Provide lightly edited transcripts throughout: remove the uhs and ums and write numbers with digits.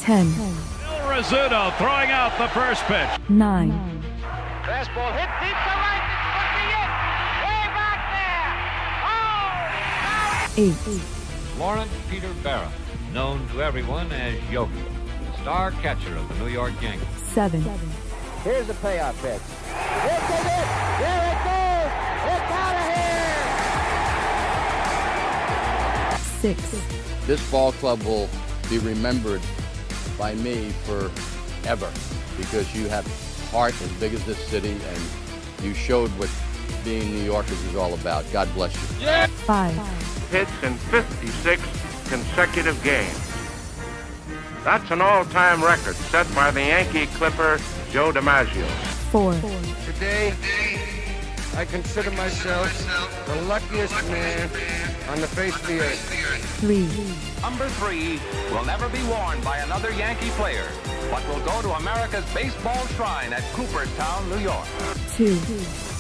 10. Bill Rizzuto throwing out the first pitch. 9. Fastball hit deep to right. This could be it. Way back there. Oh! 8. Lawrence Peter Barra, known to everyone as Yogi, star catcher of the New York Yankees. 7. Here's the payoff pitch. This is it. There it goes. It's out of here. 6. This ball club will be remembered by me forever because you have heart as big as this city and you showed what being New Yorkers is all about. God bless you. 5. Hits in 56 consecutive games. That's an all-time record set by the Yankee Clipper, Joe DiMaggio. 4. Today, I consider myself the luckiest man on the face of the earth. 3. Number 3 will never be worn by another Yankee player, but will go to America's baseball shrine at Cooperstown, New York. 2.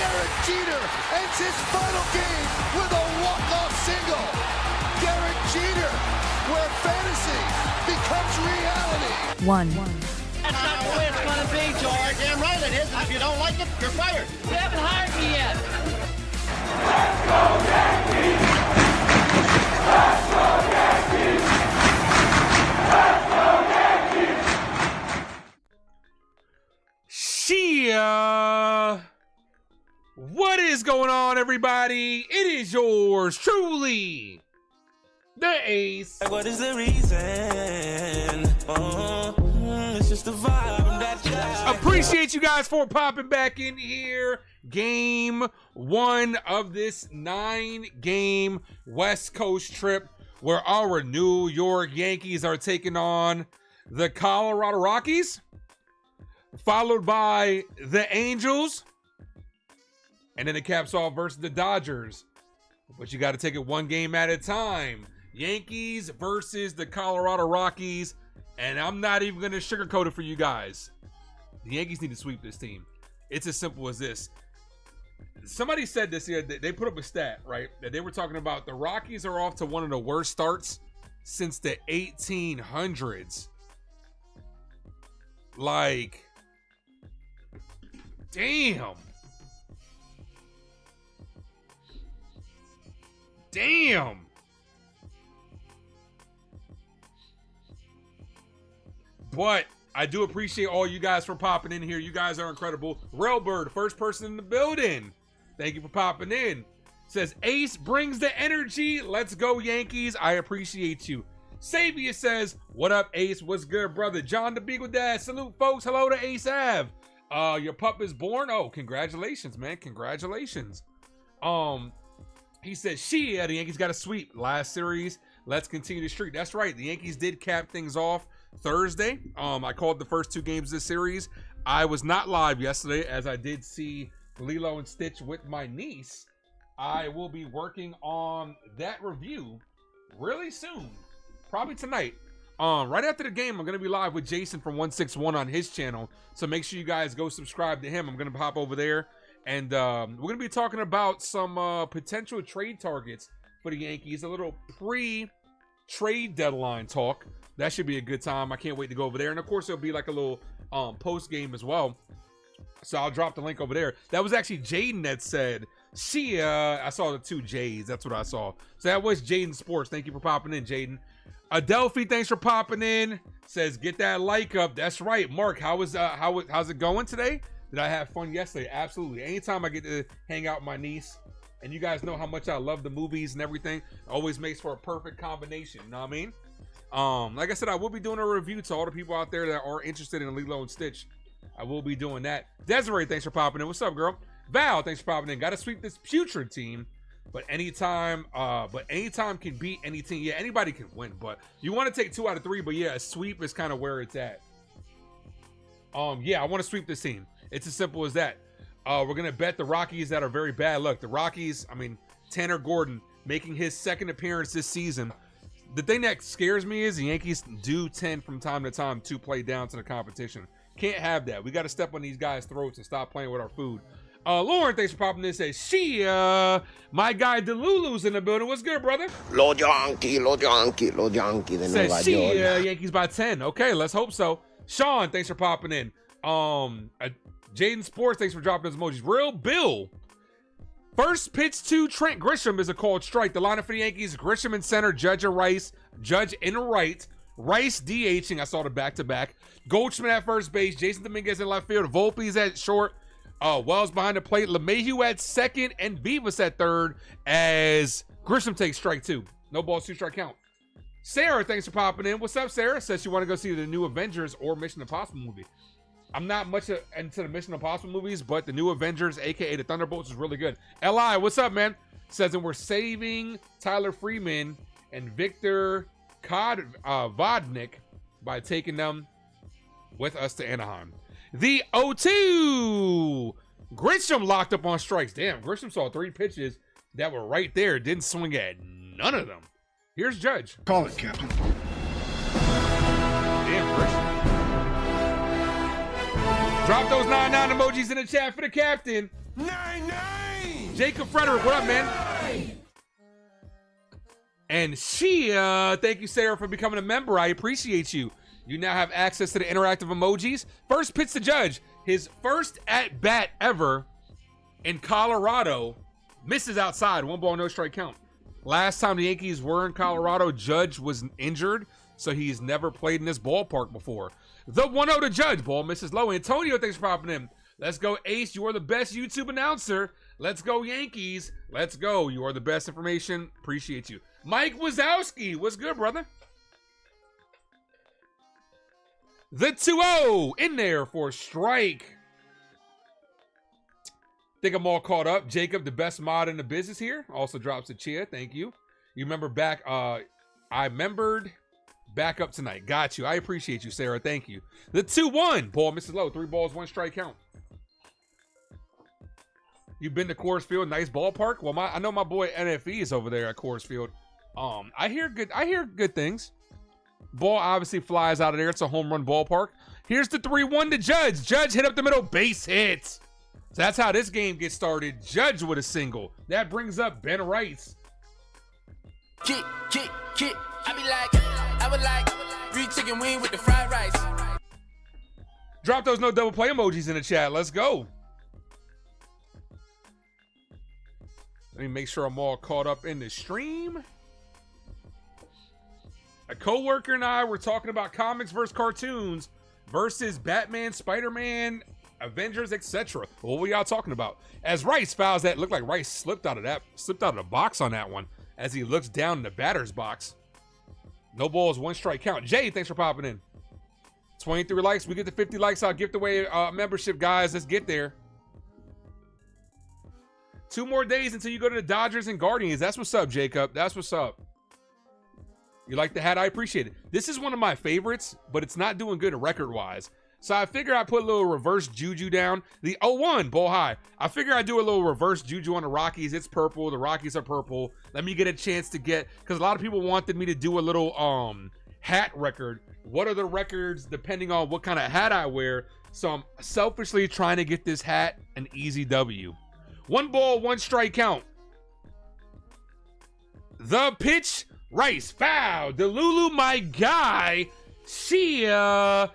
Derek Jeter ends his final game with a walk-off single. Derek Jeter, where fantasy becomes reality. 1. That's not the way it's going to be, George. Damn right it is. And if you don't like it, you're fired. You haven't hired me yet. Let's go Yankees! Let's go Yankees! Let's go Yankees! Chyeaaa! What is going on, everybody? It is yours truly, the Ace. What is the reason? It's just the vibe that you like. Appreciate you guys for popping back in here. Game 1 of this 9-game West Coast trip where our New York Yankees are taking on the Colorado Rockies, followed by the Angels, and then it caps off versus the Dodgers. But you got to take it one game at a time. Yankees versus the Colorado Rockies. And I'm not even going to sugarcoat it for you guys. The Yankees need to sweep this team. It's as simple as this. Somebody said this here. They put up a stat, right? That they were talking about the Rockies are off to one of the worst starts since the 1800s. Like, damn. Damn. But I do appreciate all you guys for popping in here. You guys are incredible. Railbird, first person in the building. Thank you for popping in. Says, Ace brings the energy. Let's go, Yankees. I appreciate you. Sabia says, what up, Ace? What's good, brother? John the Beagle Dad. Salute, folks. Hello to Ace Ave. Your pup is born. Oh, congratulations, man. Congratulations. He says, Chyeaaa, the Yankees got a sweep last series. Let's continue the streak. That's right. The Yankees did cap things off Thursday. I called the first 2 games of this series. I was not live yesterday as I did see Lilo and Stitch with my niece. I will be working on that review really soon. Probably tonight. Right after the game, I'm going to be live with Jason from 161 on his channel. So make sure you guys go subscribe to him. I'm going to pop over there. And we're going to be talking about some potential trade targets for the Yankees. A little pre-trade deadline talk. That should be a good time. I can't wait to go over there. And, of course, it'll be like a little post-game as well. So I'll drop the link over there. That was actually Jaden that said, Chyeaaa. I saw the 2 J's. That's what I saw. So that was Jaden Sports. Thank you for popping in, Jaden. Adelphi, thanks for popping in. Says, get that like up. That's right. Mark, how's it going today? Did I have fun yesterday? Absolutely. Anytime I get to hang out with my niece, and you guys know how much I love the movies and everything, it always makes for a perfect combination. You know what I mean? Like I said, I will be doing a review to all the people out there that are interested in Lilo and Stitch. I will be doing that. Desiree, thanks for popping in. What's up, girl? Val, thanks for popping in. Got to sweep this putrid team. But anytime can beat any team. Yeah, anybody can win. But you want to take 2 out of 3. But yeah, a sweep is kind of where it's at. Yeah, I want to sweep this team. It's as simple as that. We're going to bet the Rockies that are very bad. Look, the Rockies, I mean, Tanner Gordon making his 2nd appearance this season. The thing that scares me is the Yankees do tend from time to time to play down to the competition. Can't have that. We got to step on these guys' throats and stop playing with our food. Lauren, thanks for popping in. Says Chyeaaa. My guy Delulu's in the building. What's good, brother? Lo Yankee de Nueva Says York. Chyeaaa, Yankees by 10. Okay, let's hope so. Sean, thanks for popping in. Jaden Sports, thanks for dropping those emojis. Real Bill. First pitch to Trent Grisham is a called strike. The lineup for the Yankees: Grisham in center, Judge in right, Rice DHing. I saw the back-to-back. Goldschmidt at first base, Jason Dominguez in left field, Volpe's at short, Wells behind the plate, LeMahieu at second, and Vivas at third as Grisham takes strike 2. No balls, 2-strike count. Sarah, thanks for popping in. What's up, Sarah? Says you want to go see the new Avengers or Mission Impossible movie. I'm not much into the Mission Impossible movies, but the new Avengers, aka the Thunderbolts, is really good. Li, what's up, man? Says that we're saving Tyler Freeman and Victor Vodnik by taking them with us to Anaheim. The 0-2. Grisham locked up on strikes. Damn, Grisham saw 3 pitches that were right there. Didn't swing at none of them. Here's Judge. Call it, Captain. Damn, Grisham. Drop those 99 emojis in the chat for the captain. 99. Jacob Frederick, what up, man? And Chyeaaa, thank you, Sarah, for becoming a member. I appreciate you. You now have access to the interactive emojis. First pitch to Judge. His first at-bat ever in Colorado. Misses outside. 1 ball, no strike count. Last time the Yankees were in Colorado, Judge was injured, so he's never played in this ballpark before. The 1-0 to Judge. Ball misses low. Antonio, thanks for popping in. Let's go, Ace. You are the best YouTube announcer. Let's go, Yankees. Let's go. You are the best information. Appreciate you. Mike Wazowski. What's good, brother? The 2-0 in there for a strike. Think I'm all caught up. Jacob, the best mod in the business here. Also drops a Chyeaaa. Thank you. You remember back. I remembered. Back up tonight. Got you. I appreciate you, Sarah. Thank you. The 2-1. Ball misses low. 3 balls, 1 strike count. You've been to Coors Field. Nice ballpark. Well, I know my boy NFE is over there at Coors Field. I hear good things. Ball obviously flies out of there. It's a home run ballpark. Here's the 3-1 to Judge. Judge hit up the middle. Base hits. So that's how this game gets started. Judge with a single. That brings up Ben Rice. Kick. I would like green chicken wing with the fried rice. Drop those no double play emojis in the chat. Let's go. Let me make sure I'm all caught up in the stream. A coworker and I were talking about comics versus cartoons versus Batman, Spider-Man, Avengers, etc. What were y'all talking about? As Rice fouls that, looked like Rice slipped out of the box on that one as he looks down in the batter's box. No balls, 1 strike count. Jay, thanks for popping in. 23 likes. We get to 50 likes. I'll gift away membership, guys. Let's get there. 2 more days until you go to the Dodgers and Guardians. That's what's up, Jacob. That's what's up. You like the hat? I appreciate it. This is one of my favorites, but it's not doing good record-wise. So I figure I put a little reverse juju down. The 0-1, ball high. I figure I do a little reverse juju on the Rockies. It's purple. The Rockies are purple. Let me get a chance to get, because a lot of people wanted me to do a little hat record. What are the records depending on what kind of hat I wear? So I'm selfishly trying to get this hat an easy W. 1 ball, 1 strike count. The pitch, Rice, foul. Delulu, my guy. Chyeaaa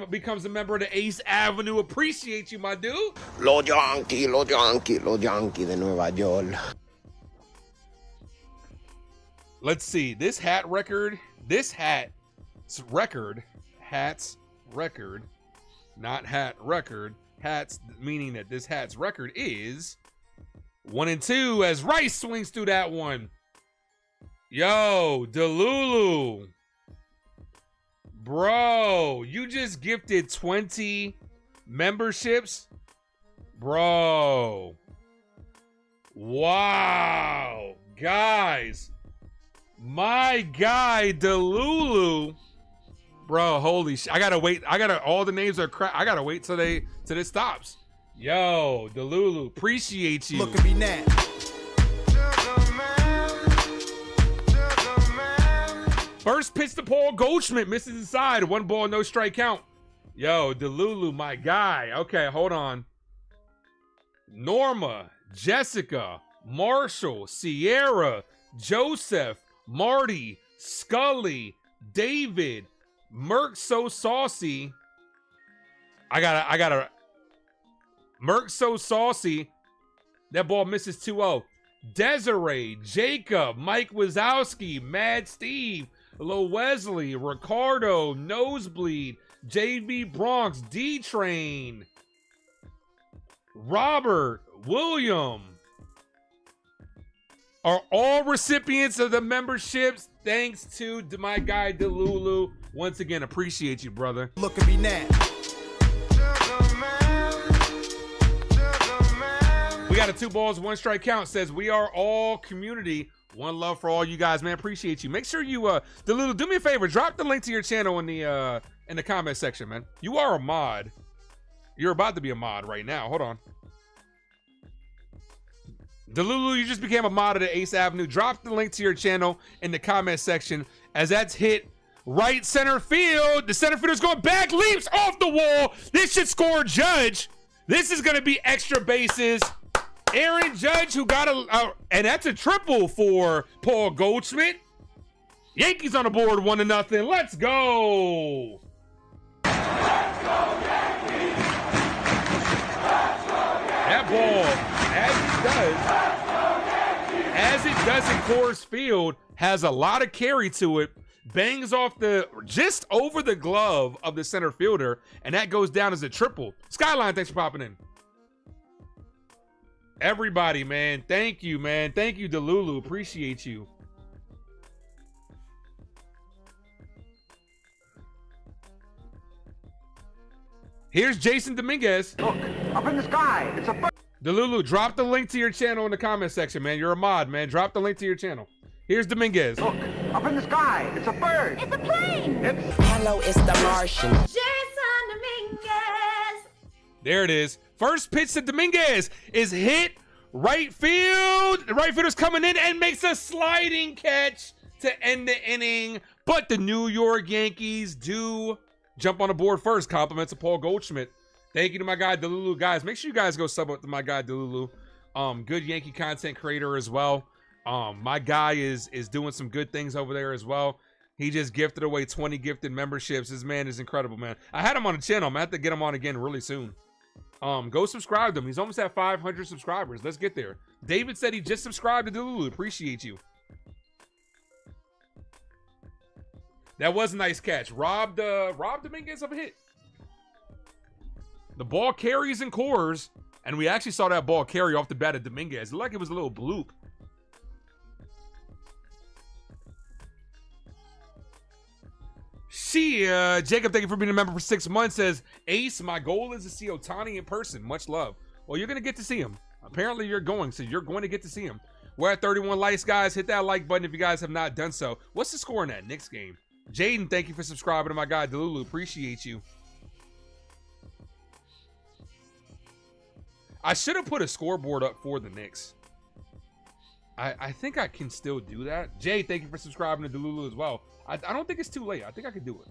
becomes a member of the Ace Avenue. Appreciate you, my dude. Lo Yankee de Nueva York. Let's see. This hat's record, not hat record. Hats, meaning that this hat's record is 1-2 as Rice swings through that one. Yo, Delulu. Bro, you just gifted 20 memberships? Bro. Wow. Guys. My guy, Delulu. Bro, holy shit. I gotta wait. All the names are crap. I gotta wait till this stops. Yo, Delulu, appreciate you. Look at me now. First pitch to Paul Goldschmidt, misses inside. 1 ball, no strike count. Yo, Delulu, my guy. Okay, hold on. Norma, Jessica, Marshall, Sierra, Joseph, Marty, Scully, David, Merc So Saucy. I gotta Merc So Saucy. That ball misses 2-0. Desiree, Jacob, Mike Wazowski, Mad Steve, Lo Wesley, Ricardo, Nosebleed, JB Bronx, D-Train, Robert, William are all recipients of the memberships. Thanks to my guy Delulu. Once again, appreciate you, brother. Look at me now. We got a 2 balls, 1 strike count. Says we are all community. One love for all you guys, man. Appreciate you. Make sure you Delulu, do me a favor. Drop the link to your channel in the comment section, man. You are a mod. You're about to be a mod right now. Hold on. Delulu, you just became a mod of the Ace Avenue. Drop the link to your channel in the comment section as that's hit right center field. The center fielder's going back, leaps off the wall. This should score Judge. This is going to be extra bases. Aaron Judge, who got and that's a triple for Paul Goldschmidt. Yankees on the board, 1-0. Let's go. Let's go, Yankees. Let's go, Yankees. That ball, as it does in Coors Field, has a lot of carry to it. Bangs off just over the glove of the center fielder, and that goes down as a triple. Skyline, thanks for popping in. Everybody, man, thank you, man. Thank you, Delulu. Appreciate you. Here's Jason Dominguez. Look, up in the sky. It's a bird. Delulu, drop the link to your channel in the comment section, man. You're a mod, man. Drop the link to your channel. Here's Dominguez. Look, up in the sky. It's a bird. It's a plane. Hello, it's the Martian. Jason Dominguez. There it is. First pitch to Dominguez is hit right field. The right fielder's coming in and makes a sliding catch to end the inning. But the New York Yankees do jump on the board first. Compliments of Paul Goldschmidt. Thank you to my guy Delulu. Guys, make sure you guys go sub up to my guy Delulu. Good Yankee content creator as well. My guy is doing some good things over there as well. He just gifted away 20 gifted memberships. This man is incredible, man. I had him on the channel. I'm gonna have to get him on again really soon. Go subscribe to him. He's almost at 500 subscribers. Let's get there. David said he just subscribed to Delulu. Appreciate you. That was a nice catch. Rob Dominguez of a hit. The ball carries in Coors, and we actually saw that ball carry off the bat of Dominguez. It looked like it was a little bloop. Jacob, thank you for being a member for 6 months. Says, Ace, my goal is to see Ohtani in person. Much love. Well, you're going to get to see him. Apparently you're going, so you're going to get to see him. We're at 31 likes, guys. Hit that like button if you guys have not done so. What's the score in that Knicks game? Jaden, thank you for subscribing to my guy Delulu. Appreciate you. I should have put a scoreboard up for the Knicks. I think I can still do that. Jay, thank you for subscribing to Delulu as well. I don't think it's too late. I think I can do it.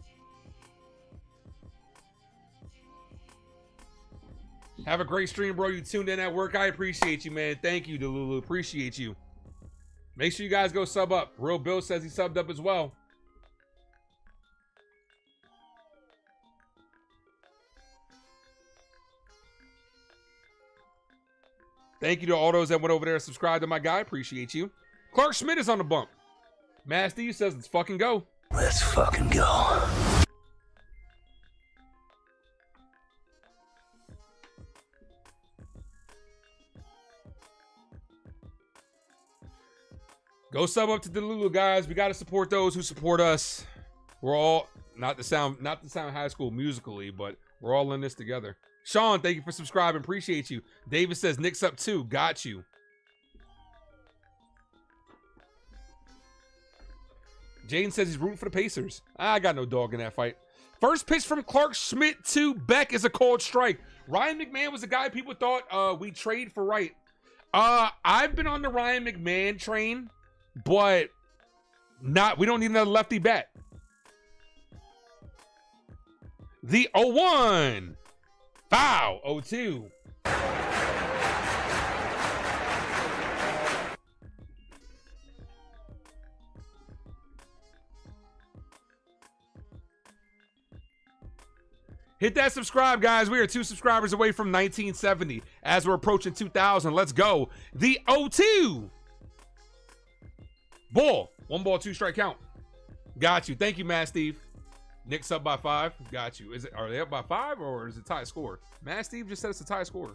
Have a great stream, bro. You tuned in at work. I appreciate you, man. Thank you, Delulu. Appreciate you. Make sure you guys go sub up. Real Bill says he subbed up as well. Thank you to all those that went over there and subscribed to my guy. Appreciate you. Clark Schmidt is on the bump. Matt Steve says, let's fucking go. Let's fucking go. Go sub up to Delulu, guys. We got to support those who support us. We're all, not to sound High School musically, but we're all in this together. Sean, thank you for subscribing. Appreciate you. David says, Knicks up 2. Got you. Jaden says he's rooting for the Pacers. I got no dog in that fight. First pitch from Clark Schmidt to Beck is a called strike. Ryan McMahon was the guy people thought we trade for right. I've been on the Ryan McMahon train, but we don't need another lefty bat. The 0-1. Foul. 0-2. Hit that subscribe, guys. We are 2 subscribers away from 1970 as we're approaching 2000. Let's go. The 0-2. Bull. 1 ball, 2 strike count. Got you. Thank you, Matt Steve. Knicks up by 5. Got you. Are they up by 5 or is it tie score? Matt Steve just said it's a tie score.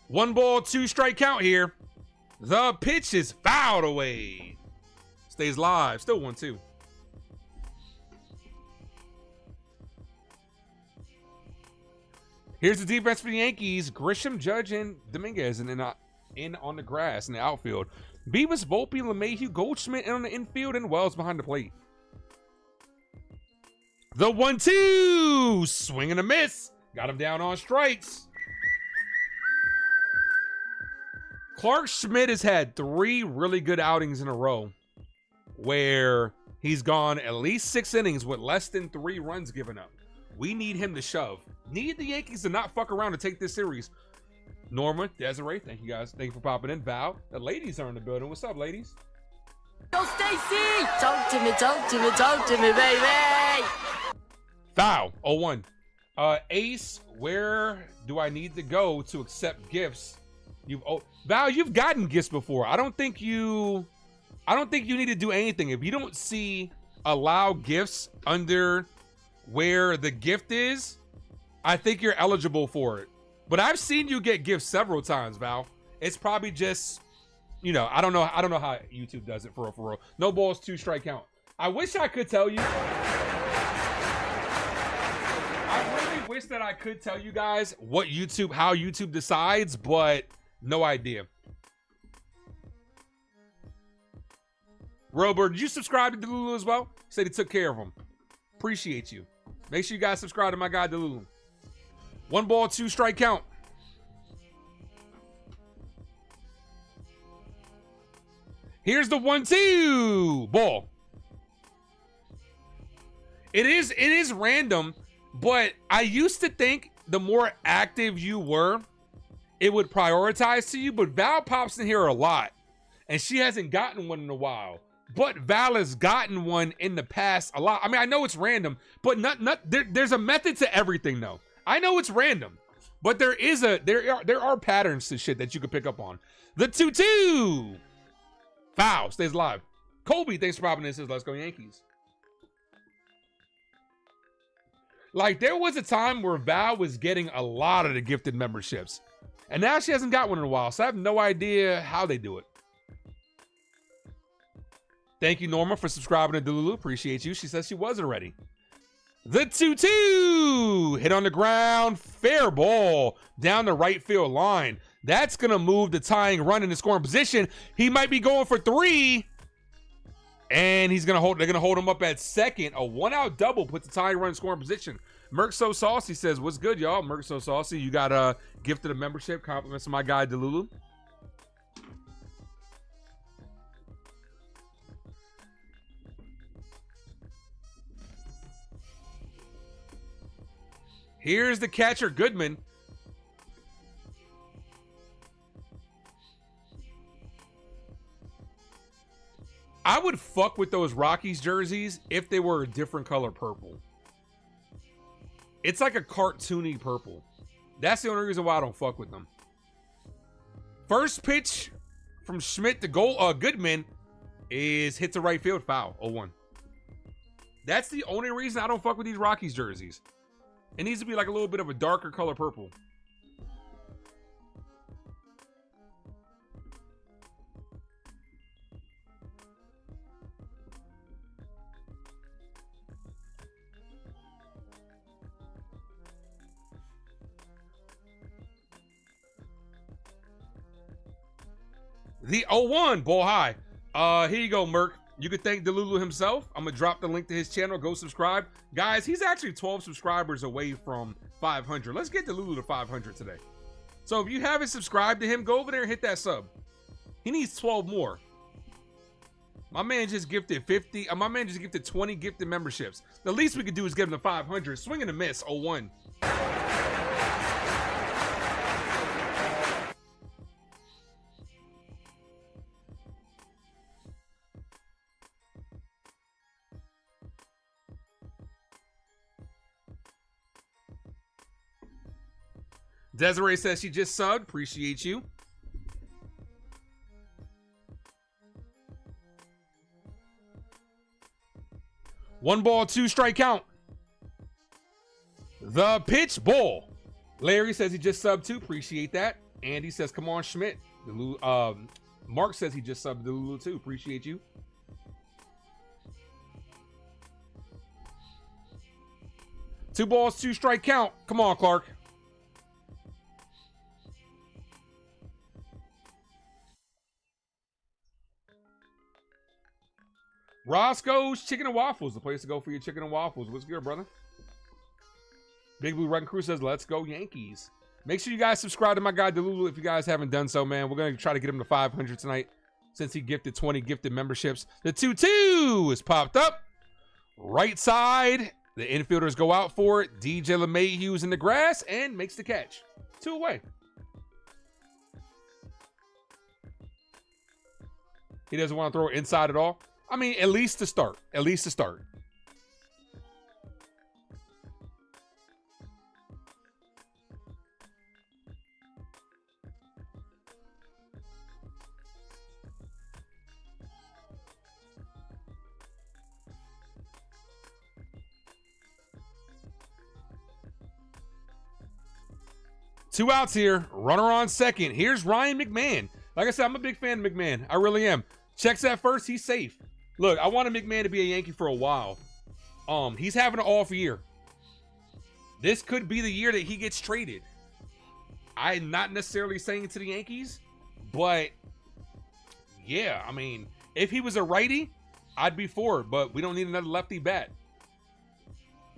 One ball, 2 strike count here. The pitch is fouled away. Stays live. Still 1-2. Here's the defense for the Yankees. Grisham, Judge, and Dominguez in on the grass in the outfield. Beavis, Volpe, LeMahieu, Goldschmidt in on the infield, and Wells behind the plate. The 1-2. Swing and a miss. Got him down on strikes. Clark Schmidt has had 3 really good outings in a row where he's gone at least 6 innings with less than 3 runs given up. We need him to shove. Need the Yankees to not fuck around to take this series. Norma, Desiree, thank you guys. Thank you for popping in. Val, the ladies are in the building. What's up, ladies? Yo, Stacy! Talk to me, talk to me, talk to me, baby! Foul, 0-1. Ace, where do I need to go to accept gifts? Val, you've gotten gifts before. I don't think you need to do anything. If you don't see allow gifts under where the gift is, I think you're eligible for it. But I've seen you get gifts several times, Val. It's probably just, you know, I don't know how YouTube does it for real. No balls, 2 strike count. I wish I could tell you. I really wish that I could tell you guys how YouTube decides, but no idea. Robert, did you subscribe to Delulu as well? Said he took care of him. Appreciate you. Make sure you guys subscribe to my guy Delulu. 1 ball, 2 strike count. Here's the 1-2 ball. It is random, but I used to think the more active you were, it would prioritize to you, but Val pops in here a lot, and she hasn't gotten one in a while. But Val has gotten one in the past a lot. I mean, I know it's random, but there's a method to everything, though. I know it's random, but there are patterns to shit that you could pick up on. The 2-2 foul stays live. Colby, thanks for popping in. Says, "Let's go Yankees." Like, there was a time where Val was getting a lot of the gifted memberships. And now she hasn't got one in a while, so I have no idea how they do it. Thank you, Norma, for subscribing to Delulu. Appreciate you. She says she was already. The 2-2. Hit on the ground. Fair ball down the right field line. That's going to move the tying run in the scoring position. He might be going for 3. And they're going to hold him up at second. A 1-out double puts the tying run in scoring position. Merc So Saucy says, "What's good, y'all?" Merc So Saucy, you got a gift of the membership. Compliments to my guy, Delulu. Here's the catcher, Goodman. I would fuck with those Rockies jerseys if they were a different color purple. It's like a cartoony purple. That's the only reason why I don't fuck with them. First pitch from Schmidt to Goodman is hit to right field, foul, 0-1. That's the only reason I don't fuck with these Rockies jerseys. It needs to be like a little bit of a darker color purple. The 0-1, ball high. Here you go, Merc. You can thank Delulu himself. I'm going to drop the link to his channel. Go subscribe. Guys, he's actually 12 subscribers away from 500. Let's get Delulu to 500 today. So if you haven't subscribed to him, go over there and hit that sub. He needs 12 more. My man just gifted 50. My man just gifted 20 gifted memberships. The least we could do is get him to 500. Swing and a miss, 0-1. Desiree says she just subbed. Appreciate you. One ball, two strike count. The pitch, ball. Larry says he just subbed too. Appreciate that. Andy says, come on, Schmidt. Mark says he just subbed to Lulu too. Appreciate you. Two balls, two strike count. Come on, Clark. Roscoe's Chicken and Waffles, the place to go for your chicken and waffles. What's good, brother? Big Blue Wrecking Crew says, let's go Yankees. Make sure you guys subscribe to my guy, Delulu, if you guys haven't done so, man. We're going to try to get him to 500 tonight since he gifted 20 gifted memberships. The 2-2 is popped up. Right side. The infielders go out for it. DJ LeMahieu's in the grass and makes the catch. 2 away. He doesn't want to throw it inside at all. I mean, at least to start. At least to start. Two outs here. Runner on second. Here's Ryan McMahon. Like I said, I'm a big fan of McMahon. I really am. Checks at first. He's safe. Look, I wanted McMahon to be a Yankee for a while. He's having an off year. This could be the year that he gets traded. I'm not necessarily saying to the Yankees, but yeah, I mean, if he was a righty, I'd be for it, but we don't need another lefty bat.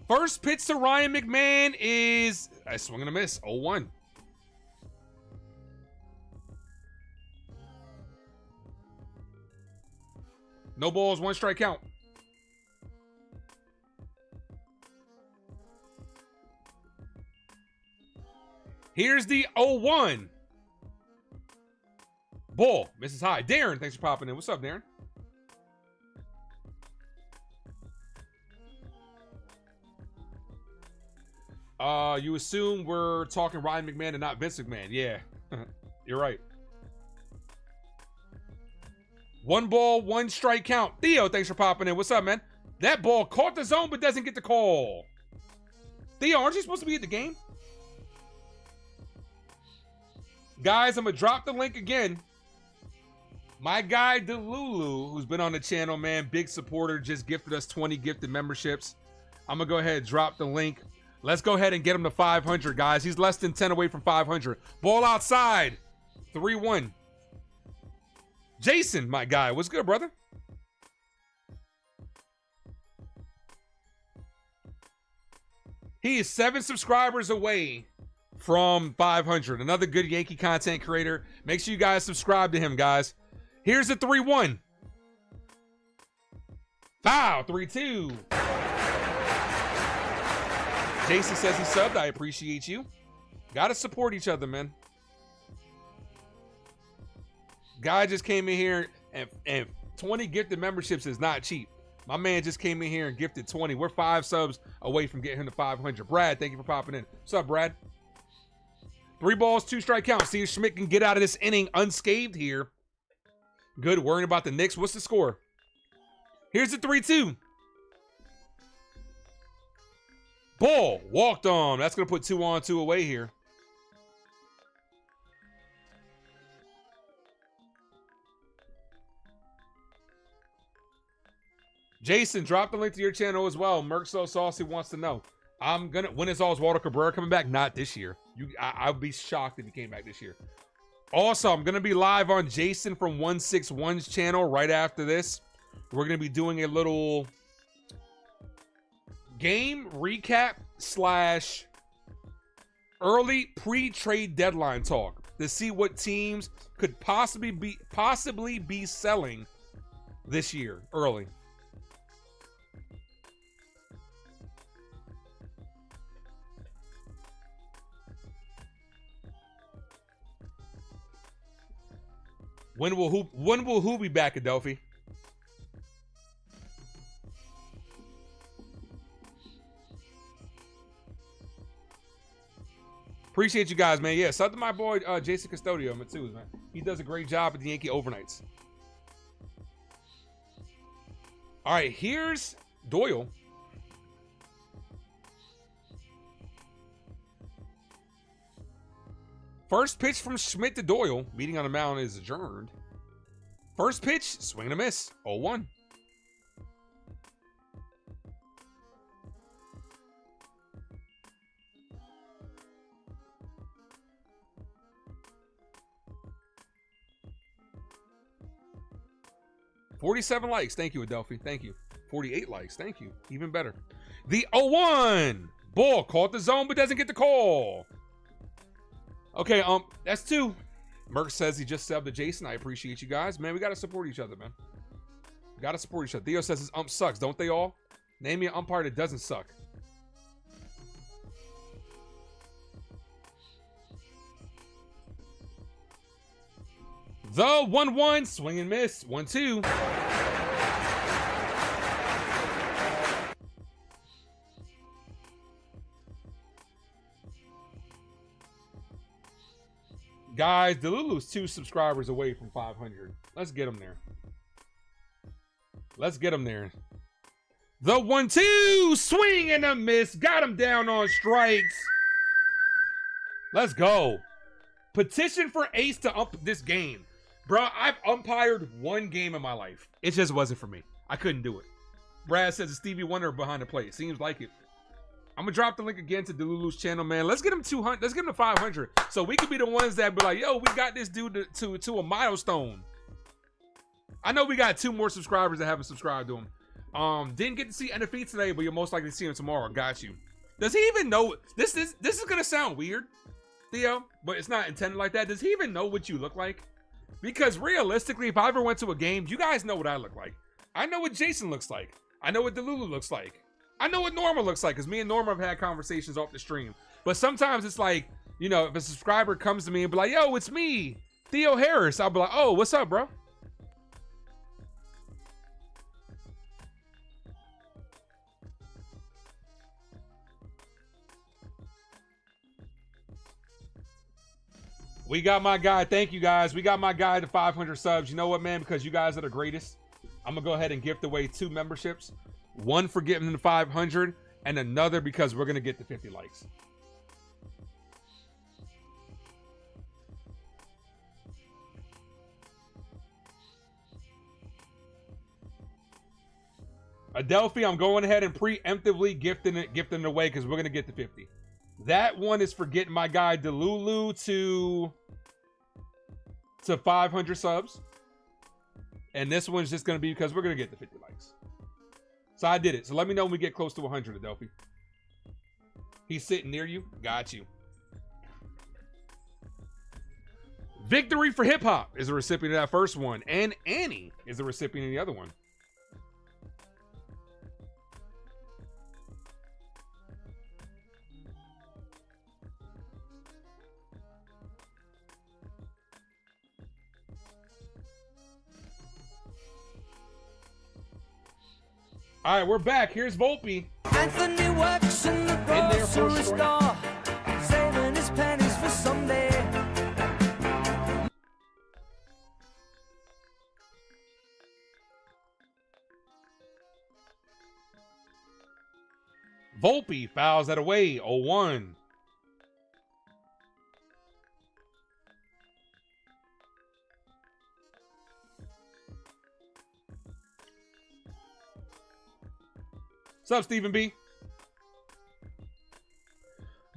First pitch to Ryan McMahon is a swing and a miss, 0-1. No balls, one strike count. Here's the 0-1. Ball, misses high. Darren, thanks for popping in. What's up, Darren? You assume we're talking Ryan McMahon and not Vince McMahon. Yeah, you're right. One ball, one strike count. Theo, thanks for popping in. What's up, man? That ball caught the zone but doesn't get the call. Theo, aren't you supposed to be at the game? Guys, I'm going to drop the link again. My guy, Delulu, who's been on the channel, man, big supporter, just gifted us 20 gifted memberships. I'm going to go ahead and drop the link. Let's go ahead and get him to 500, guys. He's less than 10 away from 500. Ball outside. 3-1. Jason, my guy. What's good, brother? He is 7 subscribers away from 500. Another good Yankee content creator. Make sure you guys subscribe to him, guys. Here's the 3-1. Foul, 3-2. Jason says he subbed. I appreciate you. Got to support each other, man. Guy just came in here and 20 gifted memberships is not cheap. My man just came in here and gifted 20. We're 5 subs away from getting him to 500. Brad, thank you for popping in. What's up, Brad? 3 balls, 2 strike count. See if Schmidt can get out of this inning unscathed here. Good, worrying about the Knicks. What's the score? Here's the 3-2. Ball, walked on. That's going to put 2 on, 2 away here. Jason, drop the link to your channel as well. Merc So Saucy wants to know. When is Oswaldo Cabrera coming back? Not this year. I would be shocked if he came back this year. Also, I'm going to be live on Jason from 161's channel right after this. We're going to be doing a little game recap / early pre-trade deadline talk to see what teams could possibly be selling this year early. When will who be back, Adelphi? Appreciate you guys, man. Yeah, sub to my boy Jason Custodio, too, man. He does a great job at the Yankee overnights. All right, here's Doyle. First pitch from Schmidt to Doyle. Meeting on the mound is adjourned. First pitch, swing and a miss. 0-1. $47 likes. Thank you, Adelphi. Thank you. 48 likes. Thank you. Even better. The 0-1. Ball caught the zone but doesn't get the call. Okay, that's 2. Merck says he just subbed to Jason. I appreciate you guys. Man, we got to support each other, man. We got to support each other. Theo says his ump sucks. Don't they all? Name me an umpire that doesn't suck. The 1-1. Swing and miss. 1-2. Guys, Delulu's 2 subscribers away from 500. Let's get him there. Let's get him there. The 1-2. Swing and a miss. Got him down on strikes. Let's go. Petition for Ace to ump this game. Bro, I've umpired 1 game in my life. It just wasn't for me. I couldn't do it. Brad says it's Stevie Wonder behind the plate. Seems like it. I'm gonna drop the link again to Delulu's channel, man. Let's get him 200. Let's get him to 500, so we could be the ones that be like, "Yo, we got this dude to a milestone." I know we got 2 more subscribers that haven't subscribed to him. Didn't get to see NFE today, but you'll most likely see him tomorrow. Got you. Does he even know this? This is gonna sound weird, Theo, but it's not intended like that. Does he even know what you look like? Because realistically, if I ever went to a game, you guys know what I look like. I know what Jason looks like. I know what Delulu looks like. I know what Norma looks like, because me and Norma have had conversations off the stream. But sometimes it's like, you know, if a subscriber comes to me and be like, "Yo, it's me, Theo Harris," I'll be like, "Oh, what's up, bro?" We got my guy. Thank you, guys. We got my guy to 500 subs. You know what, man? Because you guys are the greatest, I'm going to go ahead and gift away 2 memberships. One for getting to 500 and another because we're going to get to 50 likes. Adelphi, I'm going ahead and preemptively gifting it away because we're going to get to 50. That one is for getting my guy Delulu to 500 subs. And this one's just going to be because we're going to get to 50 likes. So I did it. So let me know when we get close to 100, Adelphi. He's sitting near you. Got you. Victory for Hip Hop is the recipient of that first one. And Annie is the recipient of the other one. All right, we're back. Here's Volpe. Anthony works in the grocery store, saving his pennies for someday. Volpe fouls that away. 0-1. What's up, Stephen B?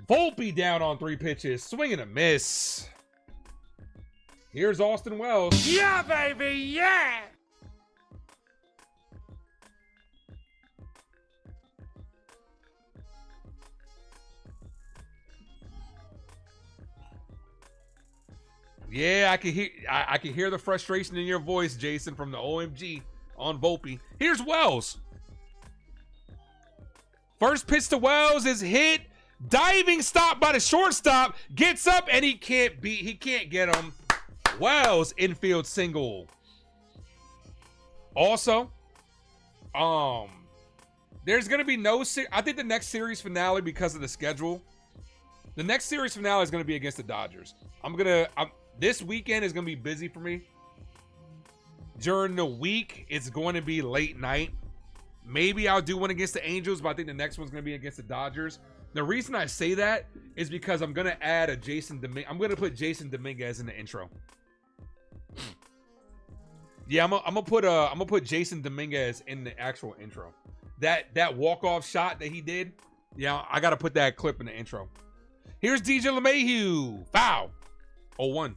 Volpe down on 3 pitches. Swing and a miss. Here's Austin Wells. Yeah, baby, yeah! Yeah, I can hear the frustration in your voice, Jason, from the OMG on Volpe. Here's Wells. First pitch to Wells is hit. Diving stop by the shortstop. Gets up and he can't get him. Wells infield single. Also, there's gonna be no I think the next series finale, because of the schedule, The next series finale is going to be against the Dodgers. This weekend is going to be busy for me. During the week, it's going to be late night. Maybe I'll do one against the Angels, but I think the next one's going to be against the Dodgers. The reason I say that is because I'm going to add a Jason Dominguez. I'm going to put Jason Dominguez in the intro. Yeah, I'm gonna put Jason Dominguez in the actual intro. That walk-off shot that he did, yeah, I got to put that clip in the intro. Here's DJ LeMahieu. Foul. 0-1.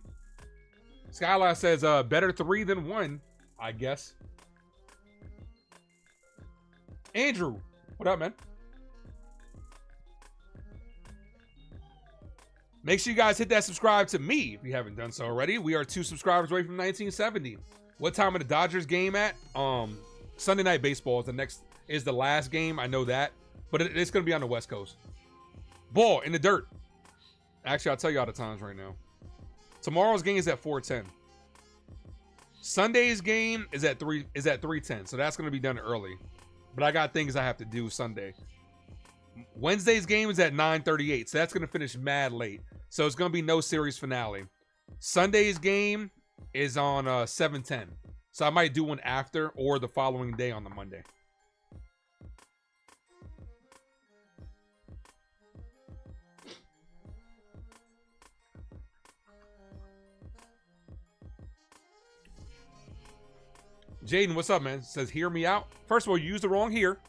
Skylar says, better 3 than 1, I guess. Andrew, what up, man? Make sure you guys hit that subscribe to me if you haven't done so already. We are 2 subscribers away from 1970. What time of the Dodgers game at? Sunday Night Baseball is the last game. I know that, but it's going to be on the West Coast. Ball in the dirt. Actually, I'll tell you all the times right now. Tomorrow's game is at 4:10. Sunday's game is at 3:10. So that's going to be done early. But I got things I have to do Sunday. Wednesday's game is at 9:38. So that's going to finish mad late. So it's going to be no series finale. Sunday's game is on 7:10. So I might do one after or the following day on the Monday. Jaden, what's up, man? Says, hear me out. First of all, you used the wrong here,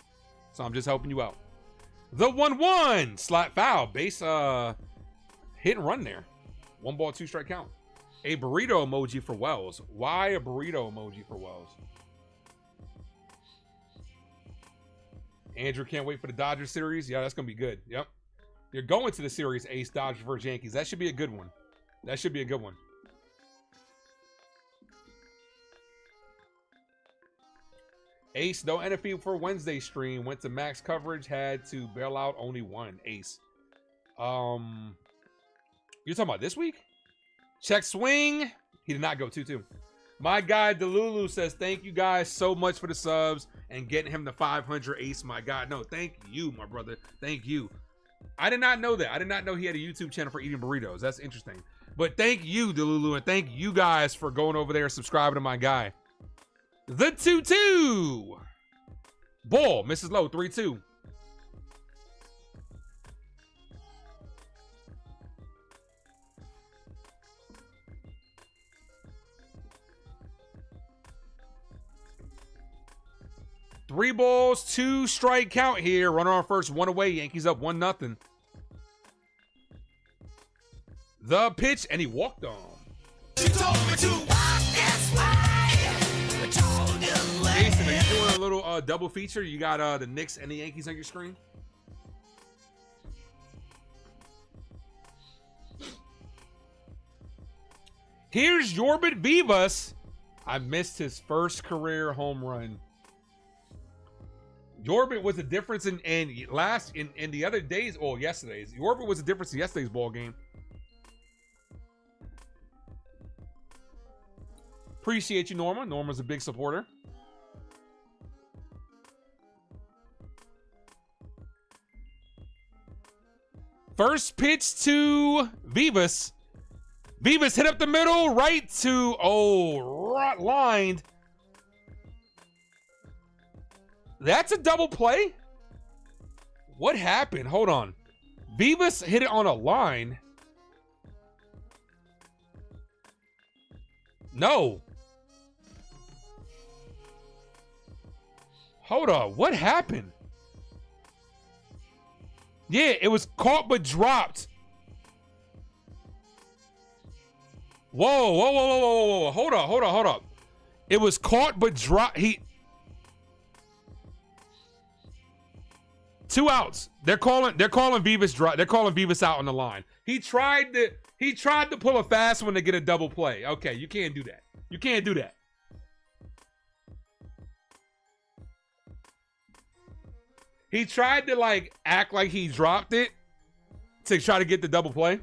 so I'm just helping you out. The 1-1 slot foul. Base hit and run there. 1 ball, 2 strike count. A burrito emoji for Wells. Why a burrito emoji for Wells? Andrew can't wait for the Dodgers series. Yeah, that's going to be good. Yep. You're going to the series, Ace, Dodgers versus Yankees. That should be a good one. That should be a good one. Ace, no NFP for Wednesday stream. Went to max coverage. Had to bail out only 1. Ace. You're talking about this week? Check swing. He did not go 2-2. My guy Delulu says, thank you guys so much for the subs and getting him the 500. Ace, my God. No, thank you, my brother. Thank you. I did not know that. I did not know he had a YouTube channel for eating burritos. That's interesting. But thank you, Delulu, and thank you guys for going over there and subscribing to my guy. The 2-2. Ball, misses low, 3-2. Three balls, 2 strike count here. Runner on first, 1 away. Yankees up 1-0. The pitch, and he walked on. She told me to walk this way. Jason, are you doing a little double feature? You got the Knicks and the Yankees on your screen? Here's Yorbit Vivas. I missed his first career home run. Yorbit was the difference in the other days, or yesterday's. Yorbit was the difference in yesterday's ball game. Appreciate you, Norma. Norma's a big supporter. First pitch to Vivas. Vivas hit up the middle, right to, lined. That's a double play? What happened? Hold on. Vivas hit it on a line. No. Hold on. What happened? Yeah, it was caught but dropped. Whoa, whoa, whoa, whoa, whoa, whoa. Hold up. It was caught but dropped. 2 outs. They're calling Vivas drop. They're calling Vivas out on the line. He tried to pull a fast one to get a double play. Okay, you can't do that. You can't do that. He tried to act like he dropped it to try to get the double play.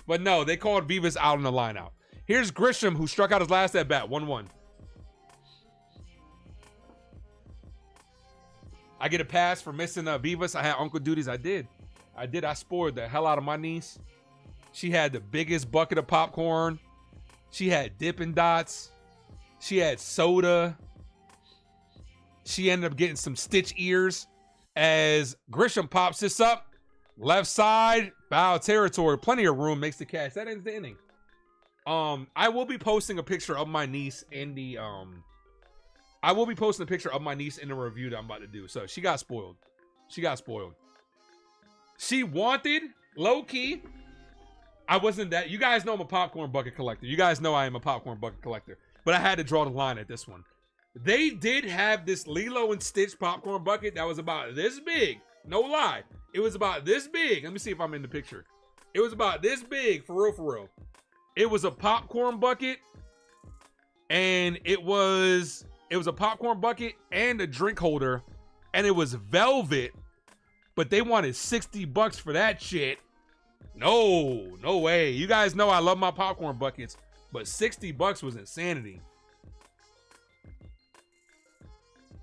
But no, they called Vivas out on the line out. Here's Grisham, who struck out his last at bat, 1-1. I get a pass for missing Vivas. I had uncle duties. I did. I did. I spoiled the hell out of my niece. She had the biggest bucket of popcorn. She had Dippin' Dots. She had soda. She ended up getting some Stitch ears. As Grisham pops this up, left side, foul territory, plenty of room, makes the catch. That ends the inning. I will be posting a picture of my niece in the review that I'm about to do. So she got spoiled. She wanted, low key. I wasn't that. You guys know I'm a popcorn bucket collector. You guys know I am a popcorn bucket collector. But I had to draw the line at this one. They did have this Lilo and Stitch popcorn bucket that was about this big. No lie. It was about this big. Let me see if I'm in the picture. It was about this big, for real. It was a popcorn bucket. And it was a popcorn bucket and a drink holder. And it was velvet. But they wanted $60 for that shit. No way. You guys know I love my popcorn buckets. But $60 was insanity.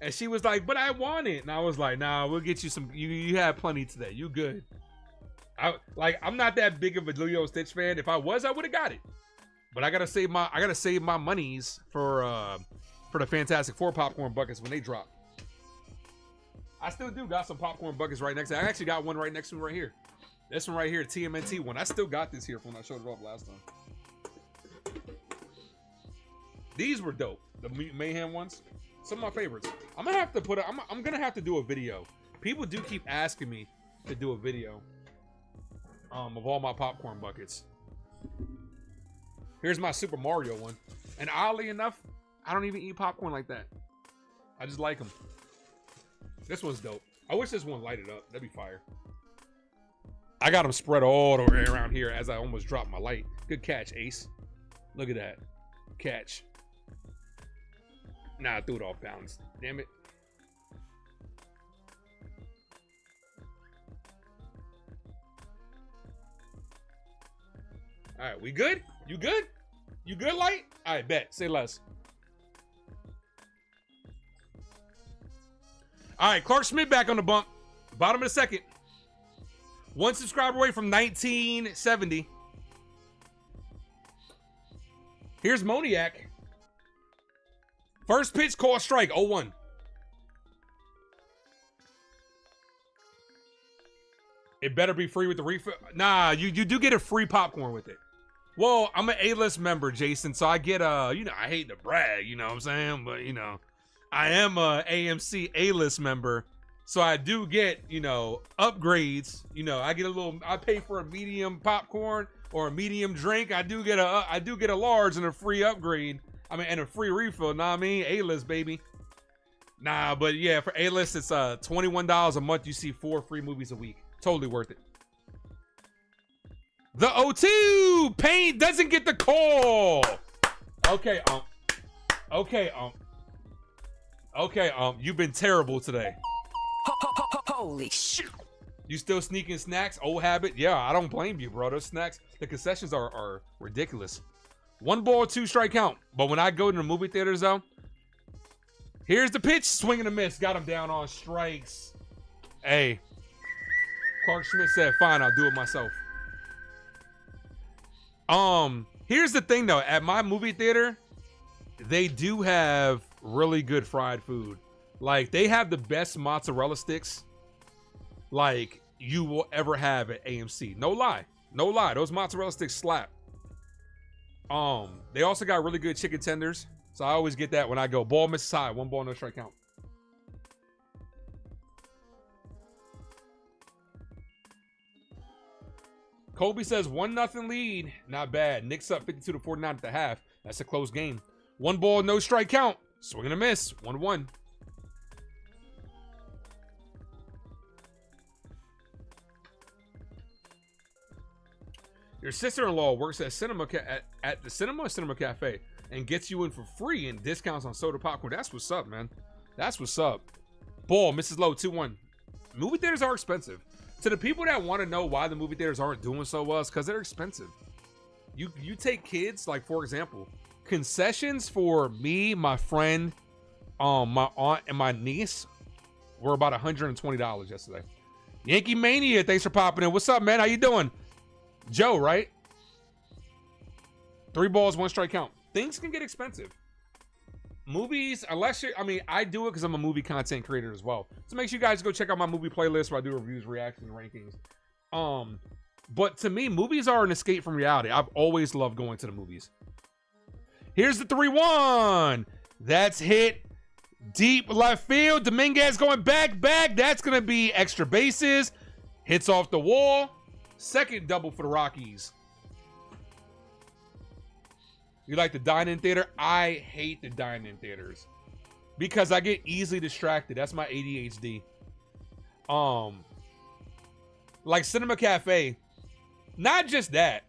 And she was like, but I want it. And I was like, nah, we'll get you some. You have plenty today. You good. I'm not that big of a Lilo and Stitch fan. If I was, I would have got it. But I gotta save my monies for the Fantastic Four popcorn buckets when they drop. I still do got some popcorn buckets right next to. I actually got one right next to me right here. This one right here, TMNT one. I still got this here from when I showed it off last time. These were dope. The Mayhem ones. Some of my favorites. I'm gonna have to do a video. People do keep asking me to do a video of all my popcorn buckets. Here's my Super Mario one. And oddly enough, I don't even eat popcorn like that. I just like them. This one's dope. I wish this one lighted up. That'd be fire. I got them spread all the way around here as I almost dropped my light. Good catch, Ace. Look at that. Catch. Nah, I threw it off bounds. Damn it. All right, we good? You good? You good, Light? All right, bet. Say less. All right, Clark Schmidt back on the bump. Bottom of the second. 1 subscriber away from 1970. Here's Moniak. First pitch, call strike, 0-1. It better be free with the refill. Nah, you do get a free popcorn with it. Well, I'm an A-list member, Jason, so I get I hate to brag, you know what I'm saying? But, I am a AMC A-list member, so I do get, upgrades. I pay for a medium popcorn or a medium drink. I do get a large and a free upgrade. And a free refill, know what I mean? A-list, baby. Nah, but yeah, for A-list, it's $21 a month. You see 4 free movies a week. Totally worth it. The O2! Payne doesn't get the call! Okay, you've been terrible today. Holy shit. You still sneaking snacks? Old habit? Yeah, I don't blame you, bro. Those snacks, the concessions are ridiculous. 1 ball, 2 strike count. But when I go to the movie theaters, though, here's the pitch. Swing and a miss. Got him down on strikes. Hey. Clark Schmidt said, fine, I'll do it myself. Here's the thing, though. At my movie theater, they do have really good fried food. Like, they have the best mozzarella sticks, like, you will ever have at AMC. No lie. No lie. Those mozzarella sticks slap. They also got really good chicken tenders. So I always get that when I go. Ball misses high. 1 ball, no strike count. Kobe says 1-0 lead. Not bad. Knicks up 52-49 at the half. That's a close game. 1 ball, no strike count. Swing and a miss. 1-1. Your sister-in-law works at the Cinema Cafe and gets you in for free and discounts on soda popcorn. That's what's up, man. That's what's up. Ball misses low, 2-1. Movie theaters are expensive. To the people that want to know why the movie theaters aren't doing so well, it's because they're expensive. You take kids, like, for example, concessions for me, my friend, my aunt, and my niece were about $120 yesterday. Yankee Mania, thanks for popping in. What's up, man? How you doing? Joe, right? 3 balls, 1 strike count. Things can get expensive. Movies, unless you're, I mean, I do it because I'm a movie content creator as well. So make sure you guys go check out my movie playlist where I do reviews, reactions, and rankings. But to me, movies are an escape from reality. I've always loved going to the movies. Here's the 3-1. That's hit deep left field. Dominguez going back. That's going to be extra bases. Hits off the wall. Second double for the Rockies. You like the dine-in theater? I hate the dine-in theaters because I get easily distracted. That's my ADHD. Like Cinema Cafe, not just that.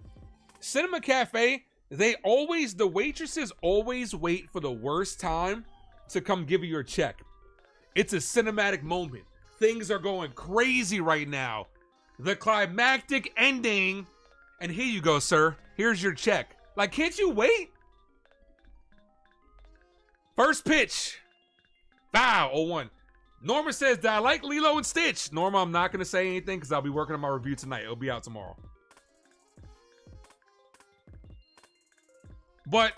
Cinema Cafe, the waitresses always wait for the worst time to come give you your check. It's a cinematic moment. Things are going crazy right now. The climactic ending, and here you go, sir. Here's your check. Like, can't you wait? First pitch. Foul, 0-1. Norma says, "Do I like Lilo and Stitch?" Norma, I'm not going to say anything because I'll be working on my review tonight. It'll be out tomorrow. But,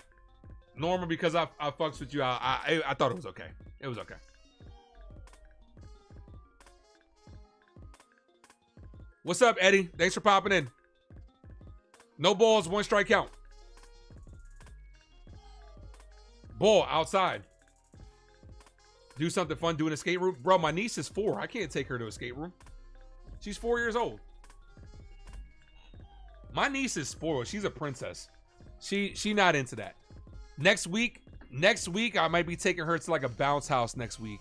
Norma, because I fucks with you, I thought it was okay. It was okay. What's up, Eddie? Thanks for popping in. No balls, 1 strike count. Ball outside. Do something fun, do an escape room. Bro, my niece is 4. I can't take her to escape room. She's 4 years old. My niece is spoiled. She's a princess. She not into that. Next week, I might be taking her to like a bounce house next week.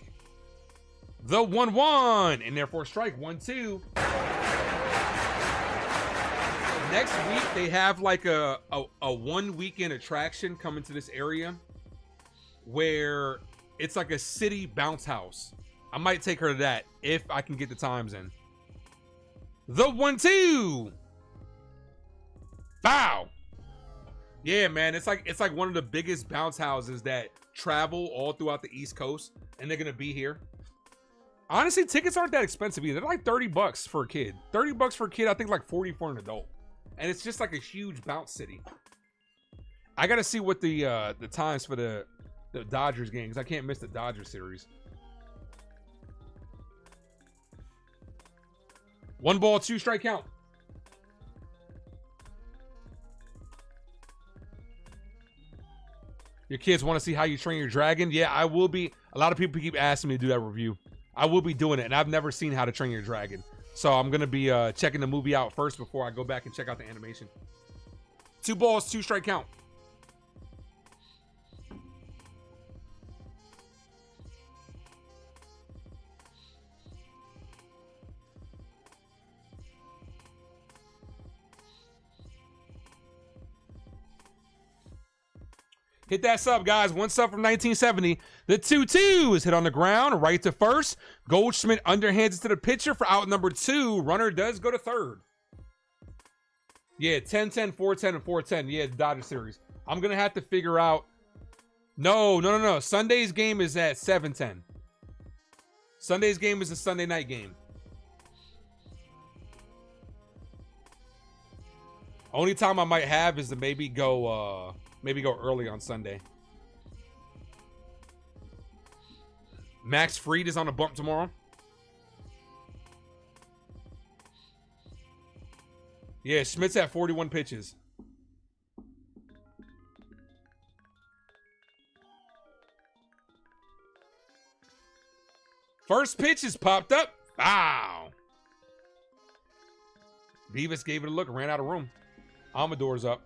The 1-1, and therefore strike 1-2. Next week, they have like a 1 weekend attraction coming to this area where it's like a city bounce house. I might take her to that if I can get the times in. The 1-2. Foul. Yeah, man, it's like one of the biggest bounce houses that travel all throughout the East Coast, and they're gonna be here. Honestly, tickets aren't that expensive either. They're like $30 for a kid. $30 for a kid, I think like 40 for an adult. And it's just like a huge bounce city. I gotta see what the times for the Dodgers game, because I can't miss the Dodgers series. 1 ball, 2 strike count. Your kids want to see how you train your dragon? Yeah, I will be. A lot of people keep asking me to do that review. I will be doing it, and I've never seen How to Train Your Dragon. So I'm going to be checking the movie out first before I go back and check out the animation. 2 balls, 2 strike count. Hit that sub, guys. 1 sub from 1970. The 2-2 is hit on the ground, right to first. Goldschmidt underhands it to the pitcher for out number 2. Runner does go to third. Yeah, 10-10, 4-10, and 4-10. Yeah, the Dodger series. I'm going to have to figure out. No. Sunday's game is at 7-10. Sunday's game is a Sunday night game. Only time I might have is to maybe go early on Sunday. Max Fried is on a bump tomorrow. Yeah, Schmidt's at 41 pitches. First pitch is popped up. Wow. Beavis gave it a look, ran out of room. Amador's up.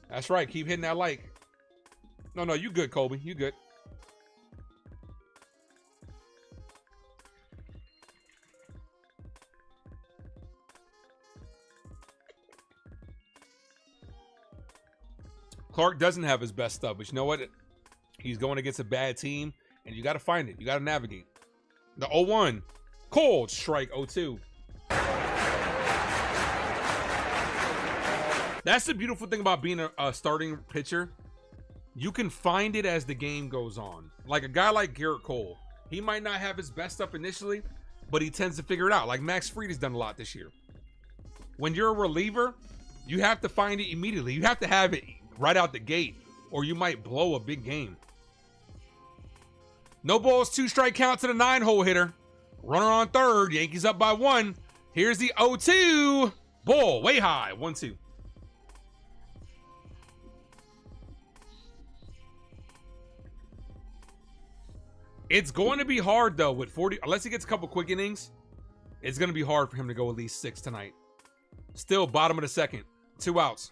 That's right. Keep hitting that like. No, you good, Colby. You good. Clark doesn't have his best stuff, but you know what? He's going against a bad team, and you got to find it. You got to navigate. The 0-1. Cold strike 0-2. That's the beautiful thing about being a starting pitcher. you can find it as the game goes on. Like a guy like Garrett Cole, he might not have his best stuff initially, but he tends to figure it out. Like Max Fried has done a lot this year. When you're a reliever, you have to find it immediately. You have to have it right out the gate, or you might blow a big game. No balls, 2-strike count to the 9-hole hitter. Runner on third. Yankees up by 1. Here's the 0-2. Ball way high. 1-2. It's going to be hard, though, with 40. Unless he gets a couple quick innings, it's going to be hard for him to go at least 6 tonight. Still bottom of the second. 2 outs.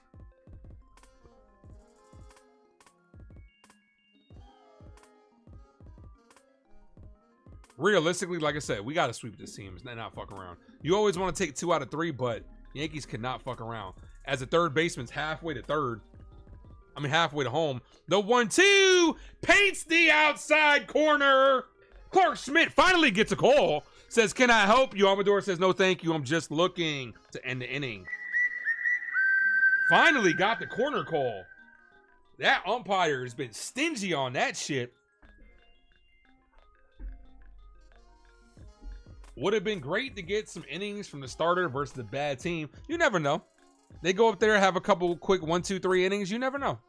Realistically, like I said, we got to sweep this team. It's not fuck around. You always want to take 2 out of 3, but Yankees cannot fuck around. As a third baseman's halfway to third. I mean, halfway to home. The 1-2 paints the outside corner. Clark Schmidt finally gets a call. Says, can I help you? Amador says, no, thank you. I'm just looking to end the inning. Finally got the corner call. That umpire has been stingy on that shit. Would have been great to get some innings from the starter versus the bad team. You never know. They go up there, have a couple quick 1, 2, 3 innings. You never know.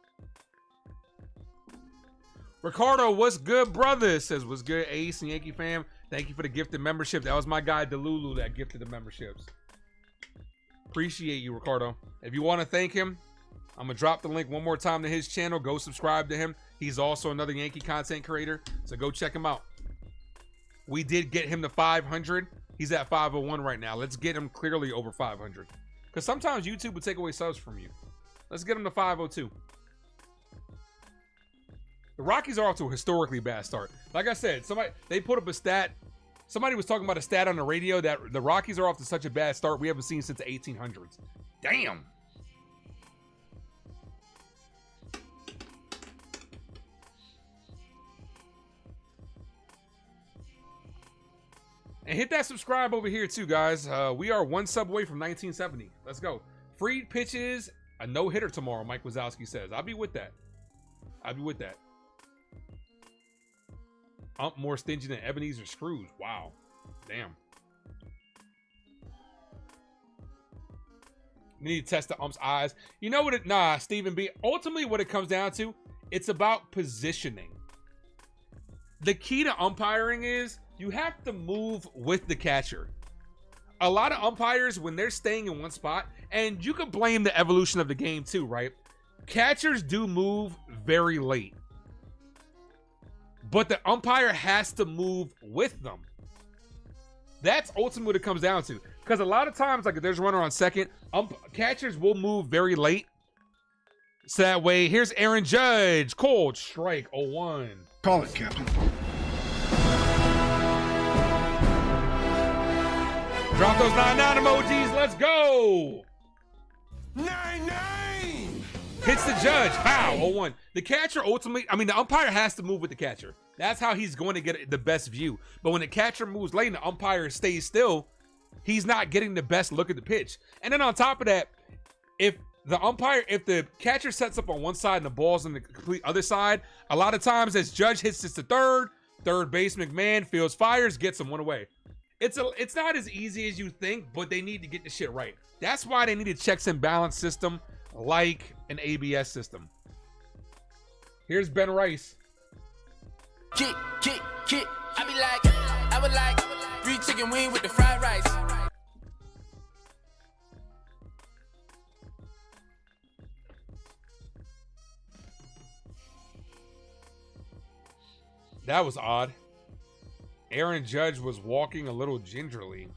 Ricardo, what's good, brother? Says, what's good, Ace and Yankee fam? Thank you for the gifted membership. That was my guy, Delulu, that gifted the memberships. Appreciate you, Ricardo. If you want to thank him, I'm going to drop the link one more time to his channel. Go subscribe to him. He's also another Yankee content creator, so go check him out. We did get him to 500. He's at 501 right now. Let's get him clearly over 500. Because sometimes YouTube will take away subs from you. Let's get him to 502. The Rockies are off to a historically bad start. Like I said, they put up a stat. Somebody was talking about a stat on the radio that the Rockies are off to such a bad start we haven't seen since the 1800s. Damn. And hit that subscribe over here too, guys. We are 1 sub away from 1970. Let's go. Fried pitches a no-hitter tomorrow, Mike Wazowski says. I'll be with that. I'll be with that. Ump more stingy than Ebenezer Scrooge. Wow. Damn. You need to test the ump's eyes. You know what it... Nah, Stephen B. Ultimately, what it comes down to, it's about positioning. The key to umpiring is you have to move with the catcher. A lot of umpires, when they're staying in one spot, and you could blame the evolution of the game too, right? Catchers do move very late. But the umpire has to move with them. That's ultimately what it comes down to. Because a lot of times, like if there's a runner on second, catchers will move very late. So that way, here's Aaron Judge. Cold strike, 0-1. Call it, Captain. Drop those 9-9 emojis. Let's go. 9-9. Hits the Judge. Foul. 0-1. The catcher ultimately, I mean, the umpire has to move with the catcher. That's how he's going to get the best view. But when the catcher moves late and the umpire stays still, he's not getting the best look at the pitch. And then on top of that, if the catcher sets up on one side and the ball's on the complete other side, a lot of times as Judge hits this to third base McMahon fields fires, gets him one away. It's not as easy as you think, but they need to get the shit right. That's why they need a checks and balance system like an ABS system. Here's Ben Rice. Kick. I would like 3 chicken wings with the fried rice. That was odd. Aaron Judge was walking a little gingerly.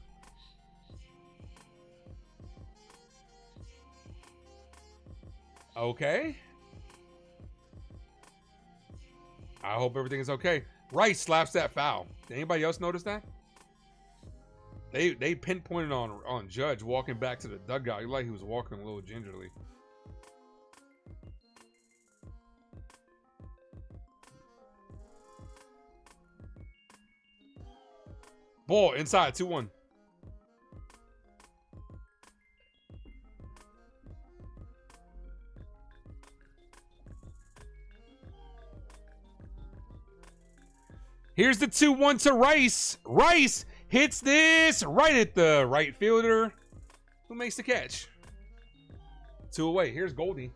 Okay. I hope everything is okay. Rice slaps that foul. Did anybody else notice that? They pinpointed on Judge walking back to the dugout. He like he was walking a little gingerly. Ball inside, 2-1. Here's the 2-1 to Rice. Rice hits this right at the right fielder. Who makes the catch? 2 away. Here's Goldie.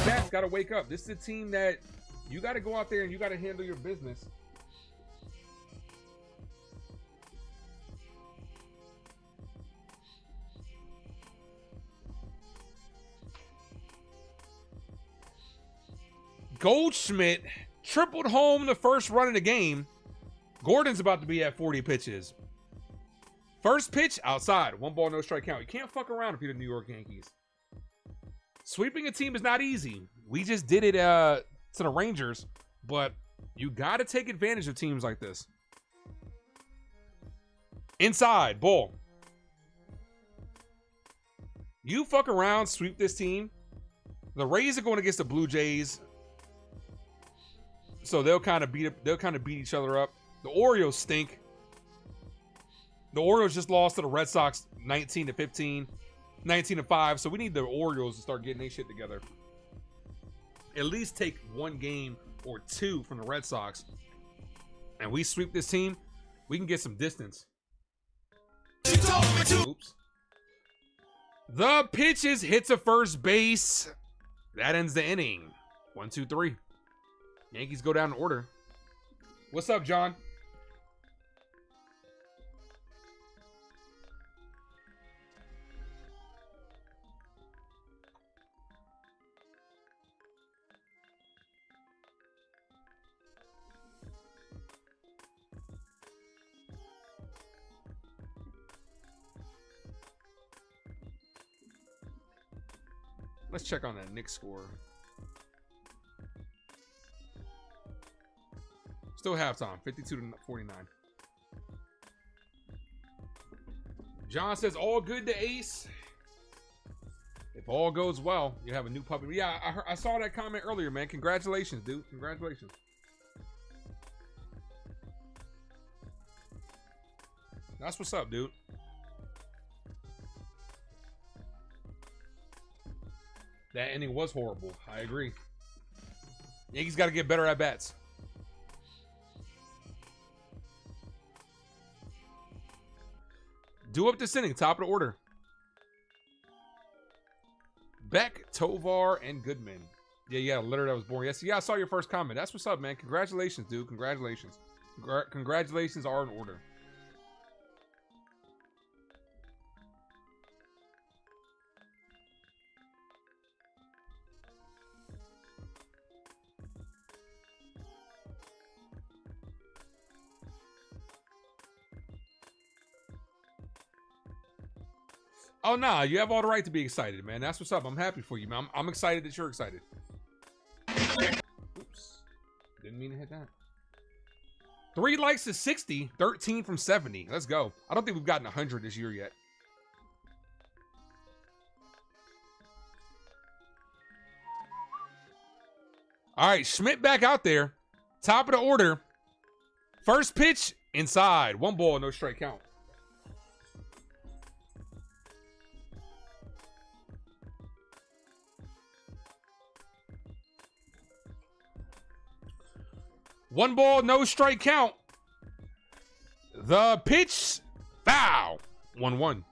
Bats got to wake up. This is a team that you got to go out there and you got to handle your business. Goldschmidt tripled home the first run of the game. Gordon's about to be at 40 pitches. First pitch, outside. 1 ball, no strike count. You can't fuck around if you're the New York Yankees. Sweeping a team is not easy. We just did it to the Rangers, but you got to take advantage of teams like this. Inside, ball. You fuck around, sweep this team. The Rays are going against the Blue Jays, so they'll kind of beat each other up. The Orioles stink. The Orioles just lost to the Red Sox 19-15, 19-5. So we need the Orioles to start getting their shit together. At least take 1 game or 2 from the Red Sox, and we sweep this team. We can get some distance. Oops. The pitches hits a first base. That ends the inning. 1, 2, 3. Yankees go down in order. What's up, John? Let's check on that Knicks score. Still halftime, 52-49. John says, all good to Ace. If all goes well, you have a new puppy. Yeah, I saw that comment earlier, man. Congratulations, dude. Congratulations. That's what's up, dude. That inning was horrible. I agree. Yankees got to get better at bats. Do up this inning, top of the order. Beck, Tovar, and Goodman. Yeah, you got a litter that was born. Yes, yeah, I saw your first comment. That's what's up, man. Congratulations, dude. Congratulations. Congratulations are in order. Oh, nah, you have all the right to be excited, man. That's what's up. I'm happy for you, man. I'm excited that you're excited. Oops. Didn't mean to hit that. 3 likes to 60, 13 from 70. Let's go. I don't think we've gotten 100 this year yet. All right, Schmidt back out there. Top of the order. First pitch, inside. 1 ball, no strike count. One ball, no strike count. The pitch, foul. 1-1.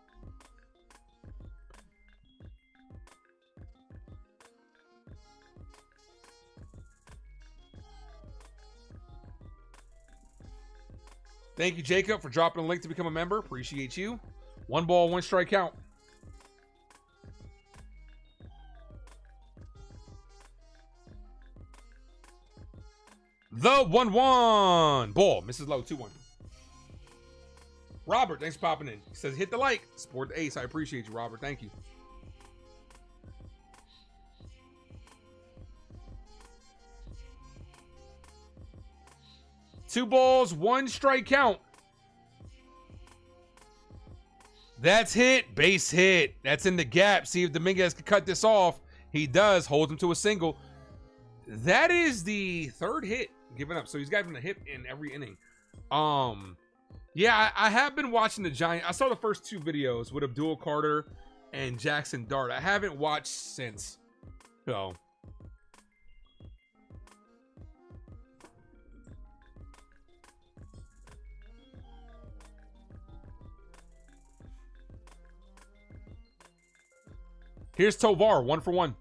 Thank you, Jacob, for dropping a link to become a member. Appreciate you. 1 ball, 1 strike count. The 1-1 ball misses low. 2-1. Robert, thanks for popping in. He says, hit the like. Support the Ace. I appreciate you, Robert. Thank you. Two balls, 1 strike count. That's hit. Base hit. That's in the gap. See if Dominguez can cut this off. He does. Holds him to a single. That is the 3rd hit given up. So he's gotten a hit in every inning. Yeah, I have been watching the Giants. I saw the first 2 videos with Abdul Carter and Jackson Dart. I haven't watched since. So Here's Tovar, 1 for 1.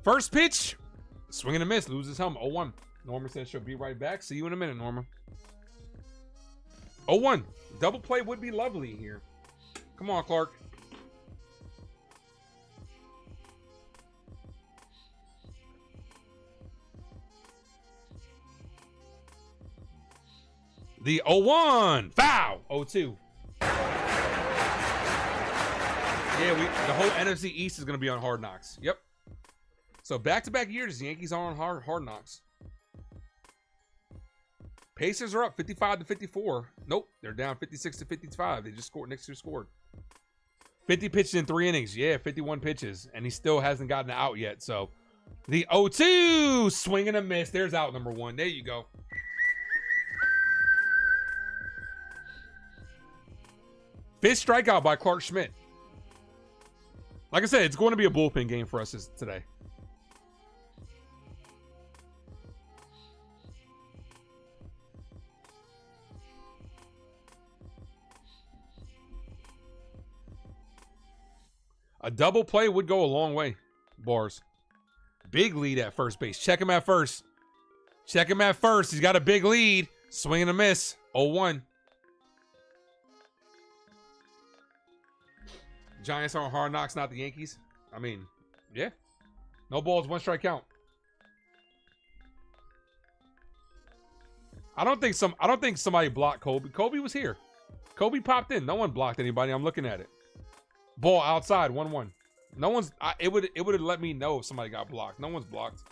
First pitch, swing and a miss, loses helmet, 0-1. Norma says she'll be right back. See you in a minute, Norma. 0-1. Double play would be lovely here. Come on, Clark. The 0-1. Foul. 0-2. Yeah, the whole NFC East is going to be on Hard Knocks. Yep. So back-to-back years, the Yankees are on Hard Knocks. Pacers are up 55-54. Nope, they're down 56-55. They just scored. Next year scored. 50 pitches in 3 innings. Yeah, 51 pitches, and he still hasn't gotten out yet. So the 0-2 swing and a miss. There's out number 1. There you go. Fifth strikeout by Clark Schmidt. Like I said, it's going to be a bullpen game for us today. A double play would go a long way, Bars. Big lead at first base. Check him at first. Check him at first. He's got a big lead. Swing and a miss. 0-1. Giants are on Hard Knocks, not the Yankees. I mean, yeah. No balls, 1 strike count. I don't think somebody blocked Kobe. Kobe was here. Kobe popped in. No one blocked anybody. I'm looking at it. Ball outside, 1-1. No one's. It would have let me know if somebody got blocked. No one's blocked.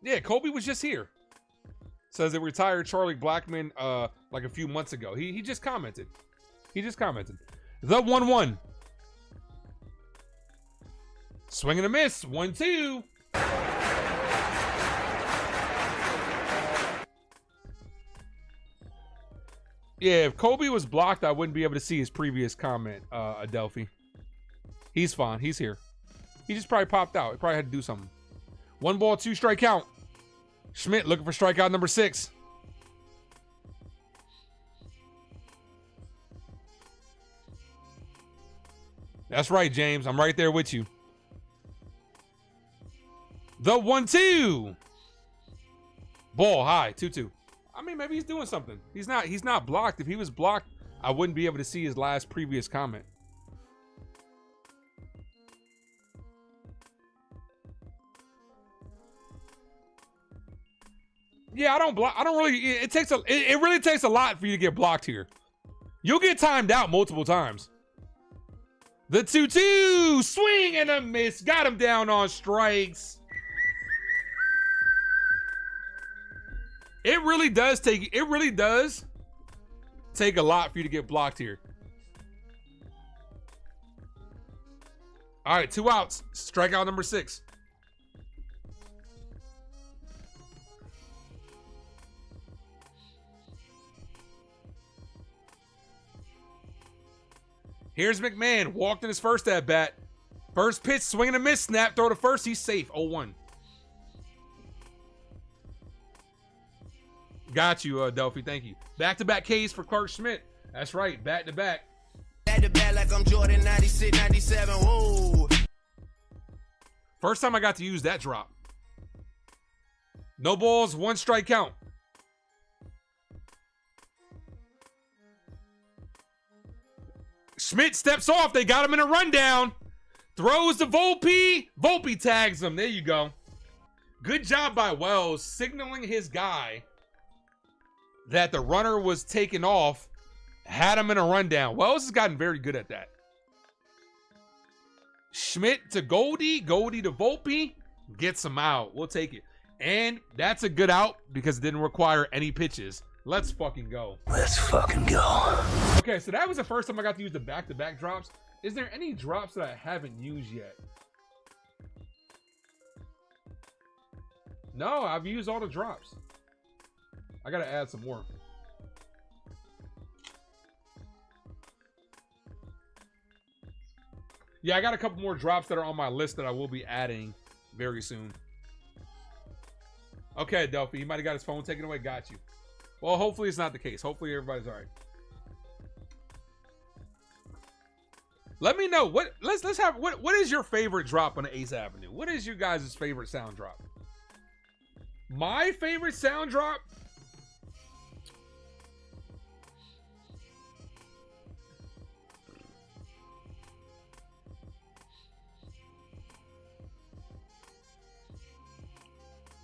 Yeah, Kobe was just here. Says they retired Charlie Blackmon like a few months ago. He just commented. He just commented. The 1-1. Swing and a miss. 1-2. Yeah, if Kobe was blocked, I wouldn't be able to see his previous comment, Adelphi. He's fine. He's here. He just probably popped out. He probably had to do something. 1 ball, 2 strike count. Schmidt looking for strikeout number 6. That's right, James. I'm right there with you. The 1-2. Ball high, 2-2. I mean, maybe he's doing something. He's not blocked. If he was blocked, I wouldn't be able to see his previous comment. Yeah, I don't block. I don't really. It really takes a lot for you to get blocked here. You'll get timed out multiple times. The 2-2 swing and a miss. Got him down on strikes. It really does take a lot for you to get blocked here. All right, 2 outs. Strikeout number 6. Here's McMahon. Walked in his first at bat. First pitch, swing and a miss. Snap, throw to first. He's safe. 0-1. Got you, Delphi. Thank you. Back-to-back Ks for Clark Schmidt. That's right. Back-to-back. Back-to-back like I'm Jordan 96, 97. Whoa. First time I got to use that drop. No balls, 1 strike count. Schmidt steps off. They got him in a rundown. Throws to Volpe. Volpe tags him. There you go. Good job by Wells signaling his guy that the runner was taken off. Had him in a rundown. Wells has gotten very good at that. Schmidt to Goldie. Goldie to Volpe. Gets him out. We'll take it. And that's a good out because it didn't require any pitches. Let's fucking go. Let's fucking go. Okay, so that was the first time I got to use the back-to-back drops. Is there any drops that I haven't used yet? No, I've used all the drops. I got to add some more. Yeah, I got a couple more drops that are on my list that I will be adding very soon. Okay, Delphi, he might have got his phone taken away. Got you. Well, hopefully it's not the case. Hopefully everybody's all right. Let me know what is your favorite drop on the Ace Avenue? What is you guys' favorite sound drop? My favorite sound drop?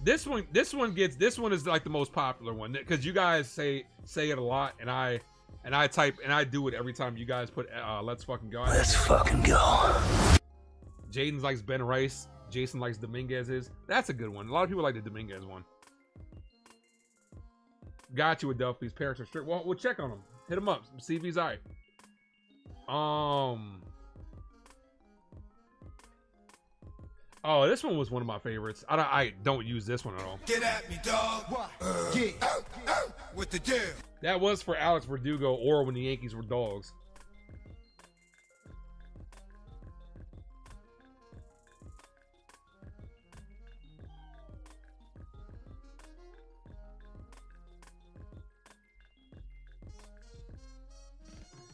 This one is like the most popular one because you guys say it a lot, and I do it every time you guys put let's fucking go. Let's fucking go. Jaden likes Ben Rice. Jason likes Dominguez's. That's a good one. A lot of people like the Dominguez one. Got you, Adelphi's parents are strict. Well, we'll check on him. Hit him up. See if he's all right. Oh, this one was one of my favorites. I don't use this one at all. Get at me, dog. With the deal. That was for Alex Verdugo or when the Yankees were dogs.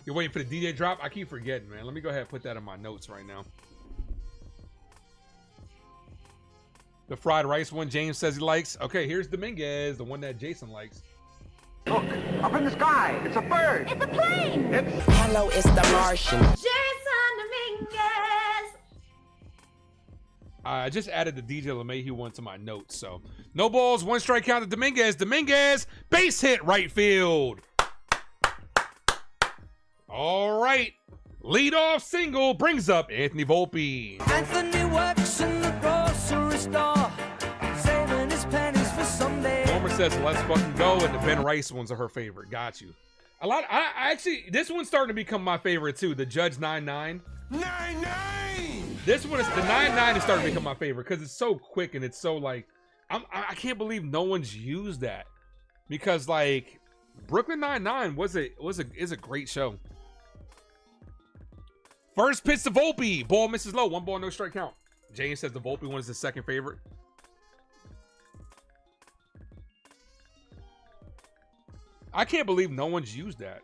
You're waiting for the DJ drop? I keep forgetting, man. Let me go ahead and put that in my notes right now. The fried rice one James says he likes. Okay, here's Dominguez, the one that Jason likes. Look, up in the sky. It's a bird. It's a plane. Hello, it's the Martian. Jason Dominguez. I just added the DJ LeMahieu one to my notes. So no balls, one strike count to Dominguez. Dominguez, base hit right field. All right. Leadoff single brings up Anthony Volpe. Anthony works in the grocery store, saving his pennies for someday. Norma says, let's fucking go. And the Ben Rice ones are her favorite. Got you. I actually, this one's starting to become my favorite too. The Judge 9-9. 9-9. This one is, the 9-9 is starting to become my favorite because it's so quick and it's so like, I can't believe no one's used that. Because like, Brooklyn 9-9 is a great show. First pitch to Volpe. Ball misses low. 1 ball, no strike count. James says the Volpe one is his second favorite. I can't believe no one's used that.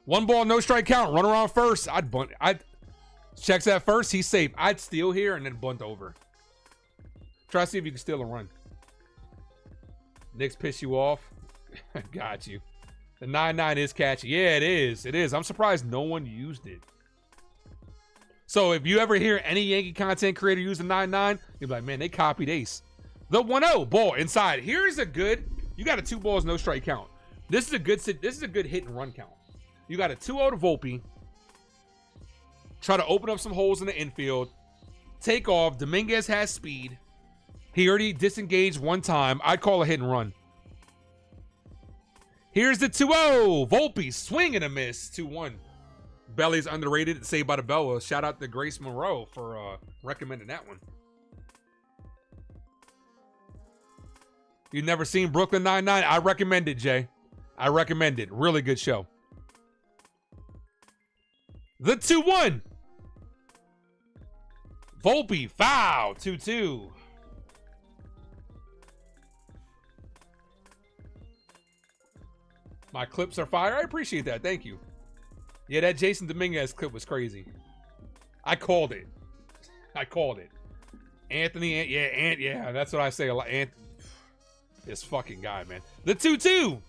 1 ball, no strike count. Run around first. I'd bunt. Checks at first. He's safe. I'd steal here and then bunt over. Try to see if you can steal a run. Knicks piss you off. Got you. The 9-9 is catchy. Yeah, it is. It is. I'm surprised no one used it. So if you ever hear any Yankee content creator use the 9-9, you'll be like, man, they copied Ace. The 1-0 ball inside. Here's a good. You got a 2 balls, no strike count. This is a good hit and run count. You got a 2-0 to Volpe. Try to open up some holes in the infield. Take off. Dominguez has speed. He already disengaged 1 time. I'd call a hit and run. Here's the 2-0. Volpe, swing and a miss. 2-1. Belly's underrated. Saved by the Bell. Shout out to Grace Monroe for recommending that one. You've never seen Brooklyn 9-9? I recommend it, Jay. I recommend it. Really good show. The 2-1. Volpe, foul. 2-2. My clips are fire. I appreciate that. Thank you. Yeah, that Jason Dominguez clip was crazy. I called it. I called it. Anthony, yeah, that's what I say a lot. This fucking guy, man. The 2-2.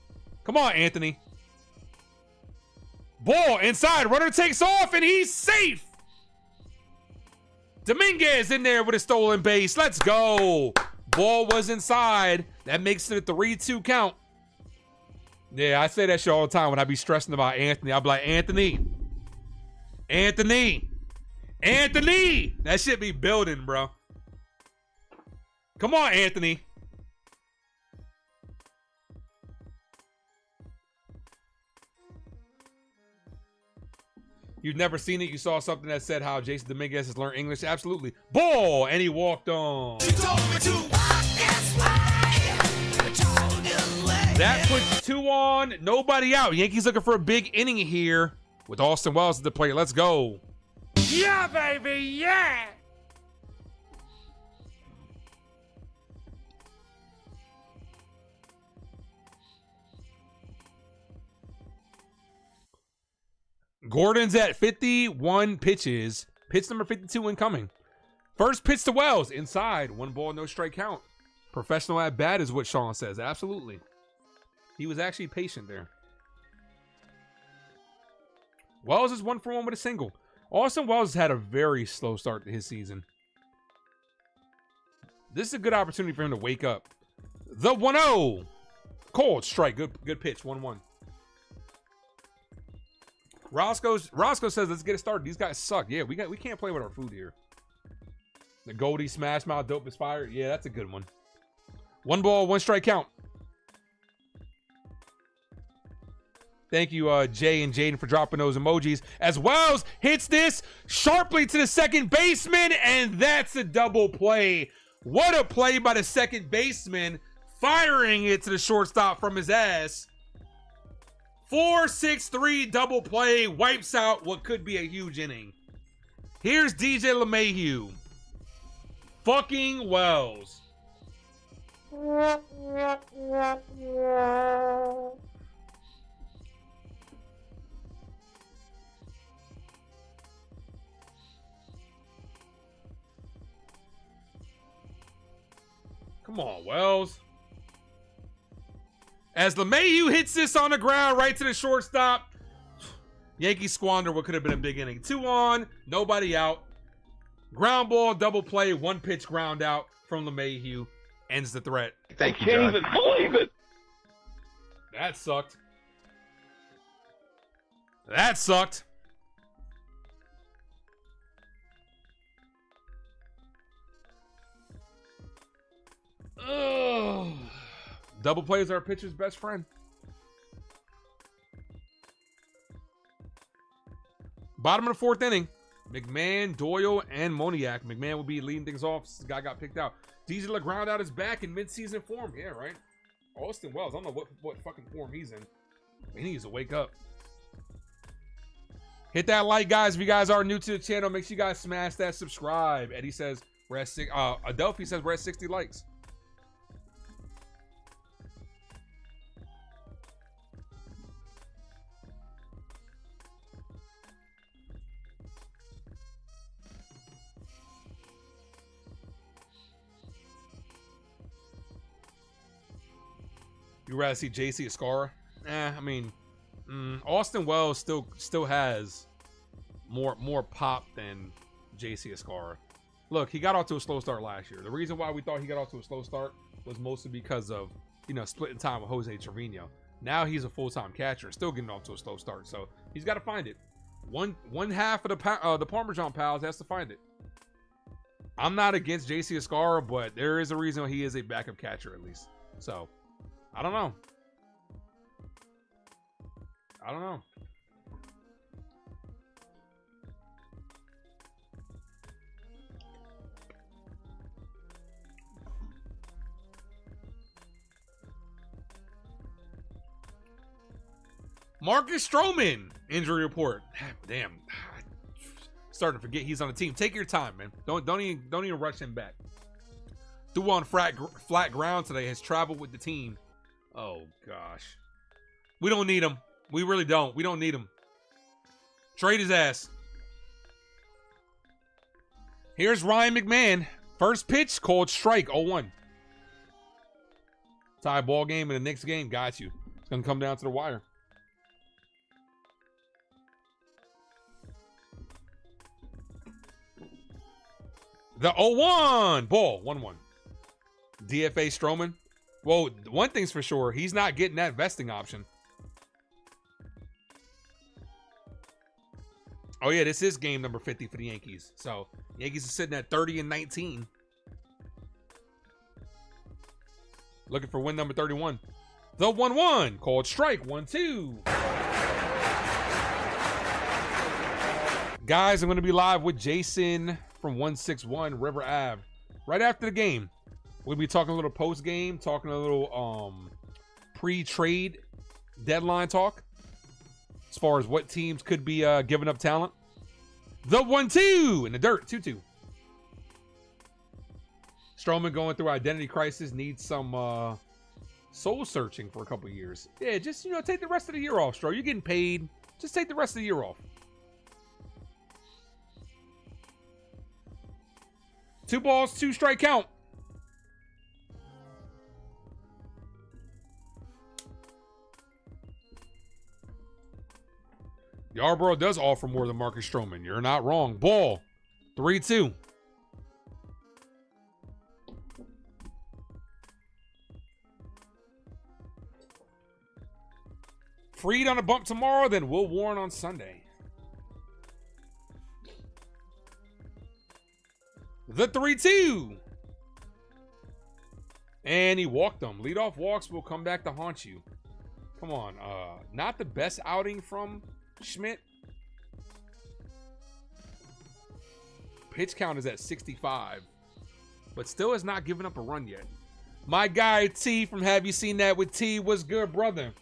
Come on, Anthony. Ball inside. Runner takes off, and he's safe. Dominguez in there with a stolen base. Let's go. Ball was inside. That makes it a 3-2 count. Yeah, I say that shit all the time when I be stressing about Anthony. I'll be like, Anthony. That shit be building, bro. Come on, Anthony. You've never seen it. You saw something that said how Jason Dominguez has learned English. Absolutely. Ball, and he walked on. That puts 2 on, nobody out. Yankees looking for a big inning here with Austin Wells at the plate. Let's go. Yeah, baby, yeah. Gordon's at 51 pitches. Pitch number 52 incoming. First pitch to Wells. Inside. 1 ball, no strike count. Professional at bat is what Sean says. Absolutely. He was actually patient there. Wells is 1 for 1 with a single. Austin Wells has had a very slow start to his season. This is a good opportunity for him to wake up. The 1-0. Cold strike. Good pitch. 1-1. Roscoe says, let's get it started. These guys suck. Yeah, we can't play with our food here. The Goldie Smash Mouth Dope is fire. Yeah, that's a good one. 1 ball, 1 strike count. Thank you, Jay and Jaden, for dropping those emojis. As Wells hits this sharply to the second baseman, and that's a double play. What a play by the second baseman, firing it to the shortstop from his ass. 4-6-3 double play, wipes out what could be a huge inning. Here's DJ LeMahieu. Fucking Wells. Come on, Wells. As LeMahieu hits this on the ground right to the shortstop, Yankees squander what could have been a big inning. 2 on, nobody out. Ground ball, double play, 1 pitch ground out from LeMahieu. Ends the threat. Thank you, John. I can't even believe it. That sucked. That sucked. Ugh. Double play is our pitcher's best friend. Bottom of the 4th inning. McMahon, Doyle, and Moniak. McMahon will be leading things off. This guy got picked out. DJ LeGround is back in midseason form. Yeah, right. Austin Wells. I don't know what fucking form he's in. He needs to wake up. Hit that like, guys. If you guys are new to the channel, make sure you guys smash that subscribe. Eddie says we're at Adelphi says we're at 60 likes. You rather see JC Escara? I mean, Austin Wells still has more pop than JC Escara. Look, he got off to a slow start last year. The reason why we thought he got off to a slow start was mostly because of, splitting time with Jose Trevino. Now he's a full-time catcher, still getting off to a slow start. So he's got to find it. One half of the Parmesan Pals has to find it. I'm not against JC Escara, but there is a reason he is a backup catcher at least. So I don't know. Marcus Stroman injury report. Damn, starting to forget he's on the team. Take your time, man. Don't even rush him back. Threw on flat ground today. Has traveled with the team. Oh gosh, we don't need him. We really don't. We don't need him. Trade his ass. Here's Ryan McMahon. First pitch, called strike, 0-1. Tie ball game in the next game. Got you. It's gonna come down to the wire. The 0-1 ball, 1-1. DFA Stroman. Well, one thing's for sure, he's not getting that vesting option. Oh yeah, this is game number 50 for the Yankees. So Yankees are sitting at 30-19. Looking for win number 31. The 1-1 called strike, 1-2. Guys, I'm going to be live with Jason from 161 River Ave right after the game. We'll be talking a little post game, talking a little pre-trade deadline talk as far as what teams could be giving up talent. The 1-2 in the dirt, 2-2. Stroman going through identity crisis, needs some soul searching for a couple of years. Yeah, just take the rest of the year off, Stro. You're getting paid. Just take the rest of the year off. 2 balls, 2 strike count. Yarbrough does offer more than Marcus Stroman. You're not wrong. Ball. 3-2. Freed on a bump tomorrow, then Will Warren on Sunday. The 3-2. And he walked them. Leadoff walks will come back to haunt you. Come on. Not the best outing from Schmidt. Pitch count is at 65. But still has not given up a run yet. My guy T from Have You Seen That with T? What's good, brother?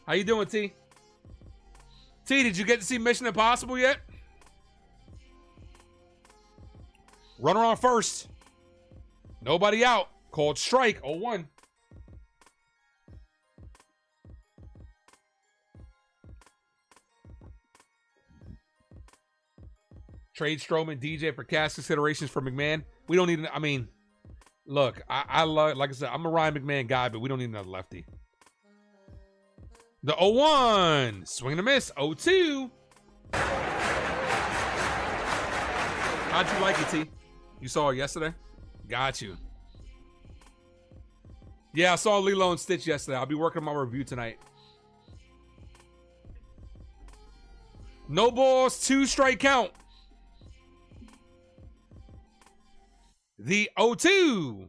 How you doing, T? T, did you get to see Mission Impossible yet? Runner on first. Nobody out. Called strike. 0-1. Trade Stroman, DJ for cash considerations for McMahon. We don't need. I mean, look, I love. Like I said, I'm a Ryan McMahon guy, but we don't need another lefty. The 0-1. Swing and a miss. 0-2. How'd you like it, T? You saw it yesterday? Got you. Yeah, I saw Lilo and Stitch yesterday. I'll be working on my review tonight. No balls, 2 strike count. The 0-2.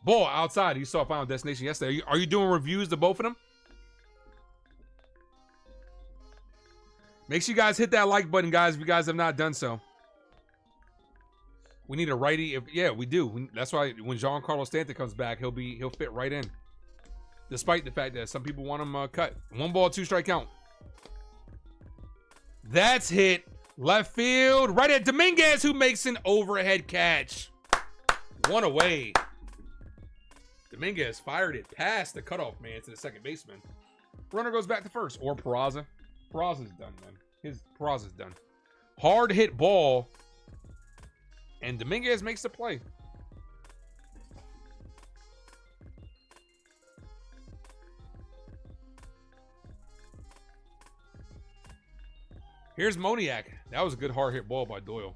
Ball outside. You saw Final Destination yesterday. Are you doing reviews to both of them? Make sure you guys hit that like button, guys, if you guys have not done so. We need a righty. Yeah, we do. That's why when Giancarlo Stanton comes back, he'll fit right in. Despite the fact that some people want him cut. 1 ball, 2 strike count. That's hit. Left field. Right at Dominguez, who makes an overhead catch. 1 away. Dominguez fired it past the cutoff man to the second baseman. Runner goes back to first. Or Peraza. Peraza's done, man. Peraza's done. Hard hit ball. And Dominguez makes the play. Here's Moniak. That was a good hard hit ball by Doyle.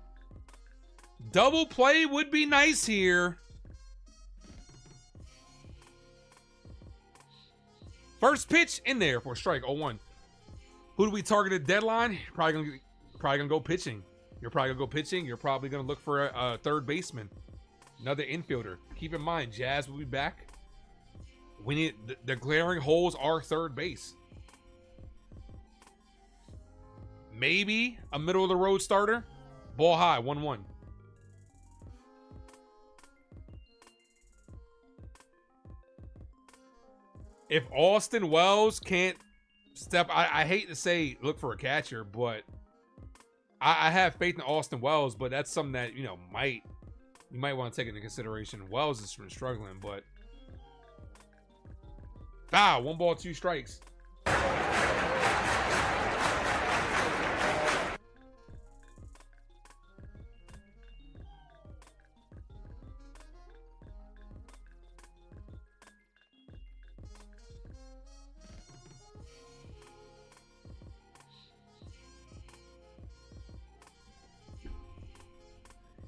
Double play would be nice here. First pitch in there for strike 0-1. Who do we target at deadline? Probably gonna go pitching. You're probably gonna go pitching. You're probably gonna look for a third baseman, another infielder. Keep in mind, Jazz will be back. We need the glaring holes are third base. Maybe a middle of the road starter. Ball high, 1-1. If Austin Wells can't step, I hate to say look for a catcher, but I have faith in Austin Wells, but that's something that, you might want to take into consideration. Wells has been struggling, but 1 ball, 2 strikes.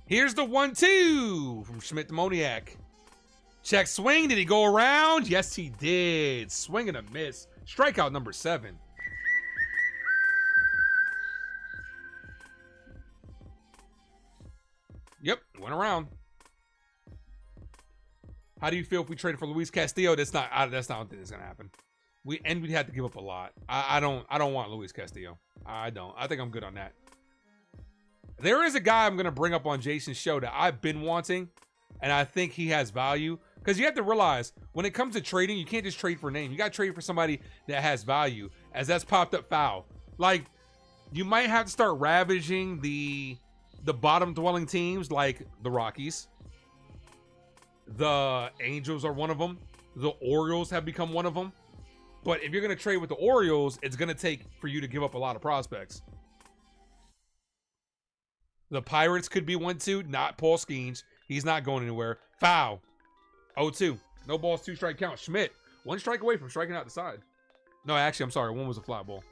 Here's the 1-2 from Schmidt to Moniak. Check swing. Did he go around? Yes, he did. Swing and a miss. Strikeout number 7. Yep, went around. How do you feel if we traded for Luis Castillo? That's not. I don't think that's gonna happen. We'd have to give up a lot. I don't want Luis Castillo. I don't. I think I'm good on that. There is a guy I'm going to bring up on Jason's show that I've been wanting, and I think he has value. Because you have to realize, when it comes to trading, you can't just trade for a name. You got to trade for somebody that has value, as that's popped up foul. Like, you might have to start ravaging the bottom-dwelling teams like the Rockies. The Angels are one of them. The Orioles have become one of them. But if you're going to trade with the Orioles, it's going to take for you to give up a lot of prospects. The Pirates could be 1-2, not Paul Skeens. He's not going anywhere. Foul. 0-2. No balls, 2 strike count. Schmidt, 1 strike away from striking out the side. No, actually, I'm sorry. 1 was a fly ball.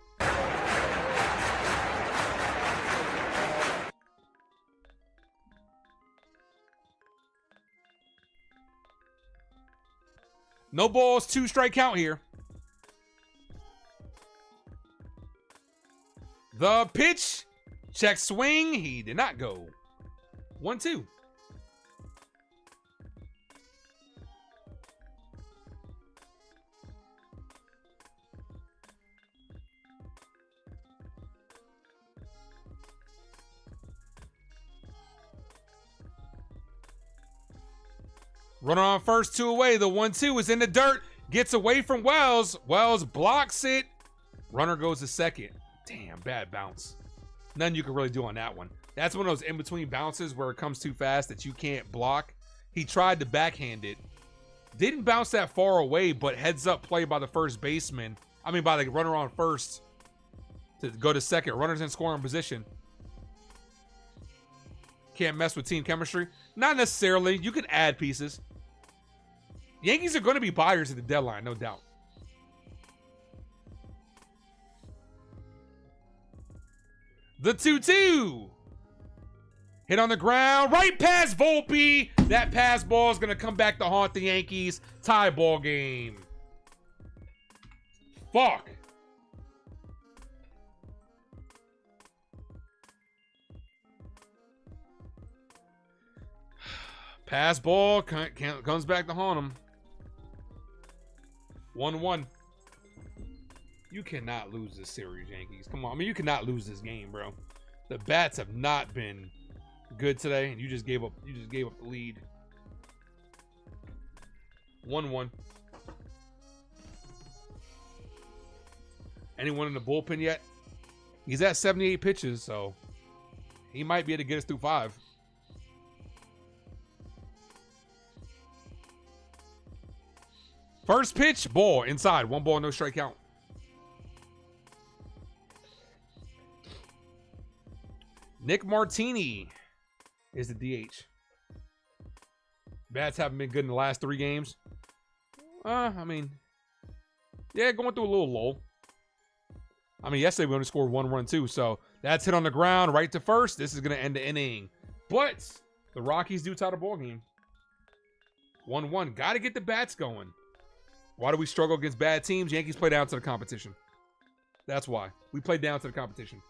No balls, 2 strike count here. The pitch. Check swing. He did not go. 1-2. Runner on first, 2 away. The 1-2 is in the dirt. Gets away from Wells. Wells blocks it. Runner goes to second. Damn, bad bounce. Nothing you can really do on that one. That's one of those in-between bounces where it comes too fast that you can't block. He tried to backhand it. Didn't bounce that far away, but heads up play by the first baseman. I mean, by the runner on first to go to second. Runner's in scoring position. Can't mess with team chemistry. Not necessarily. You can add pieces. Yankees are going to be buyers at the deadline, no doubt. The 2-2. Hit on the ground. Right past Volpe. That pass ball is going to come back to haunt the Yankees. Tie ball game. Fuck. Pass ball comes back to haunt him. 1-1. You cannot lose this series, Yankees. Come on. I mean, you cannot lose this game, bro. The bats have not been good today, and you just gave up the lead. 1-1. Anyone in the bullpen yet? He's at 78 pitches, so he might be able to get us through 5. First pitch, ball inside. 1 ball, no strike count. Nick Martini is the DH. Bats haven't been good in the last 3 games. I mean, yeah, going through a little lull. I mean, yesterday we only scored 1 run too, so that's hit on the ground, right to first. This is going to end the inning. But the Rockies do tie the ball game. 1-1. Got to get the bats going. Why do we struggle against bad teams? Yankees play down to the competition. That's why. We play down to the competition.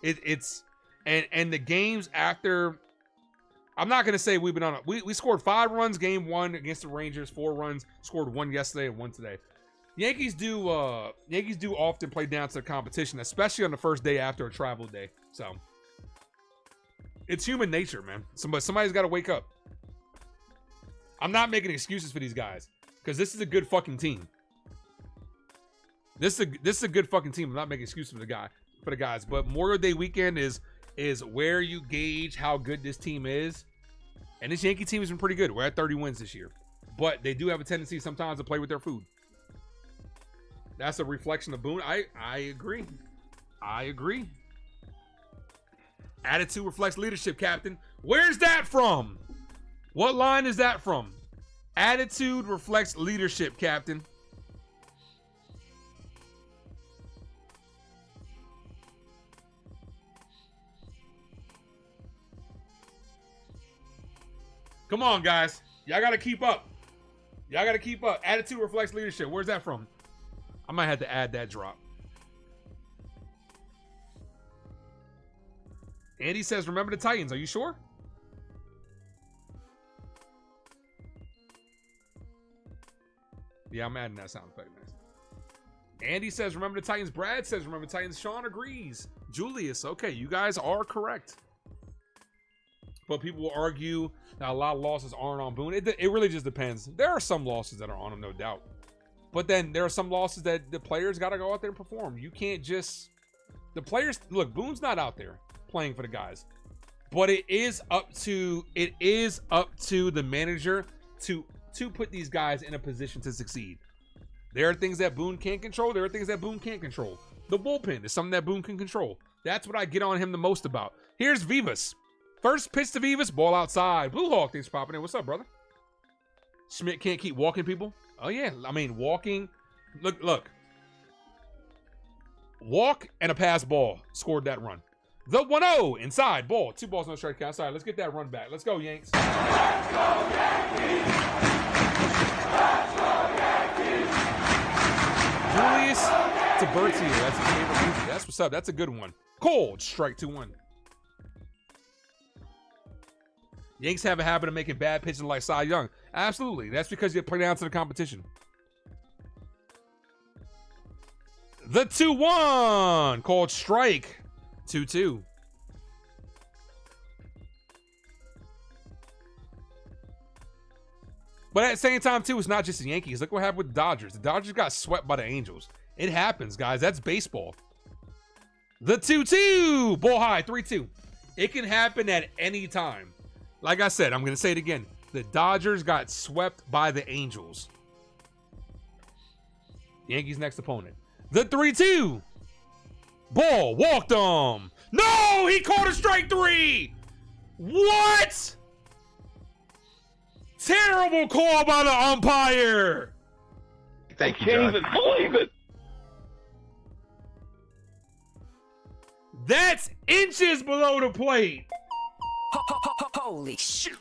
And the games after, I'm not going to say we've been on a, we scored 5 runs game 1 against the Rangers, 4 runs, scored 1 yesterday and 1 today. Yankees do often play down to the competition, especially on the first day after a travel day. So it's human nature, man. Somebody's got to wake up. I'm not making excuses for these guys because this is a good fucking team. This is a good fucking team. I'm not making excuses for the guys, but Memorial Day weekend is where you gauge how good this team is. And this Yankee team has been pretty good. We're at 30 wins this year, but they do have a tendency sometimes to play with their food. That's a reflection of Boone. I agree. I agree. Attitude reflects leadership, Captain. Where's that from? What line is that from? Attitude reflects leadership, Captain. Come on, guys. Y'all got to keep up. Y'all got to keep up. Attitude reflects leadership. Where's that from? I might have to add that drop. Andy says, remember the Titans. Are you sure? Yeah, I'm adding that sound effect next. Andy says, remember the Titans. Brad says, remember the Titans. Sean agrees. Julius, okay, you guys are correct. But people will argue that a lot of losses aren't on Boone. It really just depends. There are some losses that are on him, no doubt. But then there are some losses that the players got to go out there and perform. You can't just... The players... Look, Boone's not out there playing for the guys. But it is up to the manager to put these guys in a position to succeed. There are things that Boone can't control. There are things that Boone can't control. The bullpen is something that Boone can control. That's what I get on him the most about. Here's Vivas. First pitch to Vivas, ball outside. Blue Hawk, thanks for popping in. What's up, brother? Schmidt can't keep walking people. Oh, yeah. I mean, walking. Look. Walk and a pass ball scored that run. The 1-0 inside ball. 2 balls, no strike outside. Let's get that run back. Let's go, Yanks. Let's go, Yankees. Let's go, Yankees. Julius Tiburcio. That's his favorite movie. That's what's up. That's a good one. Cold strike 2-1. Yanks have a habit of making bad pitches like Cy Young. Absolutely. That's because you play down to the competition. The 2-1. Called strike 2-2. But at the same time, too, it's not just the Yankees. Look what happened with the Dodgers. The Dodgers got swept by the Angels. It happens, guys. That's baseball. The 2-2. Ball high, 3-2. It can happen at any time. Like I said, I'm going to say it again. The Dodgers got swept by the Angels. Yankees' next opponent. The 3-2. Ball walked him. No, he called a strike 3. What? Terrible call by the umpire. Thank you, John. I can't even believe it. That's inches below the plate. Holy shit.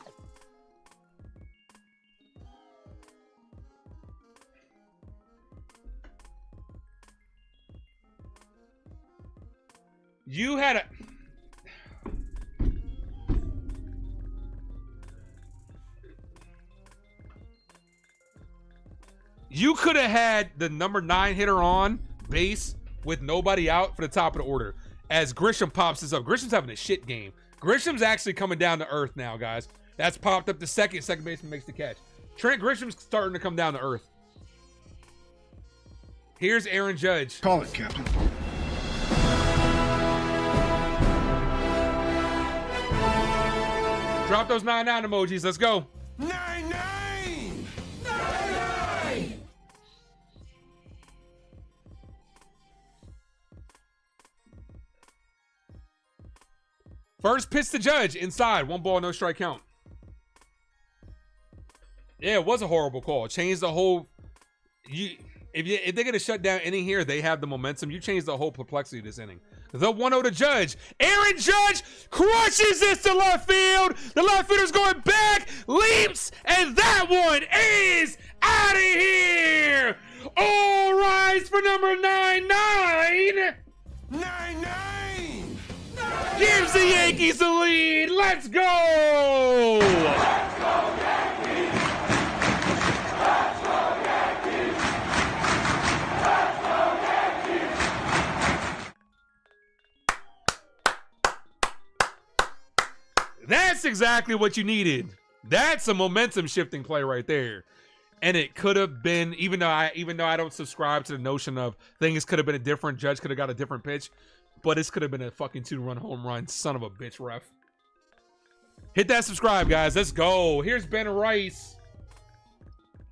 You had a... You could have had the number 9 hitter on base with nobody out for the top of the order as Grisham pops this up. Grisham's having a shit game. Grisham's actually coming down to earth now, guys. That's popped up to second. Second baseman makes the catch. Trent Grisham's starting to come down to earth. Here's Aaron Judge. Call it, Captain. Drop those 9-9 emojis. Let's go. 9-9! 9-9! First pitch to Judge inside. 1 ball, no strike count. Yeah, it was a horrible call. Changed the whole. If they're gonna shut down inning here, they have the momentum. You change the whole perplexity of this inning. The 1-0 to Judge. Aaron Judge crushes this to left field. The left fielder's going back, leaps, and that one is out of here. All rise for number 9-9. 9-9! Gives the Yankees the lead. Let's go. Let's go, Yankees. Let's go, Yankees. Let's go, Yankees. That's exactly what you needed. That's a momentum shifting play right there. And it could have been, even though I don't subscribe to the notion of things could have been a different, Judge could have got a different pitch, but this could have been a fucking 2-run home run. Son of a bitch, ref. Hit that subscribe, guys. Let's go. Here's Ben Rice.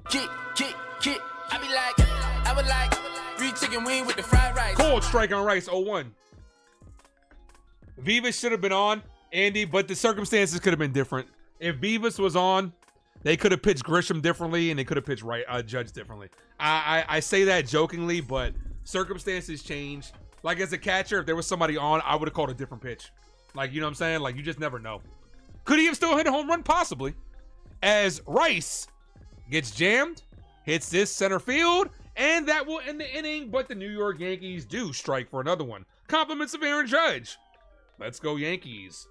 Kick. I would like 3 chicken wing with the fried rice. Cold strike on Rice, 0-1. Vivas should have been on, Andy, but the circumstances could have been different. If Vivas was on, they could have pitched Grisham differently, and they could have pitched Judge differently. I say that jokingly, but circumstances change. Like, as a catcher, if there was somebody on, I would have called a different pitch. Like, you know what I'm saying? Like, you just never know. Could he have still hit a home run? Possibly. As Rice gets jammed, hits this center field, and that will end the inning, but the New York Yankees do strike for another one. Compliments of Aaron Judge. Let's go, Yankees.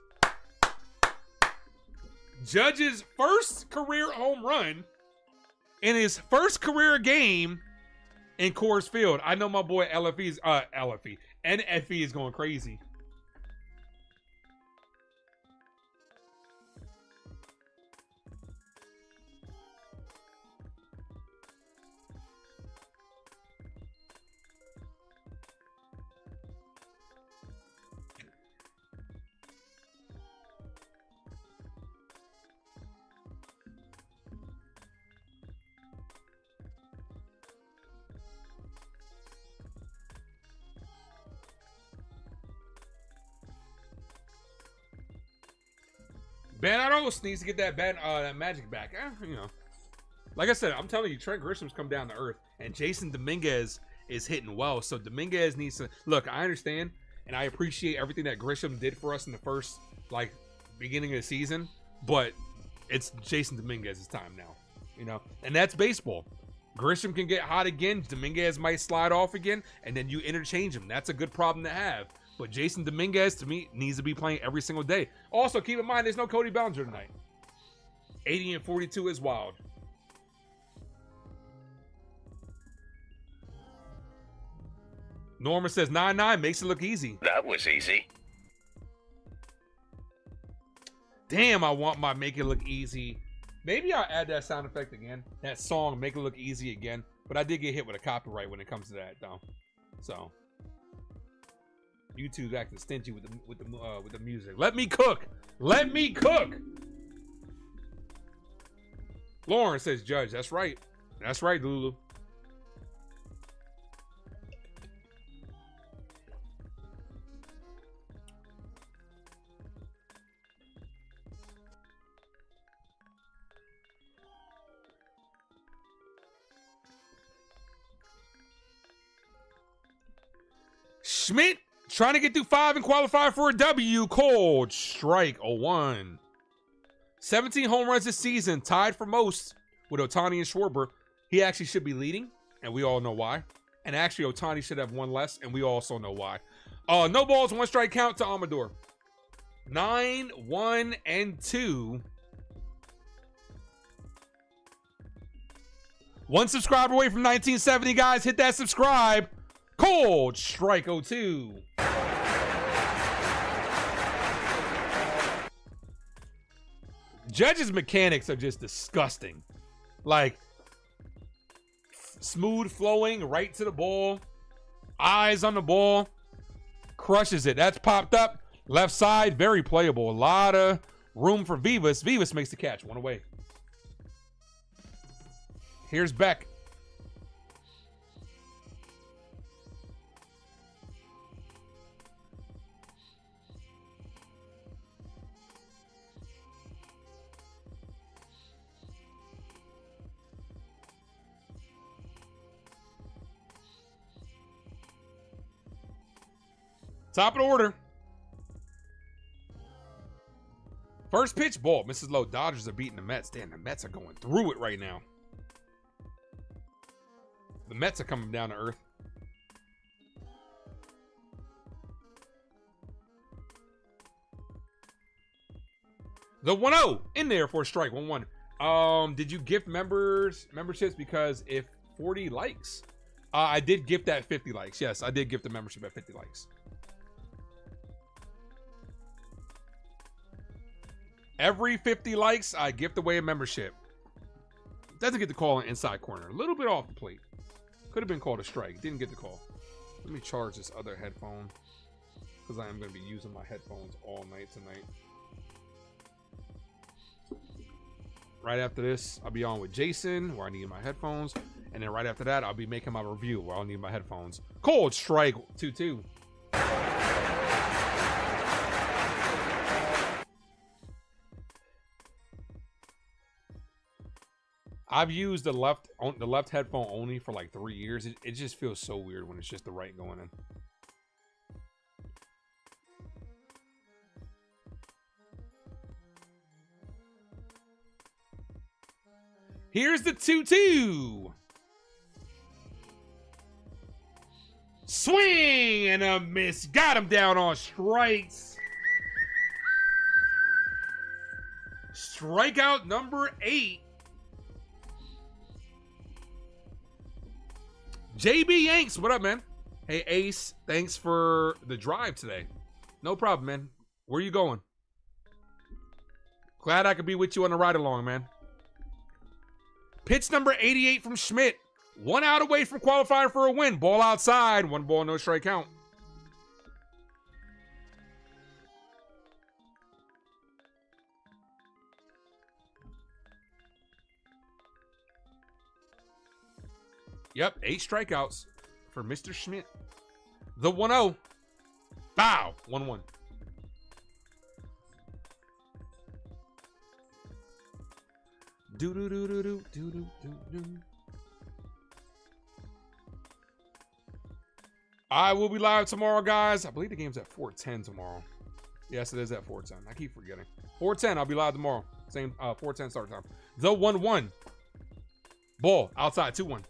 Judge's first career home run in his first career game in Coors Field. I know my boy NFE is going crazy. Banados needs to get that magic back. You know, like I said, I'm telling you, Trent Grisham's come down to earth, and Jason Dominguez is hitting well. So Dominguez needs to look. I understand, and I appreciate everything that Grisham did for us in the first beginning of the season, but it's Jason Dominguez's time now. You know, and that's baseball. Grisham can get hot again. Dominguez might slide off again, and then you interchange them. That's a good problem to have. But Jason Dominguez, to me, needs to be playing every single day. Also, keep in mind, there's no Cody Bellinger tonight. 80 and 42 is wild. Norma says 9-9 makes it look easy. That was easy. Damn, I want my make it look easy. Maybe I'll add that sound effect again. That song, make it look easy again. But I did get hit with a copyright when it comes to that, though. So YouTube's acting stingy with the music. Let me cook. Let me cook. Lauren says Judge. That's right. That's right, Lulu. Schmidt trying to get through 5 and qualify for a W. Cold strike 0-1. 17 home runs this season, tied for most with Ohtani and Schwarber. He actually should be leading, and we all know why. And actually, Ohtani should have one less, and we also know why. No balls, 1 strike count to Amador. 9, 1, and 2. 1 subscriber away from 1970, guys. Hit that subscribe. Cold strike 0-2. Judge's mechanics are just disgusting. Like, smooth flowing, right to the ball, eyes on the ball, crushes it. That's popped up. Left side, very playable. A lot of room for Vivas. Vivas makes the catch. 1 away. Here's Beck. Top of the order. First pitch, ball. Misses low. Dodgers are beating the Mets. Damn, the Mets are going through it right now. The Mets are coming down to earth. The 1-0 in there for a strike. 1-1. Did you gift memberships? Because if 40 likes, I did gift that 50 likes. Yes, I did gift the membership at 50 likes. Every 50 likes, I gift away a membership. Doesn't get the call in inside corner. A little bit off the plate. Could have been called a strike. Didn't get the call. Let me charge this other headphone, because I am going to be using my headphones all night tonight. Right after this, I'll be on with Jason, where I need my headphones. And then right after that, I'll be making my review, where I'll need my headphones. Cold strike 2-2. I've used the left headphone only for like 3 years. It just feels so weird when it's just the right going in. Here's the 2-2. Swing and a miss. Got him down on strikes. Strikeout number 8. JB Yanks, what up, man? Hey, Ace, thanks for the drive today. No problem, man. Where you going? Glad I could be with you on the ride along, man. Pitch number 88 from Schmidt. 1 out away from qualifying for a win. Ball outside. 1 ball, no strike count. Yep, 8 strikeouts for Mr. Schmidt. The 1-0. Bow. 1-1. Do do do do do do do do. I will be live tomorrow, guys. I believe the game's at 4:10 tomorrow. Yes, it is at 4:10. I keep forgetting. 4:10. I'll be live tomorrow. Same 4:10 start time. The 1-1. Ball outside 2-1.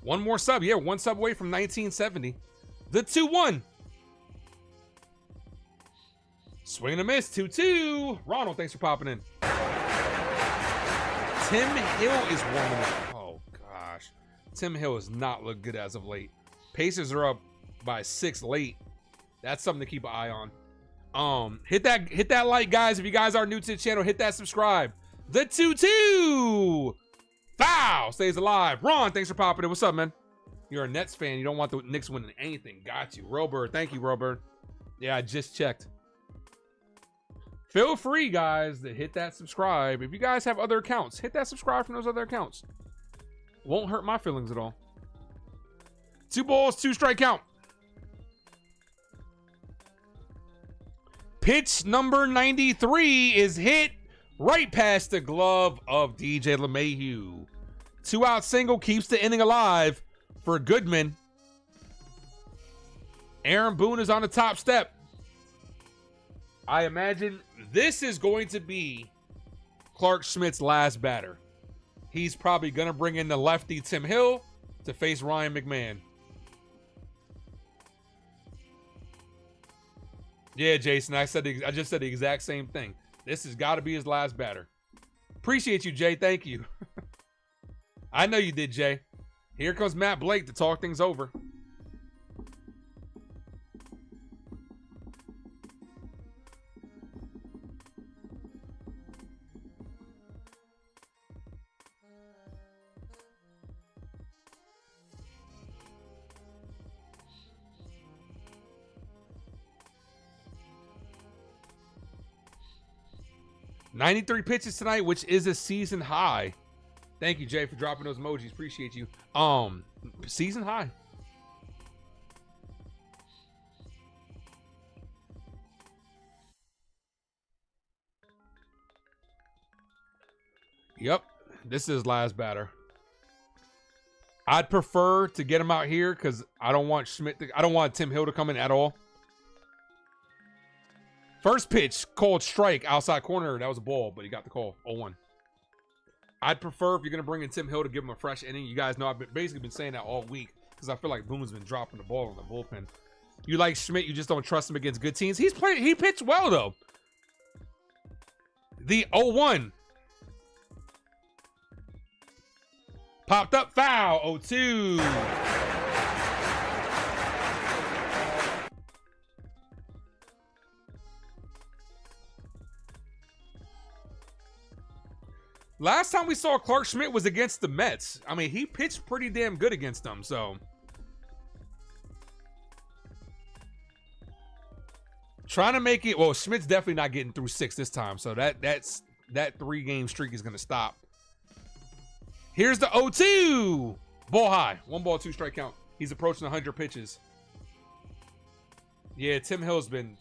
One more sub. Yeah, one sub away from 1970. The 2-1. Swing and a miss. 2-2. Ronald, thanks for popping in. Tim Hill is warming up. Oh, gosh. Tim Hill has not looked good as of late. Pacers are up by 6 late. That's something to keep an eye on. Hit that like, guys. If you guys are new to the channel, hit that subscribe. The 2-2. Foul stays alive. Ron, thanks for popping in. What's up, man? You're a Nets fan. You don't want the Knicks winning anything. Got you. Robert, thank you, Robert. Yeah, I just checked. Feel free, guys, to hit that subscribe. If you guys have other accounts, hit that subscribe from those other accounts. Won't hurt my feelings at all. 2 balls, 2 strike count. Pitch number 93 is hit right past the glove of DJ LeMahieu. 2-out single keeps the inning alive for Goodman. Aaron Boone is on the top step. I imagine this is going to be Clark Schmidt's last batter. He's probably going to bring in the lefty Tim Hill to face Ryan McMahon. Yeah, Jason, I just said the exact same thing. This has got to be his last batter. Appreciate you, Jay. Thank you. I know you did, Jay. Here comes Matt Blake to talk things over. $93 pitches tonight, which is a season high. Thank you, Jay, for dropping those emojis. Appreciate you. Season high. Yep, this is last batter. I'd prefer to get him out here because I don't want I don't want Tim Hill to come in at all. First pitch, called strike, outside corner. That was a ball, but he got the call. 0-1. I'd prefer, if you're going to bring in Tim Hill, to give him a fresh inning. You guys know I've basically been saying that all week because I feel like Boone's been dropping the ball in the bullpen. You like Schmidt, you just don't trust him against good teams. He pitched well, though. The 0-1. Popped up, foul. 0-2. Last time we saw Clark Schmidt was against the Mets. I mean, he pitched pretty damn good against them, so. Trying to make it, well, Schmidt's definitely not getting through 6 this time, so that 3-game streak is going to stop. Here's the 0-2. Ball high. 1 ball, 2 strike count. He's approaching 100 pitches. Yeah, Tim Hill has been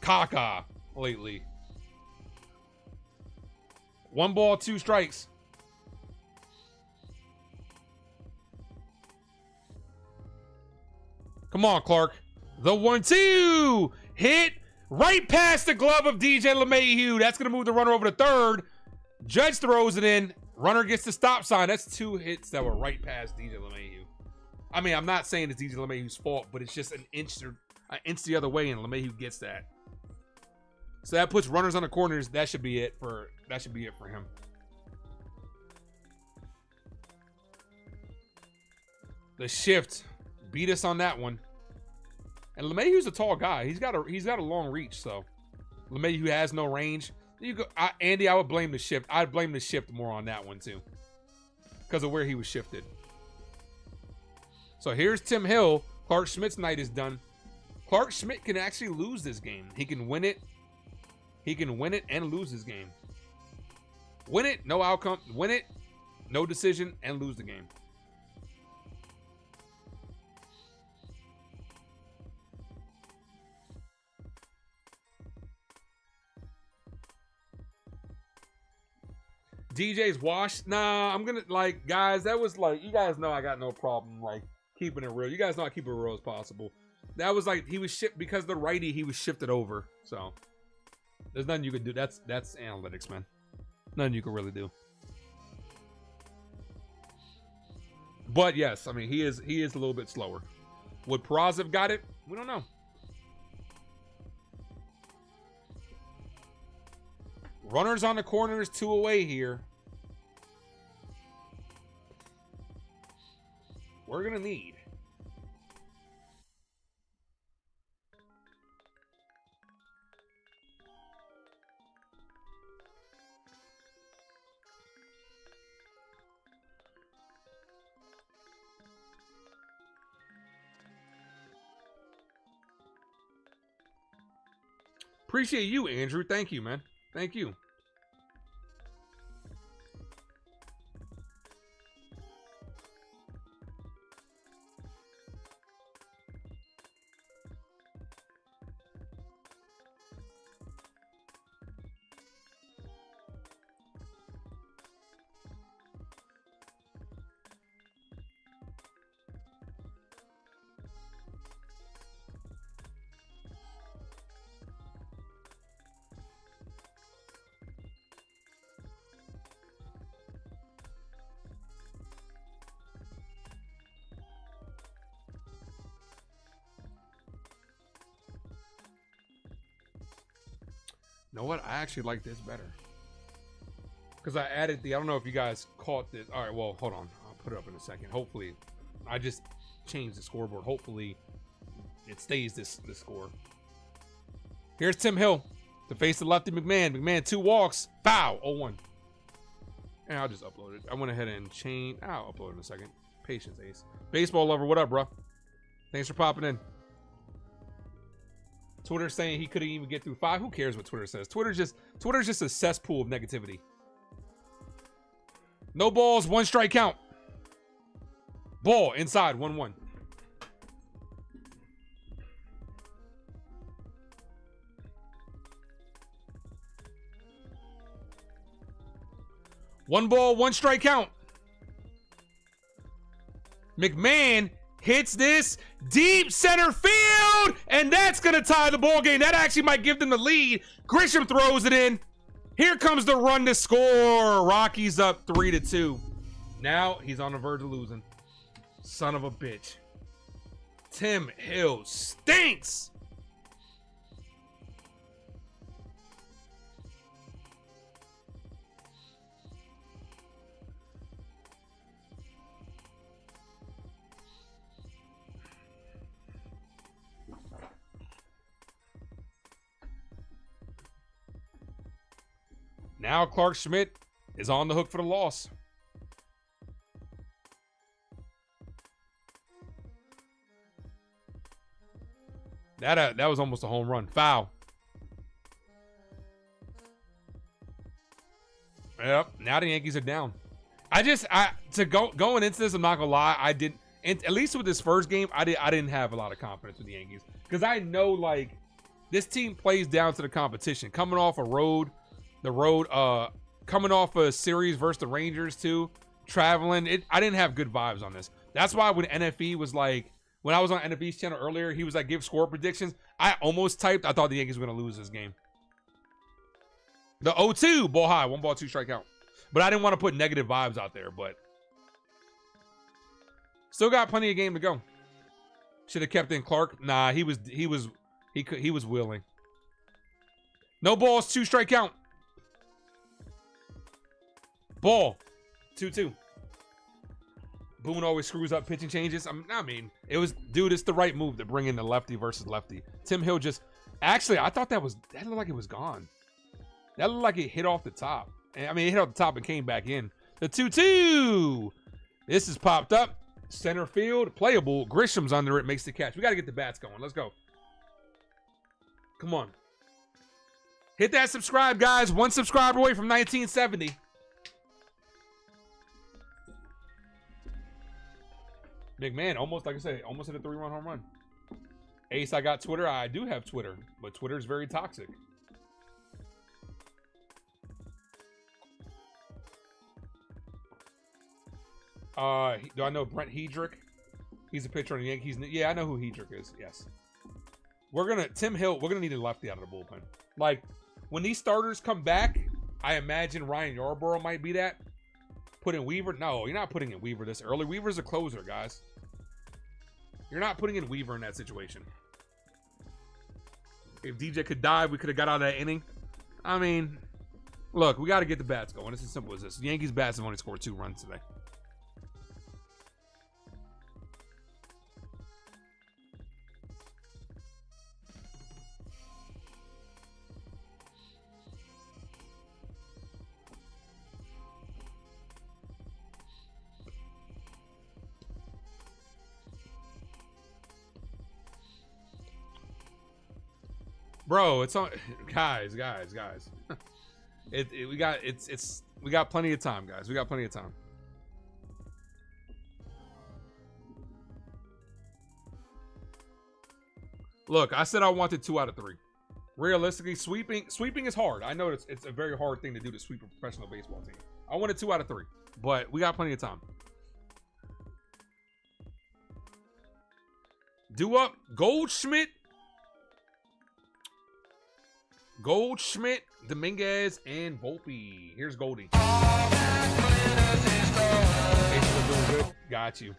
caca lately. 1 ball, 2 strikes. Come on, Clark. The 1-2. Hit right past the glove of DJ LeMahieu. That's going to move the runner over to third. Judge throws it in. Runner gets the stop sign. That's 2 hits that were right past DJ LeMahieu. I mean, I'm not saying it's DJ LeMahieu's fault, but it's just an inch the other way, and LeMahieu gets that. So that puts runners on the corners. That should be it for him. The shift beat us on that one. And LeMahieu's a tall guy. He's got a long reach, so LeMahieu has no range. Andy, I would blame the shift. I'd blame the shift more on that one too, because of where he was shifted. So here's Tim Hill. Clark Schmidt's night is done. Clark Schmidt can actually lose this game. He can win it. He can win it and lose his game. Win it, no outcome. Win it, no decision, and lose the game. DJ's washed. Nah, I'm gonna like guys. That was like you guys know I got no problem like keeping it real. You guys know I keep it real as possible. That was like he was shipped because the righty he was shifted over. So there's nothing you could do. That's analytics, man. Nothing you can really do. But yes, I mean he is a little bit slower. Would Peraza have got it? We don't know. Runners on the corners, 2 away here. We're gonna need. Appreciate you, Andrew. Thank you, man. Thank you. You know what? I actually like this better. Because I added the, I don't know if you guys caught this. All right, well, hold on. I'll put it up in a second. Hopefully, I just changed the scoreboard. Hopefully, it stays this score. Here's Tim Hill to face the lefty McMahon. McMahon, 2 walks. Foul, 0-1. And I'll just upload it. I went ahead and changed. I'll upload it in a second. Patience, Ace. Baseball lover, what up, bro? Thanks for popping in. Twitter saying he couldn't even get through 5. Who cares what Twitter says? Twitter's just a cesspool of negativity. No balls, 1 strike count. Ball inside, 1-1. One ball, 1 strike count. McMahon hits this deep center field, and that's going to tie the ball game. That actually might give them the lead. Grisham throws it in. Here comes the run to score. Rockies up 3-2. Now he's on the verge of losing. Son of a bitch. Tim Hill stinks. Now Clark Schmidt is on the hook for the loss. That was almost a home run. Foul. Yep. Now the Yankees are down. Going into this, I'm not gonna lie, I didn't. And at least with this first game, I didn't have a lot of confidence with the Yankees because I know like this team plays down to the competition. Coming off coming off a series versus the Rangers too, traveling. I didn't have good vibes on this. That's why when NFE was like, when I was on NFE's channel earlier, he was like, give score predictions. I almost typed, I thought the Yankees were going to lose this game. The 0-2, ball high, 1 ball, 2 strike count. But I didn't want to put negative vibes out there, but still got plenty of game to go. Should have kept in Clark. Nah, he was wheeling. No balls, 2 strike count. Ball, 2-2. Boone always screws up pitching changes. I mean, it was, dude, it's the right move to bring in the lefty versus lefty. Tim Hill just, actually, I thought that looked like it was gone. That looked like it hit off the top. I mean, it hit off the top and came back in. The 2-2. This is popped up. Center field, playable. Grisham's under it, makes the catch. We got to get the bats going. Let's go. Come on. Hit that subscribe, guys. 1 subscriber away from 1970. McMahon, almost, like I said, almost hit a 3-run home run. Ace, I got Twitter. I do have Twitter, but Twitter is very toxic. Do I know Brent Hedrick? He's a pitcher on the Yankees. Yeah, I know who Hedrick is. Yes. Tim Hill, we're going to need a lefty out of the bullpen. Like, when these starters come back, I imagine Ryan Yarborough might be that. Put in Weaver? No, you're not putting in Weaver this early. Weaver's a closer, guys. You're not putting in Weaver in that situation. If DJ could dive, we could have got out of that inning. I mean, look, we got to get the bats going. It's as simple as this. The Yankees bats have only scored 2 runs today. Bro, it's on, guys. We got plenty of time, guys. We got plenty of time. Look, I said I wanted 2 out of 3. Realistically, sweeping is hard. I know it's a very hard thing to do to sweep a professional baseball team. I wanted 2 out of 3, but we got plenty of time. Do up Goldschmidt, Dominguez, and Volpe. Here's Goldie. Doing good. Got you.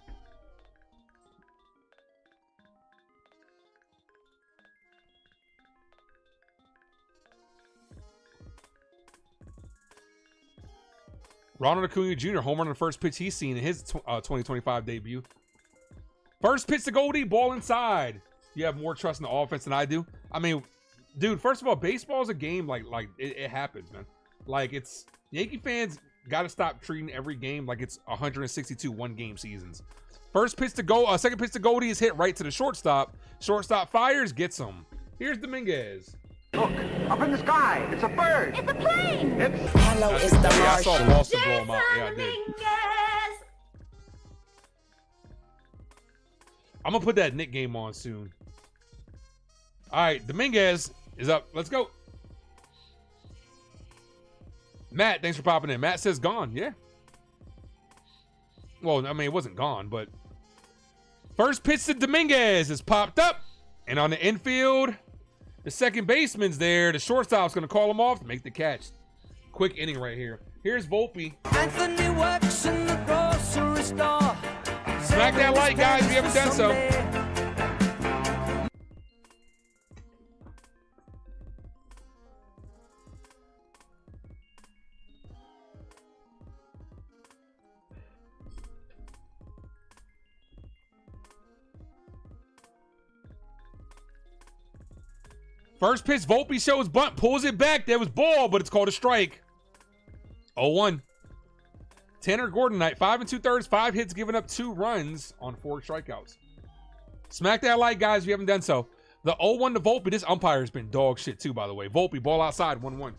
Ronald Acuna Jr. home run on the first pitch he's seen in his 2025 debut. First pitch to Goldie, ball inside. You have more trust in the offense than I do. I mean, dude, first of all, baseball is a game like it happens, man. Like, it's Yankee fans got to stop treating every game like it's 162 one-game seasons. First pitch to go, second pitch to Goldie is hit right to the shortstop. Shortstop fires, gets him. Here's Dominguez. Look, up in the sky, it's a bird. It's a plane. Hello, it's the Yeah, I saw Martian. Boston blow him out. Yeah, I did. I'm gonna put that Nick game on soon. All right, Dominguez is up. Let's go. Matt, thanks for popping in. Matt says gone. Yeah. Well, I mean, it wasn't gone, but first pitch to Dominguez is popped up, and on the infield, the second baseman's there. The shortstop's gonna call him off to make the catch. Quick inning right here. Here's Volpe. Anthony works in the grocery store. Smack that like, guys, if you haven't done so. First pitch, Volpe shows bunt, pulls it back. There was ball, but it's called a strike. 0-1. Tanner Gordon night, 5 2/3, 5 hits, giving up 2 runs on 4 strikeouts. Smack that like, guys, if you haven't done so. The 0-1 to Volpe. This umpire has been dog shit too, by the way. Volpe, ball outside, 1-1.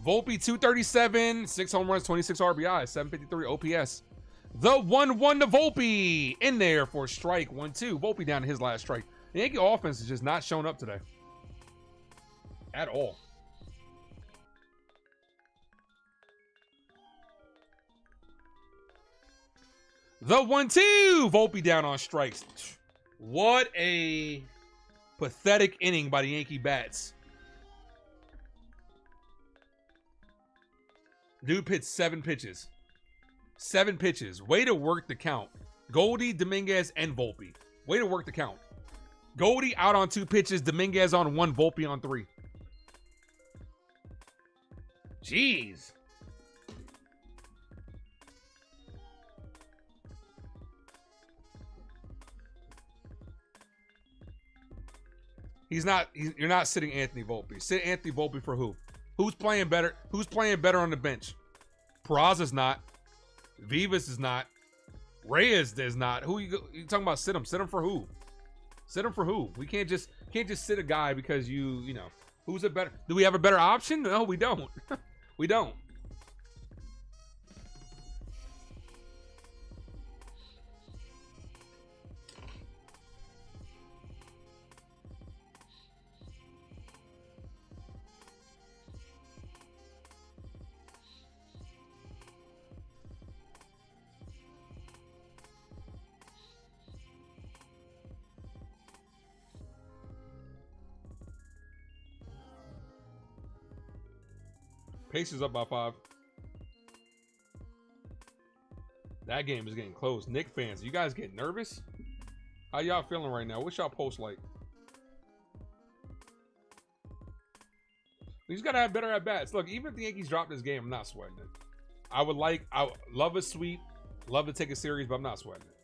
Volpe, 237, 6 home runs, 26 RBIs, 753 OPS. The 1-1 to Volpe in there for strike 1-2. Volpe down to his last strike. The Yankee offense is just not showing up today at all. The 1-2. Volpe down on strikes. What a pathetic inning by the Yankee bats. Dude pitched 7 pitches. 7 pitches. Way to work the count. Goldie, Dominguez, and Volpe. Way to work the count. Goldie out on 2 pitches. Dominguez on 1. Volpe on 3. Jeez. You're not sitting Anthony Volpe. Sit Anthony Volpe for who? Who's playing better? Who's playing better on the bench? Peraza's not. Vivas is not. Reyes is not. Who you talking about? Sit him. Sit him for who? Sit him for who? We can't just sit a guy because you know who's a better. Do we have a better option? No, we don't. We don't. Pacers up by 5. That game is getting close. Knicks fans, you guys get nervous? How y'all feeling right now? What's y'all post like? We just gotta have better at bats. Look, even if the Yankees drop this game, I'm not sweating it. I would love a sweep, love to take a series, but I'm not sweating it.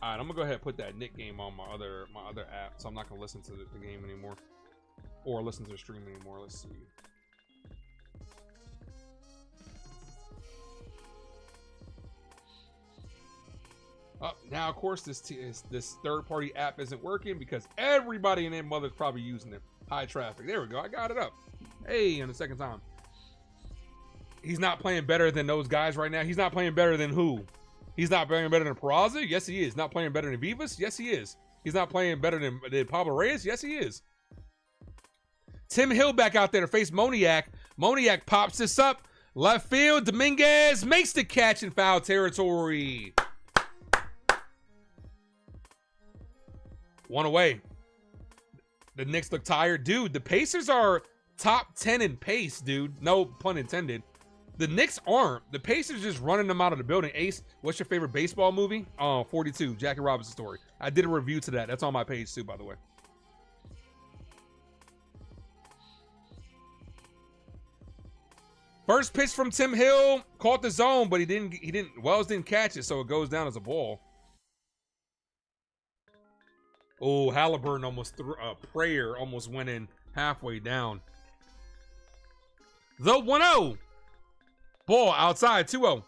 All right, I'm gonna go ahead and put that Knick game on my other app, so I'm not gonna listen to the game anymore, or listen to the stream anymore. Let's see. Now, of course, this third-party app isn't working because everybody in their mother's probably using it. High traffic. There we go. I got it up. Hey, on the second time. He's not playing better than those guys right now. He's not playing better than who? He's not playing better than Peraza? Yes, he is. Not playing better than Vivas? Yes, he is. He's not playing better than Pablo Reyes? Yes, he is. Tim Hill back out there to face Moniak. Moniak pops this up. Left field. Dominguez makes the catch in foul territory. 1 away. The Knicks look tired. Dude, the Pacers are top 10 in pace, dude. No pun intended. The Knicks aren't. The Pacers just running them out of the building. Ace, what's your favorite baseball movie? Oh, 42, Jackie Robinson story. I did a review to that. That's on my page too, by the way. First pitch from Tim Hill. Caught the zone, but Wells didn't catch it, so it goes down as a ball. Oh, Halliburton almost threw a prayer, almost went in halfway down. The 1-0. Ball outside, 2-0.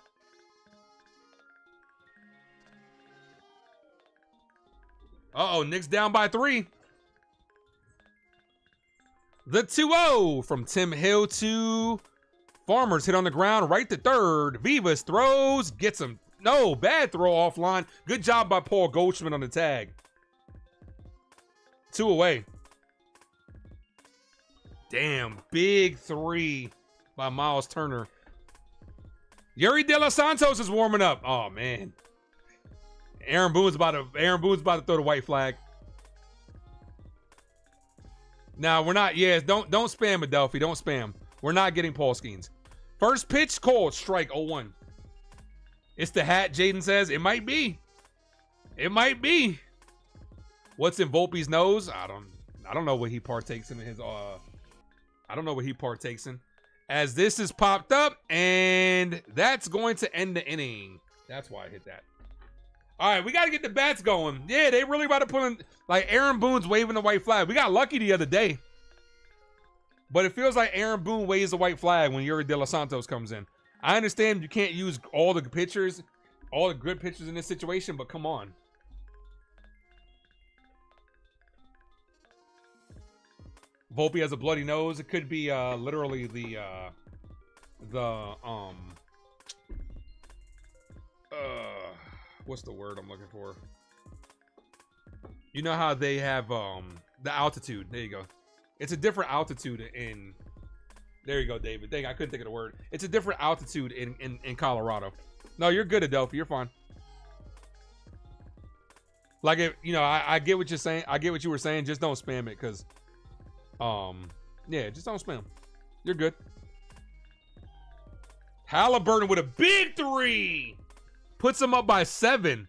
Uh-oh, Knicks down by 3. The 2-0 from Tim Hill to Farmers. Hit on the ground, right to third. Vivas throws, gets him. No, bad throw offline. Good job by Paul Goldschmidt on the tag. 2 away. Damn, big 3 by Miles Turner. Yuri De Los Santos is warming up. Oh man. Aaron Boone's about to throw the white flag. Now we're not, don't spam Adelphi. Don't spam. We're not getting Paul Skeens. First pitch called, strike 0-1. It's the hat, Jaden says. It might be. It might be. What's in Volpe's nose? I don't know what he partakes in his I don't know what he partakes in. As this is popped up, and that's going to end the inning. That's why I hit that. All right, we got to get the bats going. Yeah, they really about to put in, like Aaron Boone's waving the white flag. We got lucky the other day. But it feels like Aaron Boone waves the white flag when Yuri De Los Santos comes in. I understand you can't use all the pitchers, all the good pitchers in this situation, but come on. Volpe has a bloody nose. It could be literally what's the word I'm looking for? You know how they have the altitude. There you go. It's a different altitude in. There you go, David. Dang, I couldn't think of the word. It's a different altitude in Colorado. No, you're good, Adelphi. You're fine. Like, if you know, I get what you're saying. I get what you were saying. Just don't spam it, because yeah, just don't spam. You're good. Halliburton with a big 3. Puts him up by 7.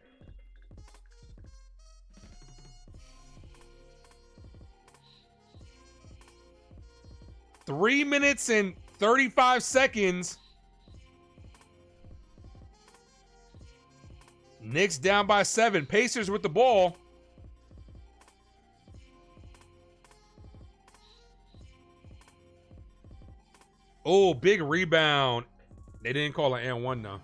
Three minutes and 35 seconds. Knicks down by 7. Pacers with the ball. Oh, big rebound. They didn't call an and 1 though.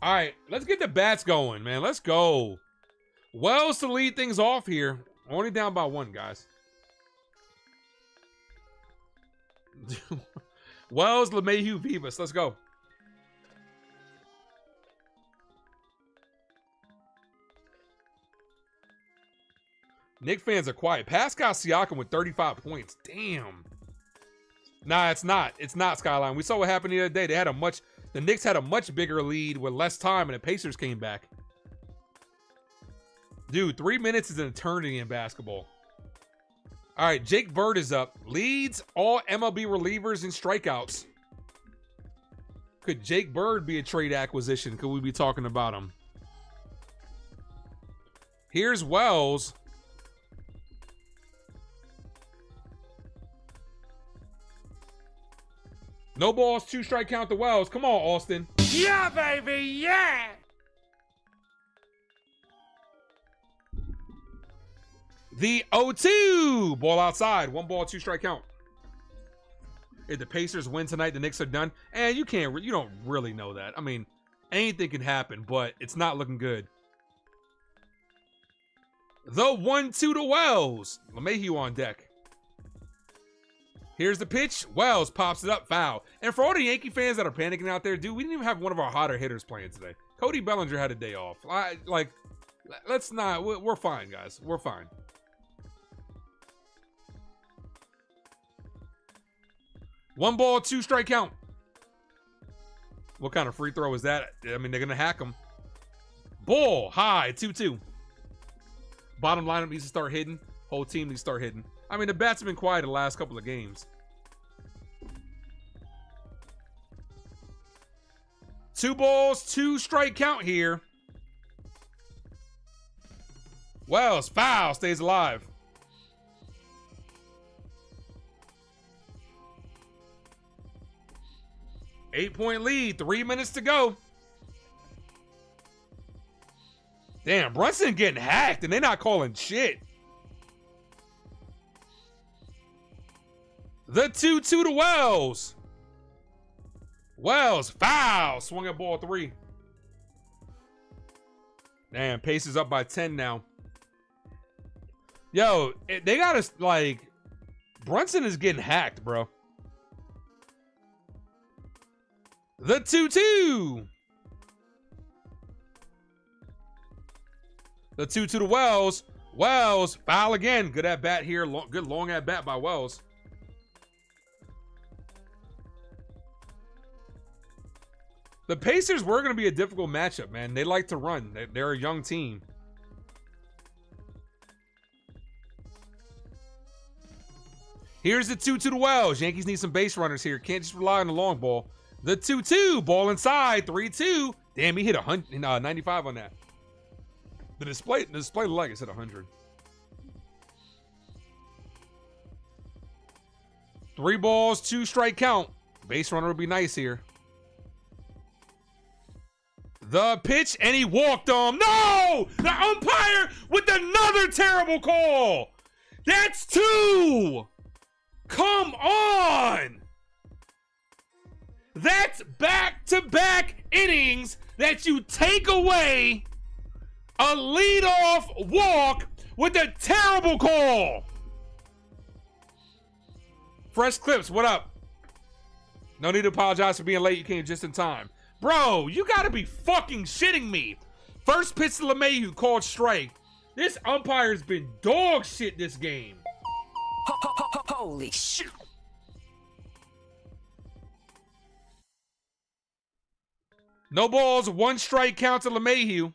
All right, let's get the bats going, man. Let's go. Wells to lead things off here. Only down by 1, guys. Wells, LeMahieu, Vivas. Let's go. Knicks fans are quiet. Pascal Siakam with 35 points. Damn. Nah, it's not. It's not, Skyline. We saw what happened the other day. The Knicks had a much bigger lead with less time, and the Pacers came back. Dude, 3 minutes is an eternity in basketball. All right, Jake Bird is up. Leads all MLB relievers in strikeouts. Could Jake Bird be a trade acquisition? Could we be talking about him? Here's Wells. No balls, 2 strike count to Wells. Come on, Austin. Yeah, baby, yeah! The 0-2. Ball outside. 1 ball, 2 strike count. If the Pacers win tonight, the Knicks are done. And you don't really know that. I mean, anything can happen, but it's not looking good. The 1-2 to Wells. LeMahieu on deck. Here's the pitch. Wells pops it up, foul. And for all the Yankee fans that are panicking out there, dude, we didn't even have one of our hotter hitters playing today. Cody Bellinger had a day off. Let's not. We're fine, guys. We're fine. One ball, 2 strike count. What kind of free throw is that? I mean, they're going to hack him. Ball high, 2-2. Bottom lineup needs to start hitting. Whole team needs to start hitting. I mean, the bats have been quiet the last couple of games. 2 balls, 2 strike count here. Wells, foul, stays alive. Eight-point lead, 3 minutes to go. Damn, Brunson getting hacked and they're not calling shit. The 2-2 to Wells. Wells, foul. Swung at ball 3. Damn, pace is up by 10 now. Yo, they got us, like, Brunson is getting hacked, bro. The 2-2. The 2-2 to Wells. Wells, foul again. Good at bat here. Good long at bat by Wells. The Pacers were going to be a difficult matchup, man. They like to run. They're a young team. Here's the 2-2 to Wells. Yankees need some base runners here. Can't just rely on the long ball. The 2-2. Ball inside. 3-2. Damn, he hit 95 on that. The display leg is at 100. 3 balls, 2 strike count. Base runner would be nice here. The pitch, and he walked him. No! The umpire with another terrible call. That's 2. Come on. That's back-to-back innings that you take away a leadoff walk with a terrible call. Fresh Clips, what up? No need to apologize for being late. You came just in time. Bro, you gotta be fucking shitting me. First pitch to LeMahieu, called strike. This umpire's been dog shit this game. Holy shit. No balls, 1 strike count to LeMahieu.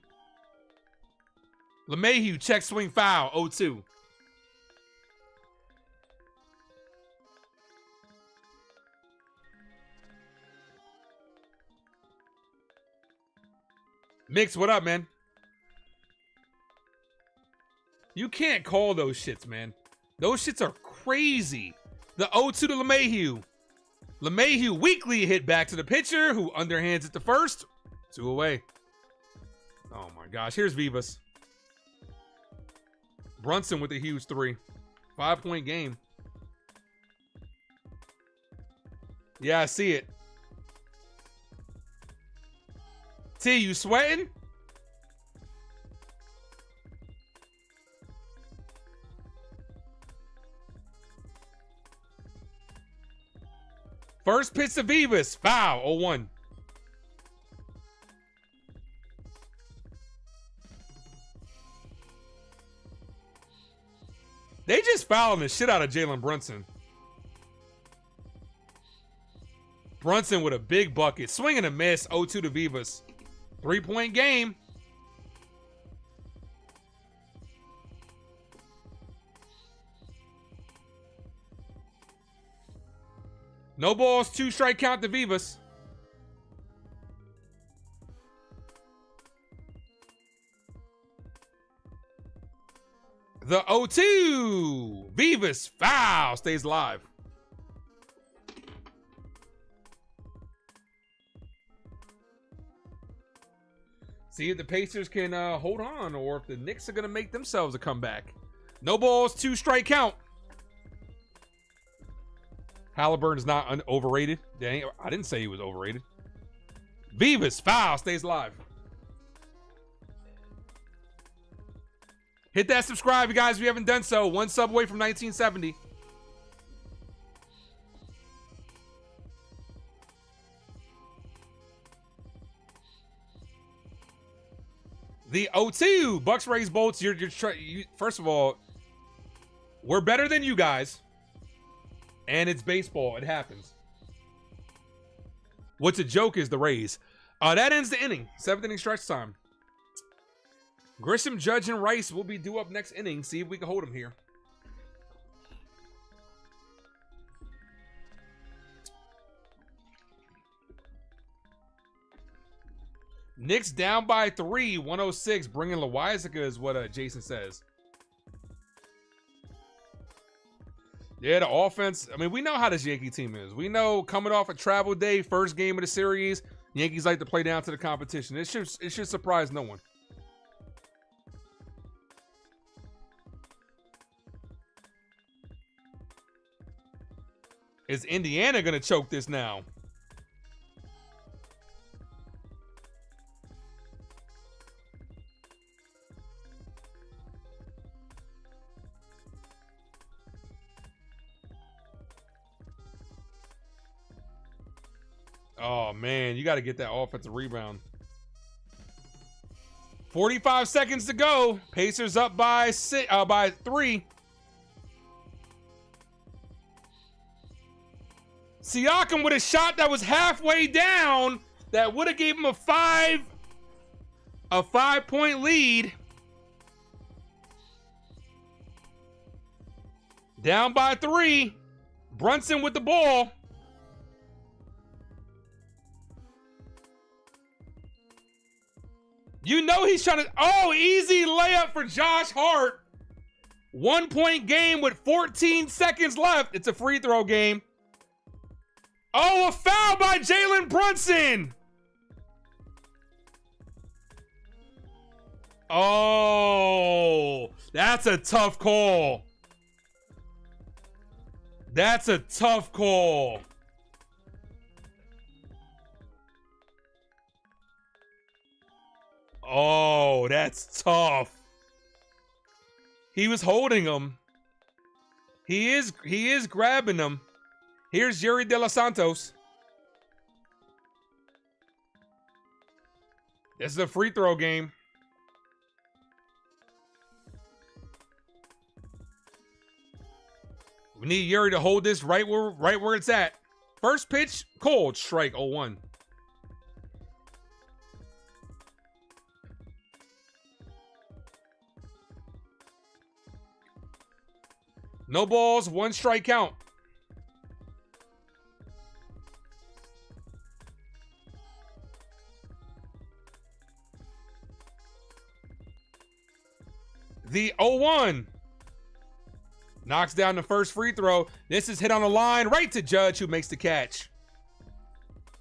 LeMahieu, check swing foul, 0-2. Mix, what up, man? You can't call those shits, man. Those shits are crazy. The 0-2 to LeMahieu. LeMahieu weakly hit back to the pitcher, who underhands it to first. 2 away. Oh my gosh, here's Vivas. Brunson with a huge 3. 5-point game. Yeah, I see it. T, you sweating? First pitch to Vivas. Foul. 0-1. They just fouling the shit out of Jalen Brunson. Brunson with a big bucket. Swing and a miss. 0-2 to Vivas. 3-point game. No balls, 2 strike count to Vivas. The 0-2. Vivas foul, stays alive. See if the Pacers can hold on, or if the Knicks are going to make themselves a comeback. No balls, 2 strike count. Halliburton's not overrated. I didn't say he was overrated. Vivas foul, stays alive. Hit that subscribe, you guys, if you haven't done so. 1 sub away from 1970. The 0-2. Bucks raise bolts. First of all, we're better than you guys. And it's baseball. It happens. What's a joke is the Rays. That ends the inning. 7th inning stretch time. Grisham, Judge, and Rice will be due up next inning. See if we can hold them here. Knicks down by 3, 106. Bringing Loizaga is what Jason says. Yeah, the offense. I mean, we know how this Yankee team is. We know coming off a travel day, first game of the series, Yankees like to play down to the competition. It should surprise no one. Is Indiana going to choke this now? Oh, man, you got to get that offensive rebound. 45 seconds to go. Pacers up by 3. Siakam with a shot that was halfway down that would have gave him a 5-point lead. Down by 3. Brunson with the ball. You know he's trying to... Oh, easy layup for Josh Hart. 1-point game with 14 seconds left. It's a free throw game. Oh, a foul by Jalen Brunson. Oh, that's a tough call. That's a tough call. Oh, that's tough. He was holding him. He is grabbing him. Here's Yuri De Los Santos. This is a free throw game. We need Yuri to hold this right where it's at. First pitch, cold, strike 0-1. No balls, 1 strike count. The 0-1. Knocks down the first free throw. This is hit on the line right to Judge, who makes the catch.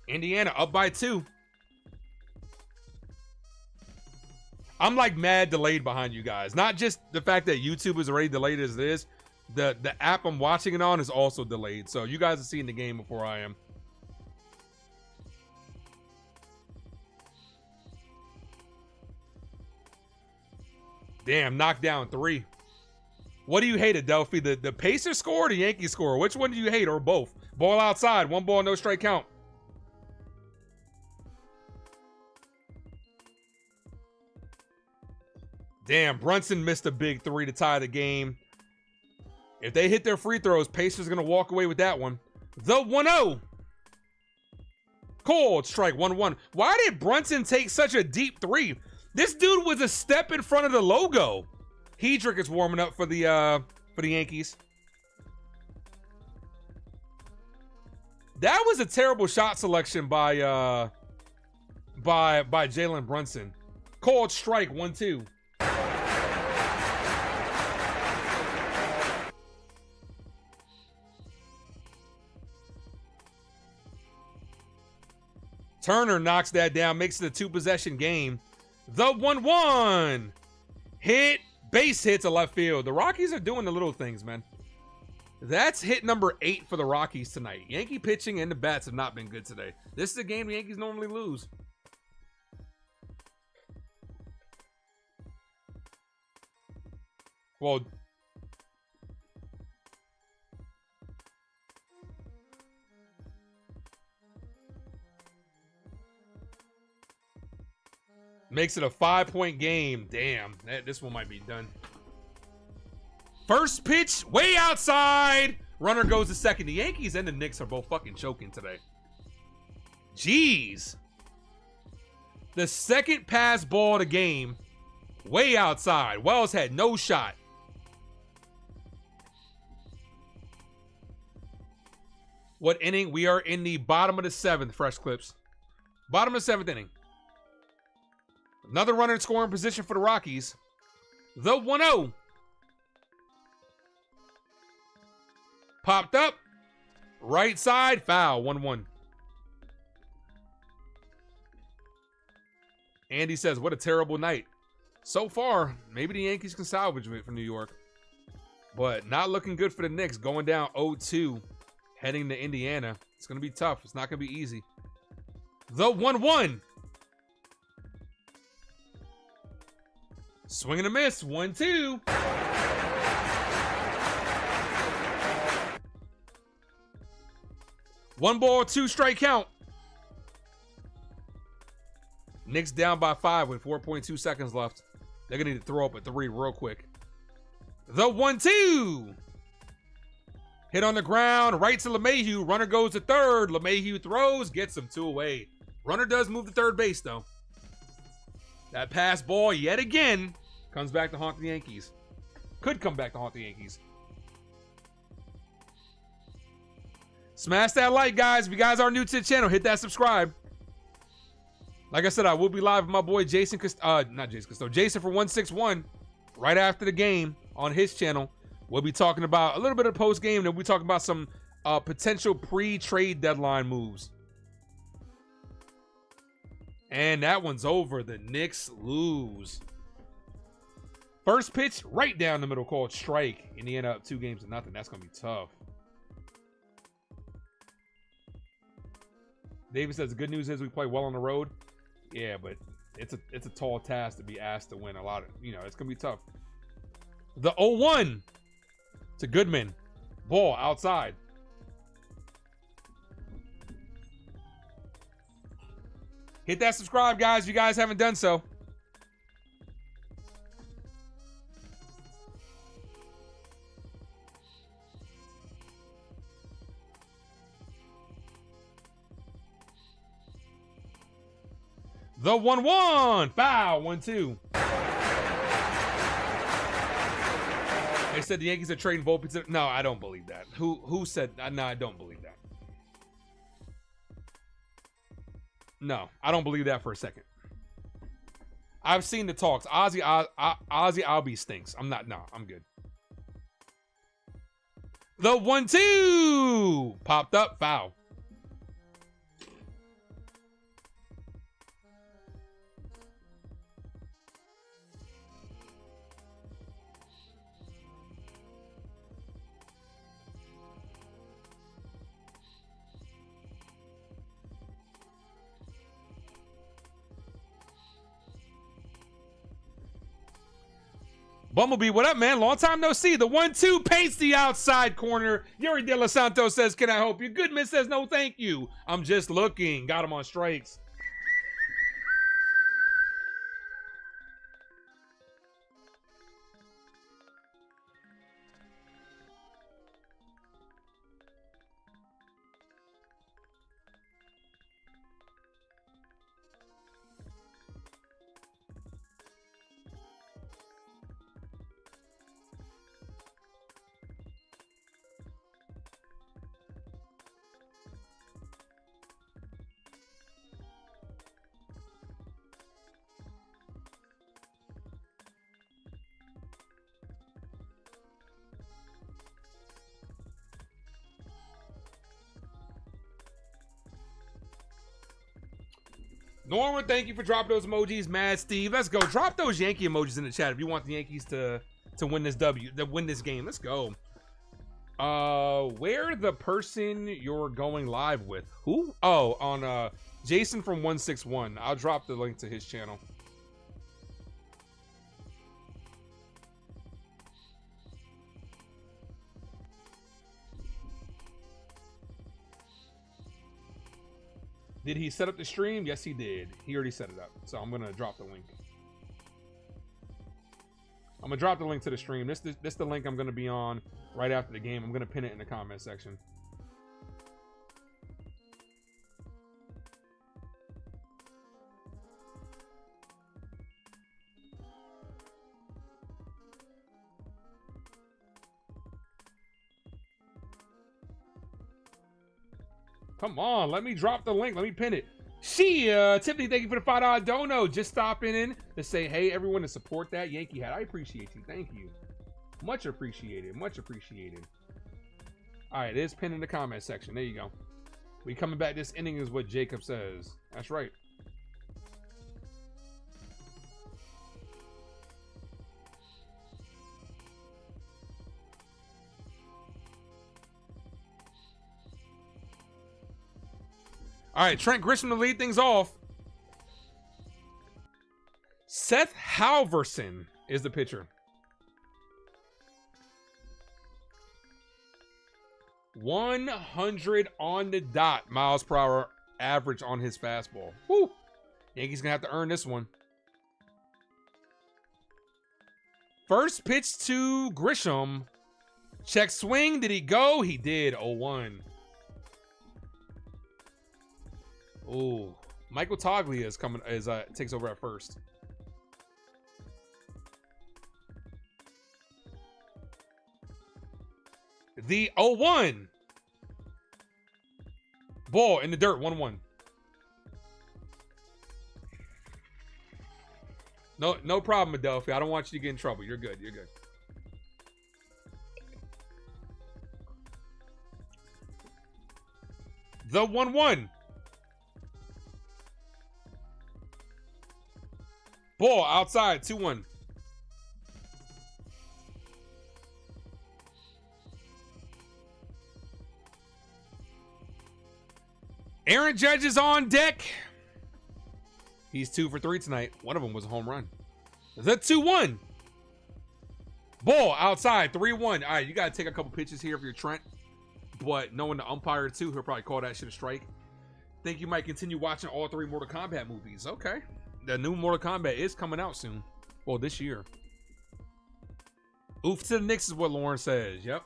Indiana up by 2. I'm like mad delayed behind you guys. Not just the fact that YouTube is already delayed as it is. The app I'm watching it on is also delayed. So you guys are seeing the game before I am. Damn, knocked down 3. What do you hate, Adelphi? The Pacers score or the Yankees score? Which one do you hate, or both? Ball outside, 1 ball, no strike count. Damn, Brunson missed a big 3 to tie the game. If they hit their free throws, Pacers going to walk away with that one. The 1-0. Cold strike, 1-1. Why did Brunson take such a deep 3? This dude was a step in front of the logo. Hedrick is warming up for the Yankees. That was a terrible shot selection by Jalen Brunson. Called strike 1-2. Turner knocks that down, makes it a 2-possession game. The 1-1. Hit, base hit to left field. The Rockies are doing the little things, man. That's hit number 8 for the Rockies tonight. Yankee pitching and the bats have not been good today. This is a game the Yankees normally lose. Well, makes it a 5-point game. Damn, this one might be done. First pitch, way outside. Runner goes to second. The Yankees and the Knicks are both fucking choking today. Jeez. The second pass ball of the game, way outside. Wells had no shot. What inning? We are in the bottom of the 7th, Fresh Clips. Bottom of the 7th inning. Another runner in scoring position for the Rockies. The 1-0. Popped up. Right side. Foul. 1-1. Andy says, what a terrible night. So far, maybe the Yankees can salvage it from New York. But not looking good for the Knicks. Going down 0-2. Heading to Indiana. It's going to be tough. It's not going to be easy. The 1-1. Swing and a miss. 1-2. One ball, 2 strike count. Knicks down by 5 with 4.2 seconds left. They're going to need to throw up a 3 real quick. The 1-2. Hit on the ground, right to LeMahieu. Runner goes to third. LeMahieu throws, gets him 2 away. Runner does move to third base, though. That pass ball, yet again, comes back to haunt the Yankees. Could come back to haunt the Yankees. Smash that like, guys. If you guys are new to the channel, hit that subscribe. Like I said, I will be live with my boy Jason, not Jason Costello, Jason for 161 right after the game on his channel. We'll be talking about a little bit of post-game, and we'll be talking about some potential pre-trade deadline moves. And that one's over. The Knicks lose. First pitch, right down the middle, called strike. Indiana up 2-0. That's going to be tough. David says, the good news is we play well on the road. Yeah, but it's a tall task to be asked to win a lot of, it's going to be tough. The 0-1 to Goodman. Ball outside. Hit that subscribe, guys, if you guys haven't done so. The 1-1. Foul. 1-2. They said the Yankees are trading Volpe. No, I don't believe that. Who said? No, I don't believe that. No, I don't believe that for a second. I've seen the talks. Ozzy Albies stinks. I'm good. The 1-2 popped up. Foul. Bumblebee, what up, man? Long time no see. The 1-2 paints the outside corner. Yuri De Los Santos says, can I help you? Goodman says, no, thank you. I'm just looking. Got him on strikes. Norman, thank you for dropping those emojis. Mad Steve, let's go. Drop those Yankee emojis in the chat if you want the Yankees to win this win this game. Let's go. Where the person you're going live with? Who? Oh, on Jason from 161. I'll drop the link to his channel. Did he set up the stream? Yes, he did. He already set it up. So I'm gonna drop the link. I'm gonna drop the link to the stream. This the link I'm gonna be on right after the game. I'm gonna pin it in the comment section. Come on, let me drop the link. Let me pin it. Tiffany, thank you for the $5 dono. Just stopping in to say, hey, everyone, to support that Yankee hat. I appreciate you. Thank you. Much appreciated. Much appreciated. All right, it is pinned in the comment section. There you go. We coming back this inning is what Jacob says. That's right. All right, Trent Grisham to lead things off. Seth Halverson is the pitcher. 100 on the dot miles per hour average on his fastball. Woo! Yankees gonna have to earn this one. First pitch to Grisham. Check swing. Did he go? He did. 0-1. Oh, Michael Toglia is coming takes over at first. The 0-1. Ball in the dirt, 1-1. No problem, Adelphi. I don't want you to get in trouble. You're good. You're good. The 1-1. Ball outside, 2-1. Aaron Judge is on deck. He's 2 for 3 tonight. One of them was a home run. The 2-1. Ball outside, 3-1. All right, you got to take a couple pitches here if you're Trent. But knowing the umpire too, he'll probably call that shit a strike. Think you might continue watching all 3 Mortal Kombat movies. Okay. The new Mortal Kombat is coming out soon. Well, this year. Oof to the Knicks is what Lauren says. Yep.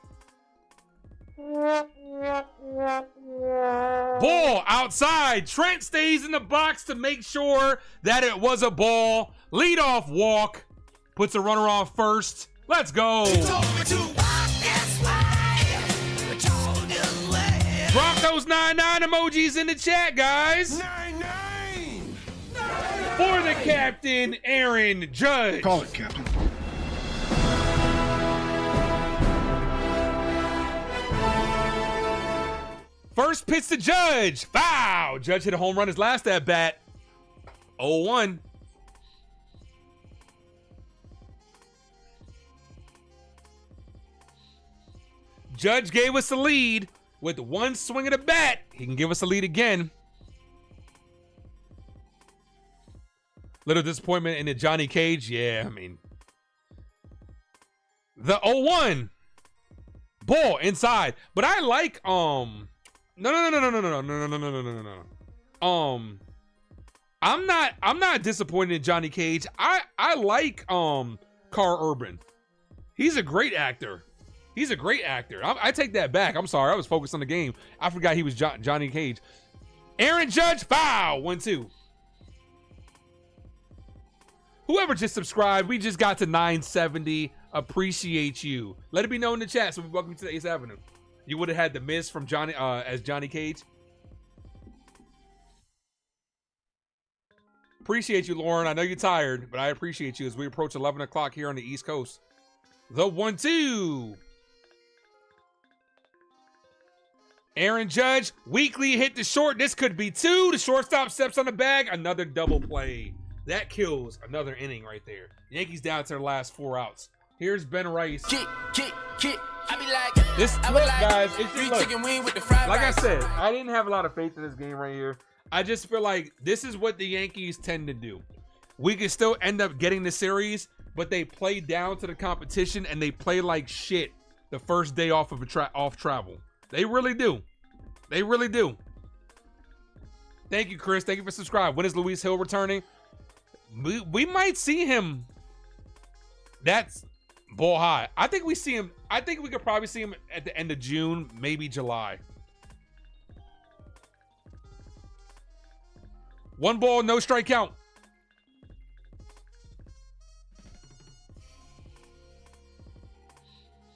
Ball outside. Trent stays in the box to make sure that it was a ball. Leadoff walk. Puts a runner on first. Let's go. Drop those 99 emojis in the chat, guys. 99. For the captain, Aaron Judge. Call it, Captain. First pitch to Judge. Foul. Judge hit a home run his last at bat. 0-1. Judge gave us the lead with one swing of the bat. He can give us a lead again. Little disappointment in the Johnny Cage. Yeah, I mean. The 0-1. Ball inside. But I like No. I'm not disappointed in Johnny Cage. I like Carl Urban. He's a great actor. He's a great actor. I take that back. I'm sorry. I was focused on the game. I forgot he was Johnny Cage. Aaron Judge, foul. 1-2. Whoever just subscribed, we just got to 970. Appreciate you. Let it be known in the chat. So we welcome you to the Ace Avenue. You would have had the Miz from Johnny as Johnny Cage. Appreciate you, Lauren. I know you're tired, but I appreciate you as we approach 11 o'clock here on the East Coast. The 1-2. Aaron Judge, weakly hit the short. This could be 2. The shortstop steps on the bag. Another double play. That kills another inning right there. Yankees down to their last 4 outs. Here's Ben Rice. Kick. I be like, This look, guys. It's just, look, chicken wing with the fried like rice. I said, I didn't have a lot of faith in this game right here. I just feel like this is what the Yankees tend to do. We could still end up getting the series, but they play down to the competition and they play like shit the first day off of off travel. They really do. They really do. Thank you, Chris. Thank you for subscribing. When is Luis Hill returning? We might see him. That's ball high. I think we see him. I think we could probably see him at the end of June, maybe July. 1 ball, no strike count.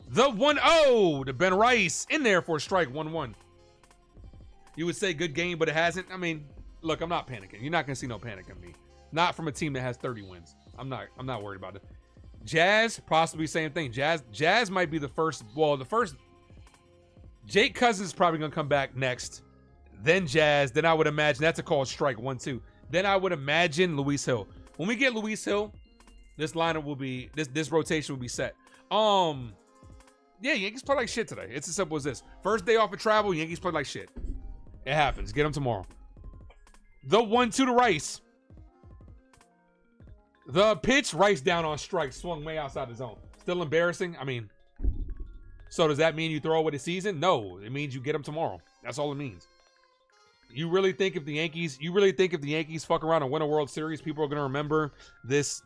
The 1-0 to Ben Rice in there for a strike. 1-1. You would say good game, but it hasn't. I mean, look, I'm not panicking. You're not gonna see no panic in me. Not from a team that has 30 wins. I'm not worried about it. Jazz, possibly same thing. Jazz might be the first. Well, the first. Jake Cousins is probably gonna come back next. Then Jazz. Then I would imagine that's a called strike. 1-2. Then I would imagine Luis Hill. When we get Luis Hill, this lineup will be this rotation will be set. Yeah, Yankees play like shit today. It's as simple as this. First day off of travel, Yankees play like shit. It happens. Get them tomorrow. The 1-2 to Rice. The pitch, Rice down on strike. Swung way outside the zone. Still embarrassing. I mean, so does that mean you throw away the season? No, it means you get them tomorrow. That's all it means. You really think if the Yankees fuck around and win a World Series, people are gonna remember this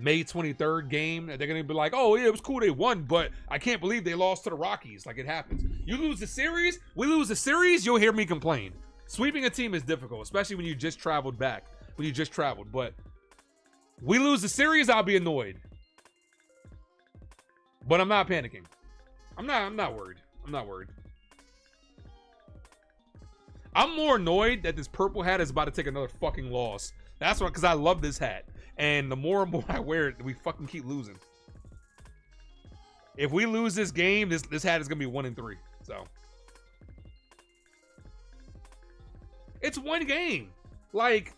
May 23rd game? They're gonna be like, oh yeah, it was cool they won, but I can't believe they lost to the Rockies. Like, it happens. You lose the series, we lose the series, you'll hear me complain. Sweeping a team is difficult, especially when you just traveled back. But we lose the series, I'll be annoyed. But I'm not panicking. I'm not worried. I'm more annoyed that this purple hat is about to take another fucking loss. That's why, because I love this hat. And the more and more I wear it, we fucking keep losing. If we lose this game, this hat is going to be 1-3. So. It's one game. Like,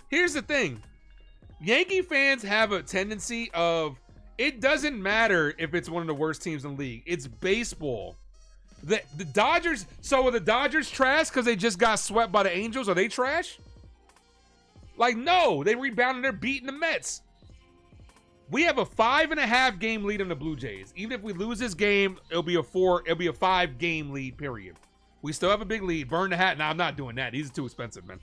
here's the thing. Yankee fans have a tendency of, it doesn't matter if it's one of the worst teams in the league. It's baseball. The Dodgers, so are the Dodgers trash because they just got swept by the Angels? Are they trash? Like, no, they rebounded. They're beating the Mets. We have a 5.5 game lead on the Blue Jays. Even if we lose this game, it'll be a 5 game lead, period. We still have a big lead. Burn the hat. Nah, I'm not doing that. These are too expensive, man.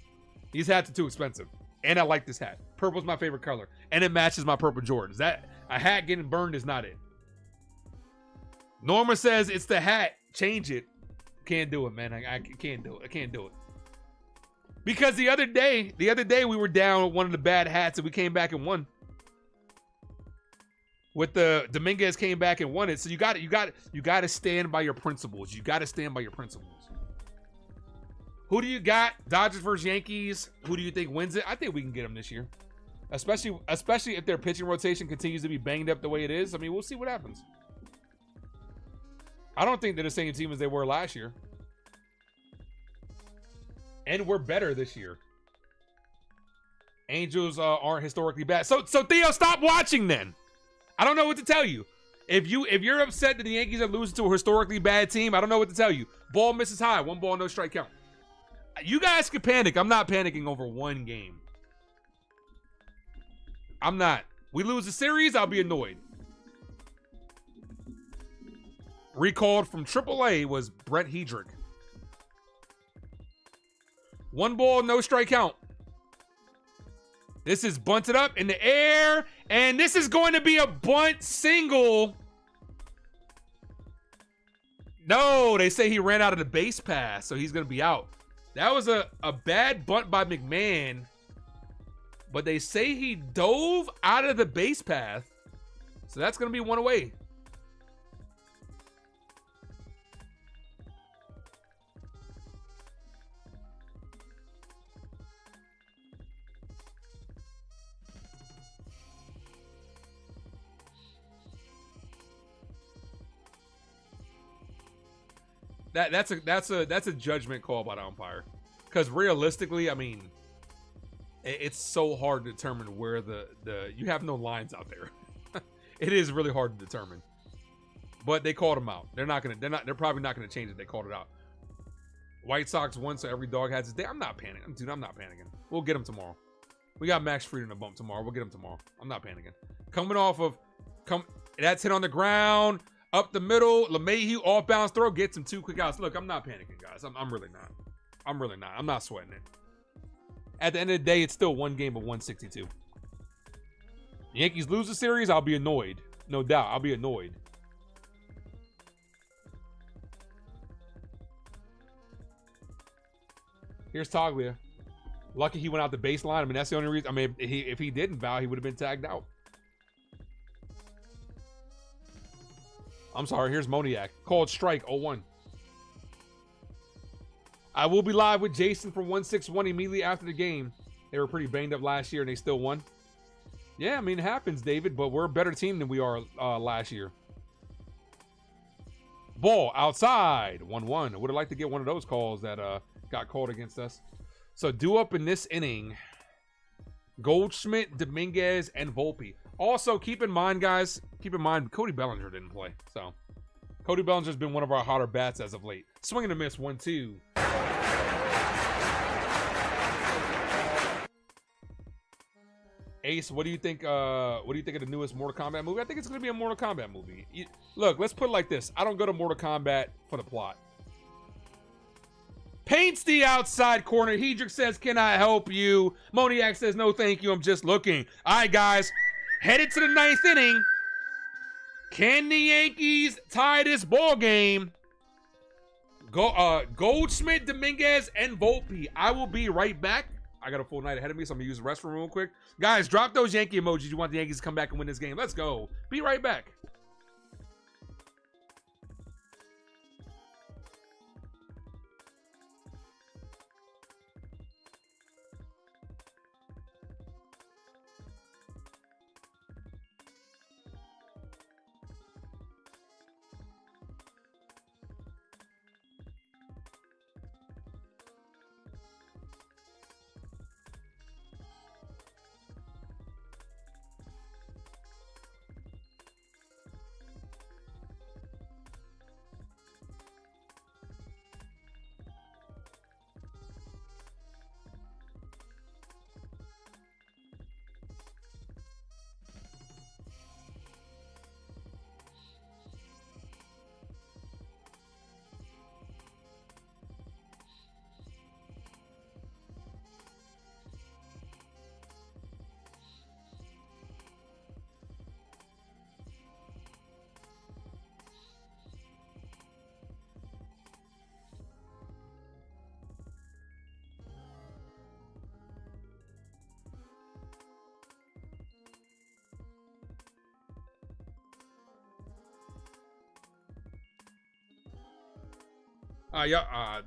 These hats are too expensive. And I like this hat. Purple's my favorite color. And it matches my purple Jordans. That a hat getting burned is not it. Norma says it's the hat. Change it. Can't do it, man. I can't do it. I can't do it. Because the other day we were down with one of the bad hats and we came back and won. With the Dominguez came back and won it. So you got to stand by your principles. You got to stand by your principles. Who do you got? Dodgers versus Yankees. Who do you think wins it? I think we can get them this year. Especially if their pitching rotation continues to be banged up the way it is. I mean, we'll see what happens. I don't think they're the same team as they were last year. And we're better this year. Angels aren't historically bad. So Theo, stop watching then. I don't know what to tell you. If you're upset that the Yankees are losing to a historically bad team, I don't know what to tell you. Ball misses high. 1 ball, no strike count. You guys can panic. I'm not panicking over one game. I'm not. We lose the series, I'll be annoyed. Recalled from AAA was Brett Hedrick. 1 ball, no strike count. This is bunted up in the air, and this is going to be a bunt single. No, they say he ran out of the base pass, so he's going to be out. That was a bad bunt by McMahon, but they say he dove out of the base path, so that's going to be 1 away. That's a judgment call by the umpire. Because realistically, I mean, it's so hard to determine where you have no lines out there. It is really hard to determine. But they called him out. They're probably not gonna change it. They called it out. White Sox won, so every dog has his day. I'm not panicking. Dude, I'm not panicking. We'll get him tomorrow. We got Max Fried in a bump tomorrow. We'll get him tomorrow. I'm not panicking. Coming off of that's hit on the ground, up the middle. LeMahieu off balance throw gets him 2 quick outs. Look, I'm not panicking, guys. I'm really not. I'm really not. I'm not sweating it. At the end of the day, it's still one game of 162. Yankees lose the series, I'll be annoyed. No doubt, I'll be annoyed. Here's Toglia. Lucky he went out the baseline. I mean, that's the only reason. I mean, if he didn't foul, he would have been tagged out. I'm sorry. Here's Moniak. Called strike 0-1. I will be live with Jason from 161 immediately after the game. They were pretty banged up last year and they still won. Yeah, I mean, it happens, David, but we're a better team than we are last year. Ball outside. 1-1. I would have liked to get one of those calls that got called against us. So due up in this inning, Goldschmidt, Dominguez, and Volpe. Also, keep in mind, guys, Cody Bellinger didn't play. So Cody Bellinger's been one of our hotter bats as of late. Swing and a miss, 1-2. Ace, what do you think? What do you think of the newest Mortal Kombat movie? I think it's gonna be a Mortal Kombat movie. Look, let's put it like this. I don't go to Mortal Kombat for the plot. Paints the outside corner. Hedrick says, "Can I help you?" Moniak says, "No, thank you. I'm just looking." All right, guys, headed to the 9th inning. Can the Yankees tie this ball game? Goldschmidt, Dominguez, and Volpe. I will be right back. I got a full night ahead of me, so I'm gonna use the restroom real quick. Guys, drop those Yankee emojis. You want the Yankees to come back and win this game. Let's go. Be right back.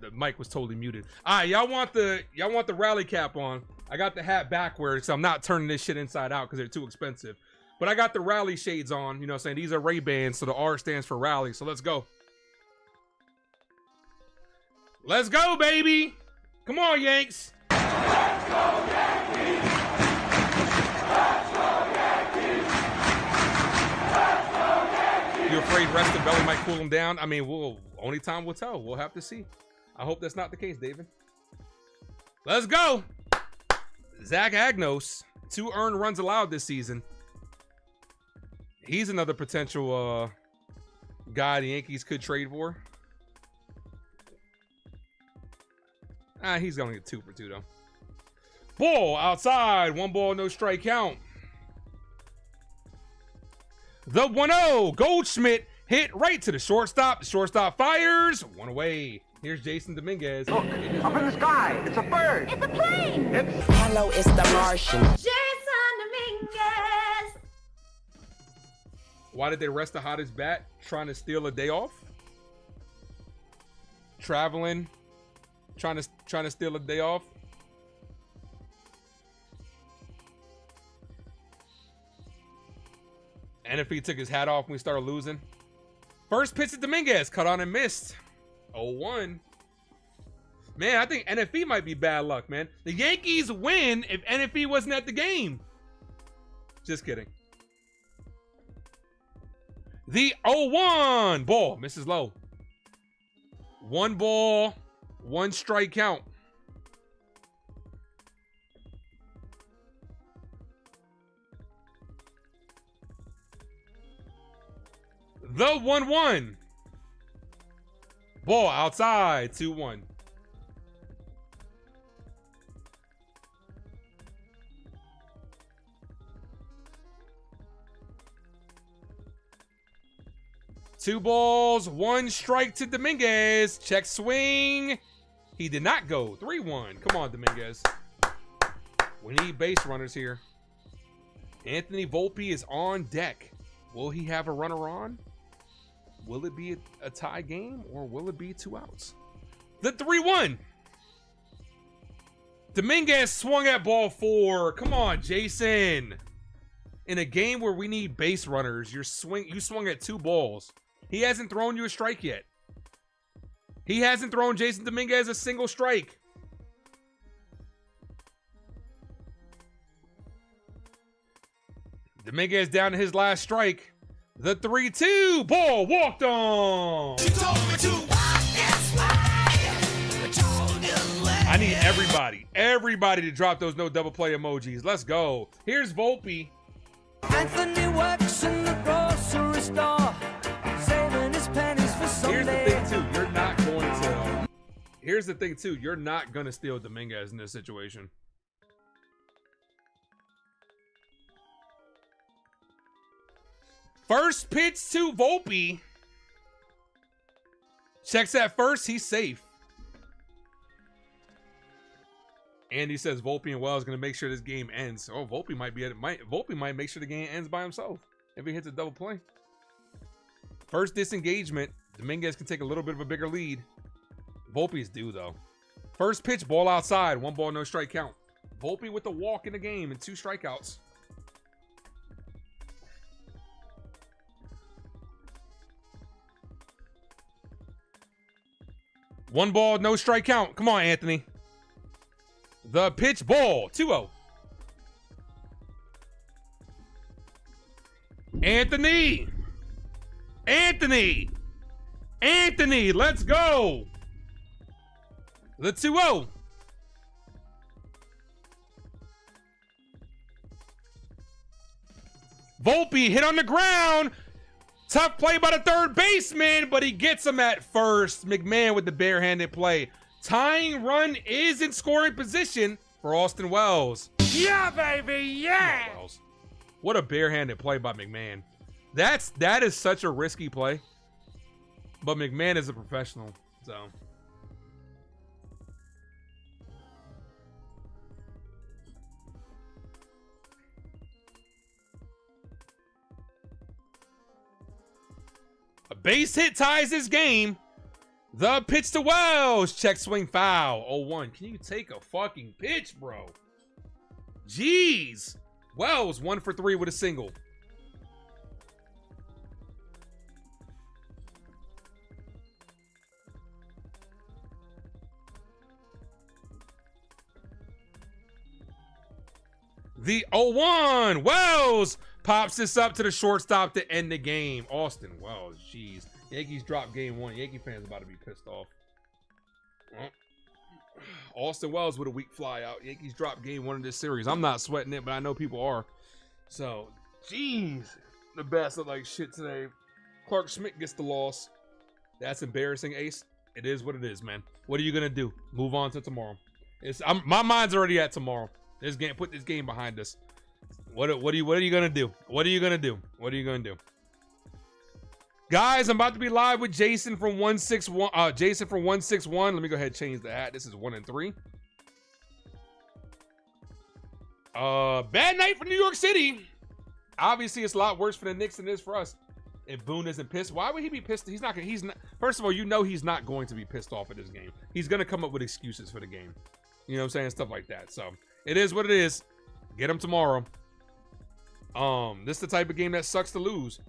The mic was totally muted. Y'all want the rally cap on. I got the hat backwards, so I'm not turning this shit inside out because they're too expensive. But I got the rally shades on, you know what I'm saying? These are Ray-Bans, so the R stands for rally. So let's go. Let's go, baby. Come on, Yanks. Let's go, Yankees. Let's go, Yankees. Let's go, Yankees. You afraid resting belly might cool him down? I mean, only time will tell. We'll have to see. I hope that's not the case, David. Let's go. Zach Agnos, 2 earned runs allowed this season. He's another potential guy the Yankees could trade for. He's going to get 2 for 2, though. Ball outside. 1 ball, no strike count. The 1-0. Goldschmidt hit right to the shortstop. The shortstop fires. 1 away. Here's Jason Dominguez. Look, up in the sky. It's a bird. It's a plane. Hello, it's the Martian. Jason Dominguez. Why did they rest the hottest bat? Trying to steal a day off? Traveling. Trying to steal a day off? And if he took his hat off when we started losing? First pitch to Dominguez. Cut on and missed. 0-1. Man, I think NFE might be bad luck, man. The Yankees win if NFE wasn't at the game. Just kidding. The 0-1 ball misses low. 1 ball, 1 strike count. The 1-1 ball outside. 2-1. Two balls, 1 strike to Dominguez. Check swing. He did not go. 3-1. Come on, Dominguez. We need base runners here. Anthony Volpe is on deck. Will he have a runner on? Will it be a tie game or will it be 2 outs? The 3-1. Dominguez swung at ball 4. Come on, Jason. In a game where we need base runners, you swung at 2 balls. He hasn't thrown you a strike yet. He hasn't thrown Jason Dominguez a single strike. Dominguez down to his last strike. The 3-2 ball walked on. I need everybody to drop those no double play emojis. Let's go. Here's Volpe. Anthony works in the grocery store, saving his pennies for Sunday. Here's the thing too, you're not going to. Here's the thing too, you're not gonna steal Dominguez in this situation. First pitch to Volpe. Checks at first, he's safe. Andy says Volpe and Wells going to make sure this game ends. Oh, Volpe might be at it. Volpe might make sure the game ends by himself if he hits a double play. First disengagement. Dominguez can take a little bit of a bigger lead. Volpe's due though. First pitch, ball outside. 1 ball, no strike count. Volpe with the walk in the game and 2 strikeouts. One ball, no strike count. Come on, Anthony. The pitch, ball, 2-0. Anthony, let's go. The 2-0. Volpe hit on the ground. Tough play by the third baseman, but he gets him at first. McMahon with the barehanded play. Tying run is in scoring position for Austin Wells. Yeah, baby, yeah. Wells. What a barehanded play by McMahon. That is such a risky play. But McMahon is a professional, so. A base hit ties this game. The pitch to Wells. Check swing foul. 0-1. Can you take a fucking pitch, bro? Jeez. Wells 1 for 3 with a single. The 0-1. Wells pops this up to the shortstop to end the game. Austin Wells, jeez. Yankees drop game 1. Yankee fans about to be pissed off. Austin Wells with a weak fly out. Yankees drop game 1 of this series. I'm not sweating it, but I know people are. So, jeez. The best look like shit today. Clark Schmidt gets the loss. That's embarrassing, Ace. It is what it is, man. What are you gonna do? Move on to tomorrow. My mind's already at tomorrow. This game, put this game behind us. What are you gonna do? What are you gonna do? What are you gonna do? Guys, I'm about to be live with Jason from 161. Jason from 161. Let me go ahead and change the hat. This is 1 and 3. Bad night for New York City. Obviously, it's a lot worse for the Knicks than it is for us. If Boone isn't pissed, why would he be pissed? He's not. First of all, you know he's not going to be pissed off at this game. He's gonna come up with excuses for the game. You know what I'm saying? Stuff like that. So it is what it is. Get him tomorrow. This is the type of game that sucks to lose.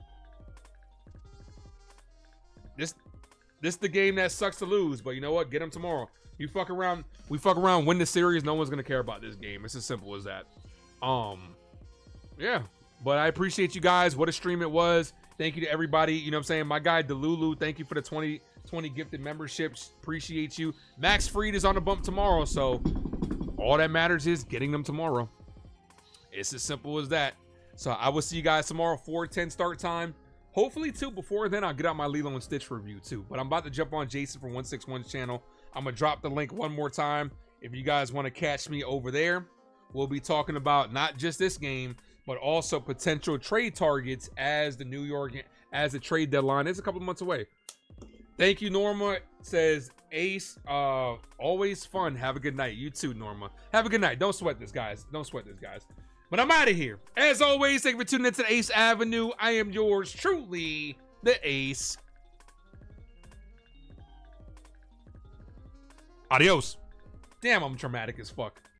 This is the game that sucks to lose, but you know what? Get them tomorrow. You fuck around, we fuck around, win the series. No one's gonna care about this game. It's as simple as that. Yeah. But I appreciate you guys. What a stream it was. Thank you to everybody. You know what I'm saying? My guy Delulu, thank you for the 20 gifted memberships. Appreciate you. Max Fried is on the bump tomorrow, so all that matters is getting them tomorrow. It's as simple as that. So I will see you guys tomorrow, 4:10 start time. Hopefully, too, before then, I'll get out my Lilo and Stitch review, too. But I'm about to jump on Jason from 161's channel. I'm going to drop the link one more time. If you guys want to catch me over there, we'll be talking about not just this game, but also potential trade targets as the trade deadline is a couple of months away. Thank you, Norma. Says Ace, always fun. Have a good night. You too, Norma. Have a good night. Don't sweat this, guys. Don't sweat this, guys. But I'm out of here. As always, thank you for tuning into the Ace Avenue. I am yours truly, the Ace. Adios. Damn, I'm dramatic as fuck.